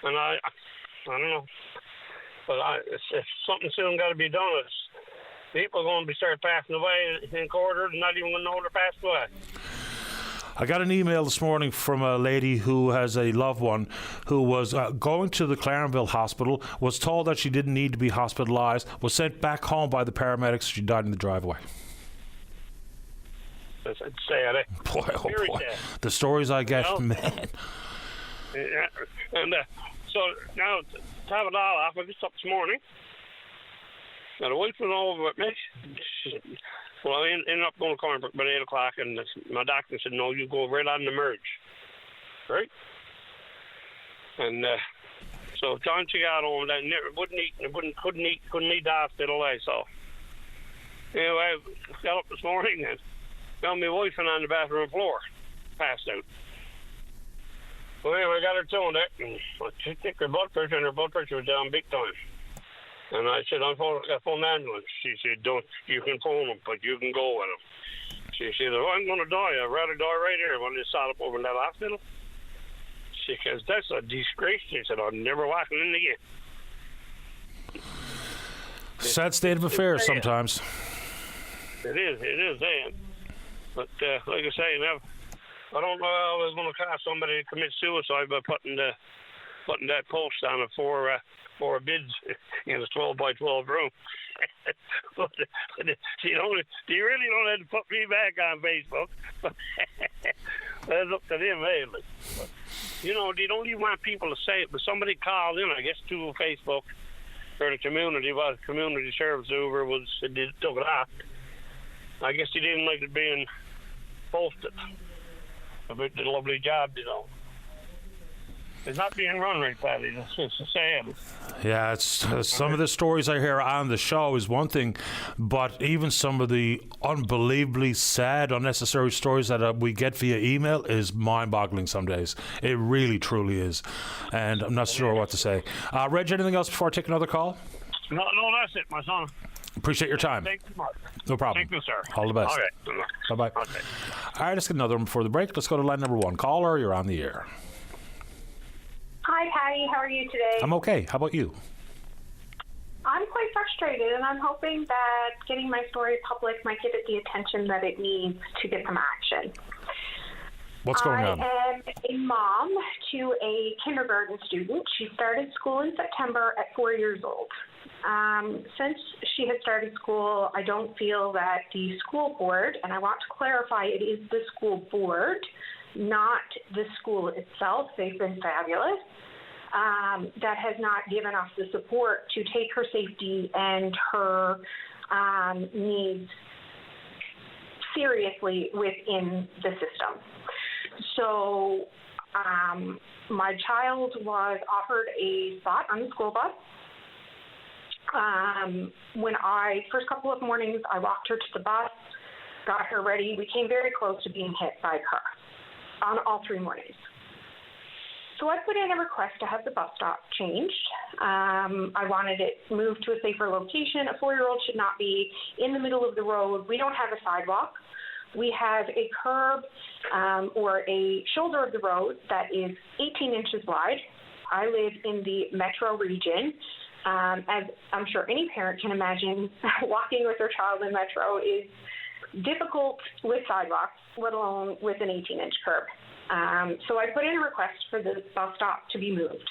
and I don't know, but if something soon got to be done, it's people are going to be start passing away in quarters and not even going to know they're passed away. I got an email this morning from a lady who has a loved one who was going to the Clarenville Hospital, was told that she didn't need to be hospitalised, was sent back home by the paramedics. She died in the driveway. That's sad, eh? Boy, oh Very boy. sad. The stories I get, man. Yeah. And so now, to have it all off, I just up this morning. Now, the wife went over with me. Well, I ended up going to Cornbrook about 8 o'clock, and my doctor said, no, you go right on the merge. Right? And so time she got home, that wouldn't eat, couldn't eat the hospital, so anyway, I got up this morning and found my wife on the bathroom floor, passed out. Well, anyway, I got her doing that, and I took her blood pressure, and her blood pressure was down big time. And I said, I phone an ambulance. She said, you can phone them, but you can go with them. She said, oh, I'm going to die. I'd rather die right here when they start up over in that hospital. She says, that's a disgrace. She said, I'm never walking in again. Sad state of affairs sometimes. It is sad. But like I say, I don't know how I was going to cost somebody to commit suicide by putting that post on it for bids in a 12 by 12 room. But you really don't have to put me back on Facebook. That's up to them, eh? But, you know, they don't even want people to say it. But somebody called in, I guess, to Facebook or the community. Well, the community service over took it off. I guess he didn't like it being posted about the lovely job, you know. It's not being run right, Paddy. It's sad. Yeah, it's some of the stories I hear on the show is one thing, but even some of the unbelievably sad, unnecessary stories that we get via email is mind-boggling some days. It really, truly is. And I'm not sure what to say. Reg, anything else before I take another call? No, that's it, my son. Appreciate your time. Thank you, Mark. No problem. Thank you, sir. All the best. Okay. Bye-bye. Okay. All right, let's get another one before the break. Let's go to line number 1. Caller, you're on the air. Hi, Patty. How are you today? I'm okay. How about you? I'm quite frustrated, and I'm hoping that getting my story public might give it the attention that it needs to get some action. What's going on? I am a mom to a kindergarten student. She started school in September at 4 years old. Since she had started school, I don't feel that the school board, and I want to clarify, it is the school board, not the school itself. They've been fabulous. That has not given us the support to take her safety and her needs seriously within the system. So my child was offered a spot on the school bus. When first couple of mornings, I walked her to the bus, got her ready. We came very close to being hit by a car on all 3 mornings. So I put in a request to have the bus stop changed. I wanted it moved to a safer location. A 4-year-old should not be in the middle of the road. We don't have a sidewalk. We have a curb or a shoulder of the road that is 18 inches wide. I live in the metro region. As I'm sure any parent can imagine, walking with their child in metro is difficult with sidewalks, let alone with an 18-inch curb. So I put in a request for the bus stop to be moved.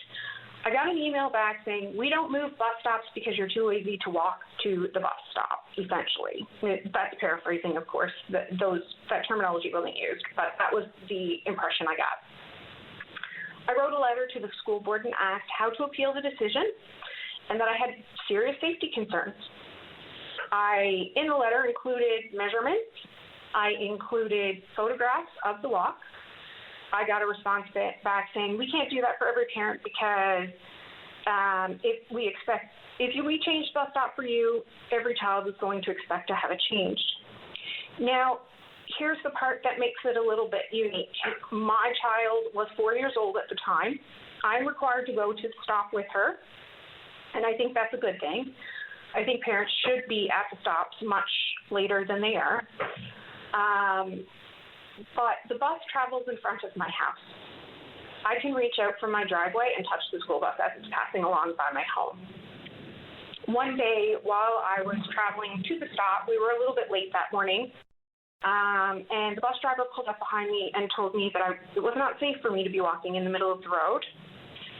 I got an email back saying, we don't move bus stops because you're too lazy to walk to the bus stop, essentially. That's paraphrasing, of course. That terminology wasn't used, but that was the impression I got. I wrote a letter to the school board and asked how to appeal the decision and that I had serious safety concerns. I, in the letter, included measurements. I included photographs of the walk. I got a response back saying, we can't do that for every parent because if we change bus stop for you, every child is going to expect to have it changed. Now, here's the part that makes it a little bit unique. My child was 4 years old at the time. I'm required to go to the stop with her, and I think that's a good thing. I think parents should be at the stops much later than they are. But the bus travels in front of my house. I can reach out from my driveway and touch the school bus as it's passing along by my home. One day, while I was traveling to the stop, we were a little bit late that morning, and the bus driver pulled up behind me and told me that it was not safe for me to be walking in the middle of the road,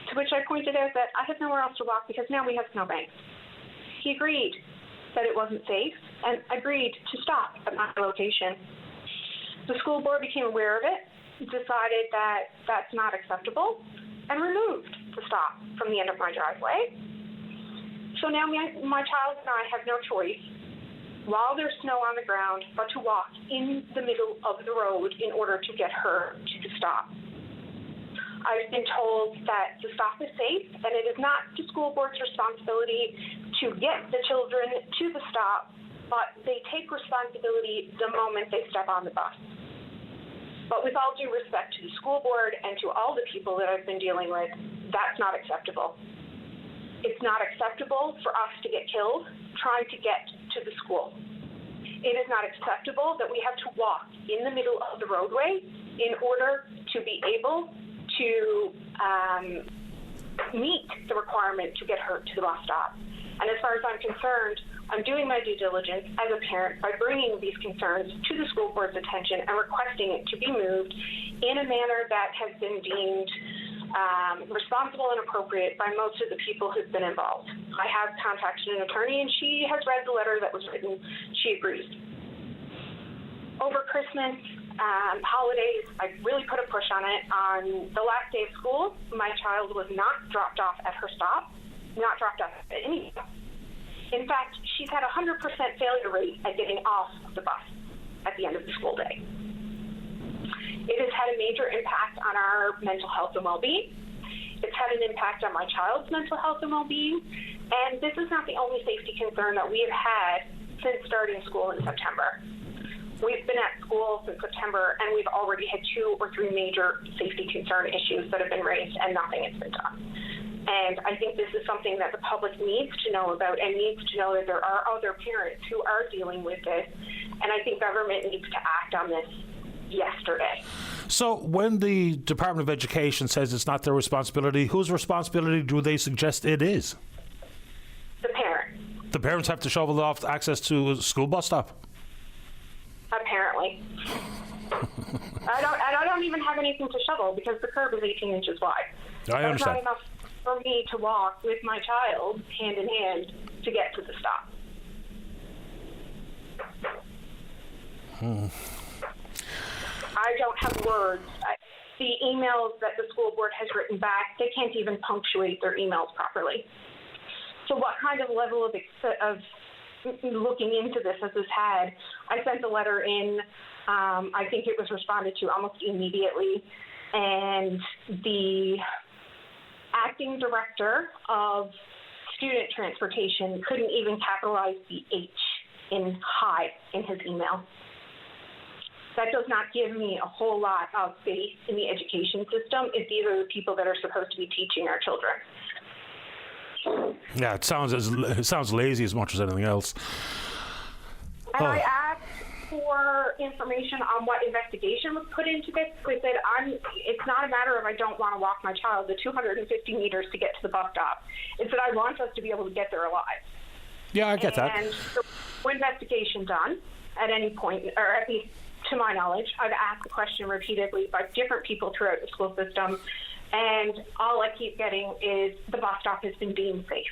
to which I pointed out that I had nowhere else to walk because now we have snowbanks. He agreed that it wasn't safe and agreed to stop at my location. The school board became aware of it, decided that that's not acceptable, and removed the stop from the end of my driveway. So now my child and I have no choice, while there's snow on the ground, but to walk in the middle of the road in order to get her to the stop. I've been told that the stop is safe, and it is not the school board's responsibility to get the children to the stop, but they take responsibility the moment they step on the bus. But with all due respect to the school board and to all the people that I've been dealing with, that's not acceptable. It's not acceptable for us to get killed trying to get to the school. It is not acceptable that we have to walk in the middle of the roadway in order to be able to meet the requirement to get her to the bus stop. And as far as I'm concerned, I'm doing my due diligence as a parent by bringing these concerns to the school board's attention and requesting it to be moved in a manner that has been deemed responsible and appropriate by most of the people who've been involved. I have contacted an attorney, and she has read the letter that was written. She agrees. Over Christmas, holidays, I really put a push on it. On the last day of school, my child was not dropped off at her stop, not dropped off at any stop. In fact, she's had a 100% failure rate at getting off of the bus at the end of the school day. It has had a major impact on our mental health and well-being. It's had an impact on my child's mental health and well-being. And this is not the only safety concern that we have had since starting school in September. We've been at school since September, and we've already had 2 or 3 major safety concern issues that have been raised, and nothing has been done. And I think this is something that the public needs to know about and needs to know that there are other parents who are dealing with this. And I think government needs to act on this yesterday. So when the Department of Education says it's not their responsibility, whose responsibility do they suggest it is? The parents. The parents have to shovel off access to a school bus stop? Apparently. I don't even have anything to shovel because the curb is 18 inches wide. I understand. That's not enough for me to walk with my child hand in hand to get to the stop. I don't have words. The emails that the school board has written back, they can't even punctuate their emails properly. So what kind of level of looking into this has this had? I sent the letter in. I think it was responded to almost immediately. And the acting director of student transportation couldn't even capitalize the H in high in his email. That does not give me a whole lot of faith in the education system if these are the people that are supposed to be teaching our children. Yeah, it sounds lazy as much as anything else. And I asked for information on what investigation was put into this. They said, it's not a matter of I don't want to walk my child the 250 meters to get to the bus stop. It's that I want us to be able to get there alive. Yeah, I get that. And so, investigation done. at any point, or at least to my knowledge. I've asked the question repeatedly by different people throughout the school system, and all I keep getting is the bus stop has been deemed safe.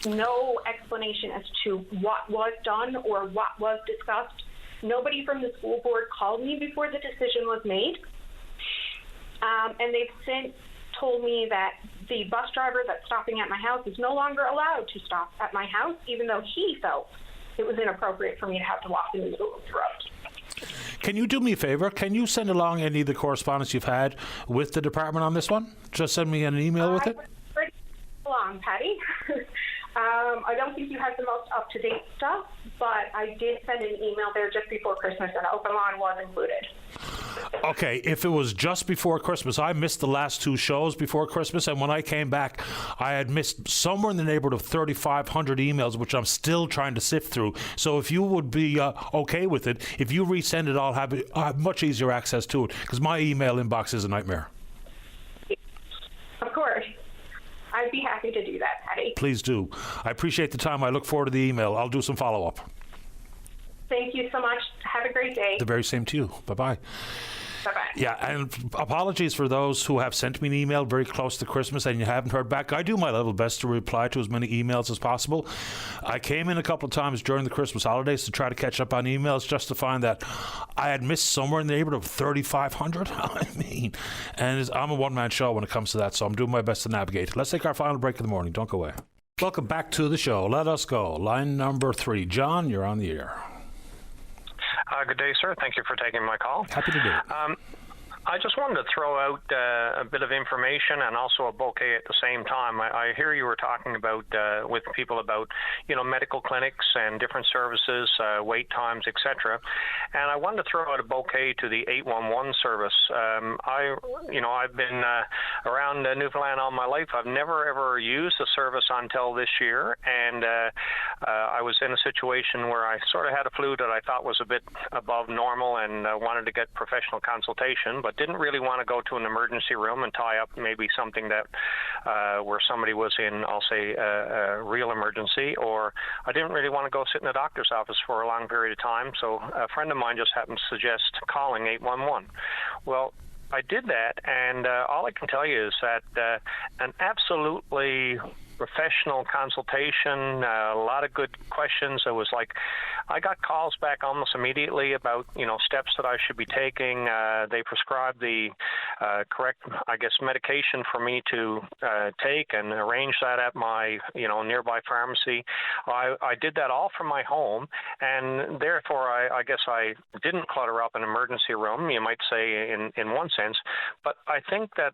No explanation as to what was done or what was discussed. Nobody from the school board called me before the decision was made. And they've since told me that the bus driver that's stopping at my house is no longer allowed to stop at my house, even though he felt it was inappropriate for me to have to walk in the middle of the road. Can you do me a favour? Can you send along any of the correspondence you've had with the department on this one? Just send me an email with it. Pretty long, Patty. I don't think you have the most up-to-date stuff, but I did send an email there just before Christmas, and open line was included. Okay, if it was just before Christmas, I missed the last 2 shows before Christmas, and when I came back, I had missed somewhere in the neighborhood of 3,500 emails, which I'm still trying to sift through. So if you would be okay with it, if you resend it, I'll have much easier access to it, because my email inbox is a nightmare. Of course. I'd be happy to do that, Patty. Please do. I appreciate the time. I look forward to the email. I'll do some follow-up. Thank you so much. Have a great day. The very same to you. Bye-bye. Bye-bye. Yeah, and apologies for those who have sent me an email very close to Christmas and you haven't heard back. I do my level best to reply to as many emails as possible. I came in a couple of times during the Christmas holidays to try to catch up on emails, just to find that I had missed somewhere in the neighborhood of 3,500. I mean, and I'm a one-man show when it comes to that, so I'm doing my best to navigate. Let's take our final break of the morning. Don't go away. Welcome back to the show. Let us go. Line number 3. John, you're on the air. Good day, sir. Thank you for taking my call. Happy to do it. I just wanted to throw out a bit of information and also a bouquet at the same time. I hear you were talking about with people about, medical clinics and different services, wait times, etc. And I wanted to throw out a bouquet to the 811 service. I've been around Newfoundland all my life. I've never ever used the service until this year, and I was in a situation where I sort of had a flu that I thought was a bit above normal and wanted to get professional consultation, but didn't really want to go to an emergency room and tie up maybe something that where somebody was in, I'll say, a real emergency, or I didn't really want to go sit in the doctor's office for a long period of time. So a friend of mine just happened to suggest calling 811. Well, I did that, and all I can tell you is that an absolutely professional consultation, a lot of good questions. It was like I got calls back almost immediately about, steps that I should be taking. They prescribed the correct, medication for me to take and arrange that at my, nearby pharmacy. I did that all from my home, and therefore I guess I didn't clutter up an emergency room, you might say, in one sense. But I think that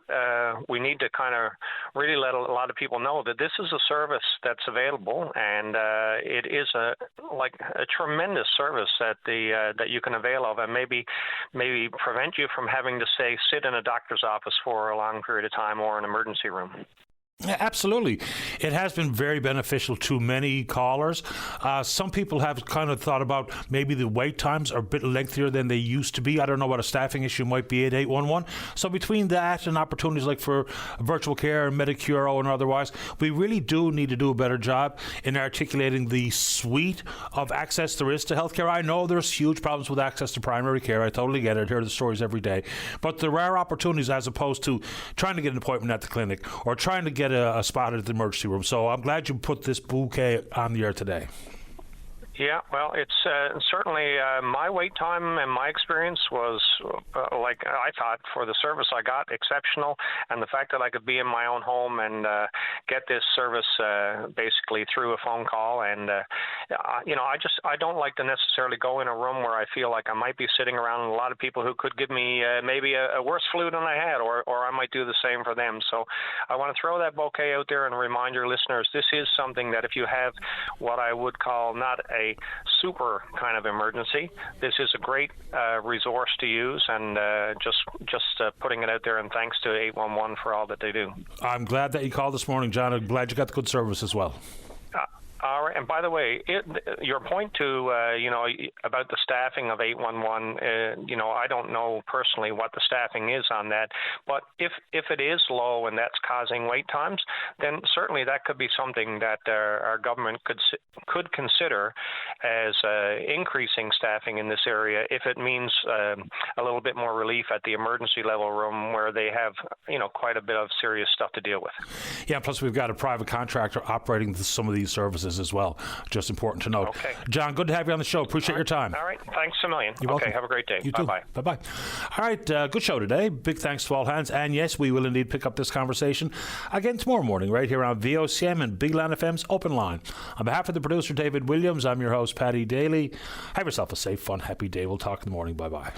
we need to kind of really let a lot of people know that this is a service that's available, and it is a tremendous service that you can avail of, and maybe prevent you from having to sit in a doctor's office for a long period of time or an emergency room. Absolutely. It has been very beneficial to many callers. Some people have kind of thought about maybe the wait times are a bit lengthier than they used to be. I don't know what a staffing issue might be at 811. So between that and opportunities like for virtual care and Medicuro and otherwise, we really do need to do a better job in articulating the suite of access there is to healthcare. I know there's huge problems with access to primary care. I totally get it. I hear the stories every day. But there are opportunities as opposed to trying to get an appointment at the clinic or trying to get a spot at the emergency room. So I'm glad you put this bouquet on the air today. Yeah, well, it's certainly my wait time and my experience was, like I thought, for the service I got, exceptional. And the fact that I could be in my own home and get this service basically through a phone call. And, I don't like to necessarily go in a room where I feel like I might be sitting around a lot of people who could give me maybe a worse flu than I had, or I might do the same for them. So I want to throw that bouquet out there and remind your listeners, this is something that if you have what I would call not a super kind of emergency, this is a great resource to use, and just putting it out there, and thanks to 811 for all that they do. I'm glad that you called this morning, John. I'm glad you got the good service as well. All right. And by the way, your point to about the staffing of 811, I don't know personally what the staffing is on that, but if it is low and that's causing wait times, then certainly that could be something that our government could consider as increasing staffing in this area if it means a little bit more relief at the emergency level room where they have quite a bit of serious stuff to deal with. Yeah, plus we've got a private contractor operating some of these services as well. Just important to note. Okay. John, good to have you on the show. Appreciate your time. All right. Thanks a million. You're welcome. Have a great day. You Bye-bye. too. Bye-bye. All right, good show today. Big thanks to all hands. And yes, we will indeed pick up this conversation again tomorrow morning right here on VOCM and Big Land FM's Open Line. On behalf of the producer, David Williams, I'm your host, Paddy Daly. Have yourself a safe, fun, happy day. We'll talk in the morning. Bye-bye.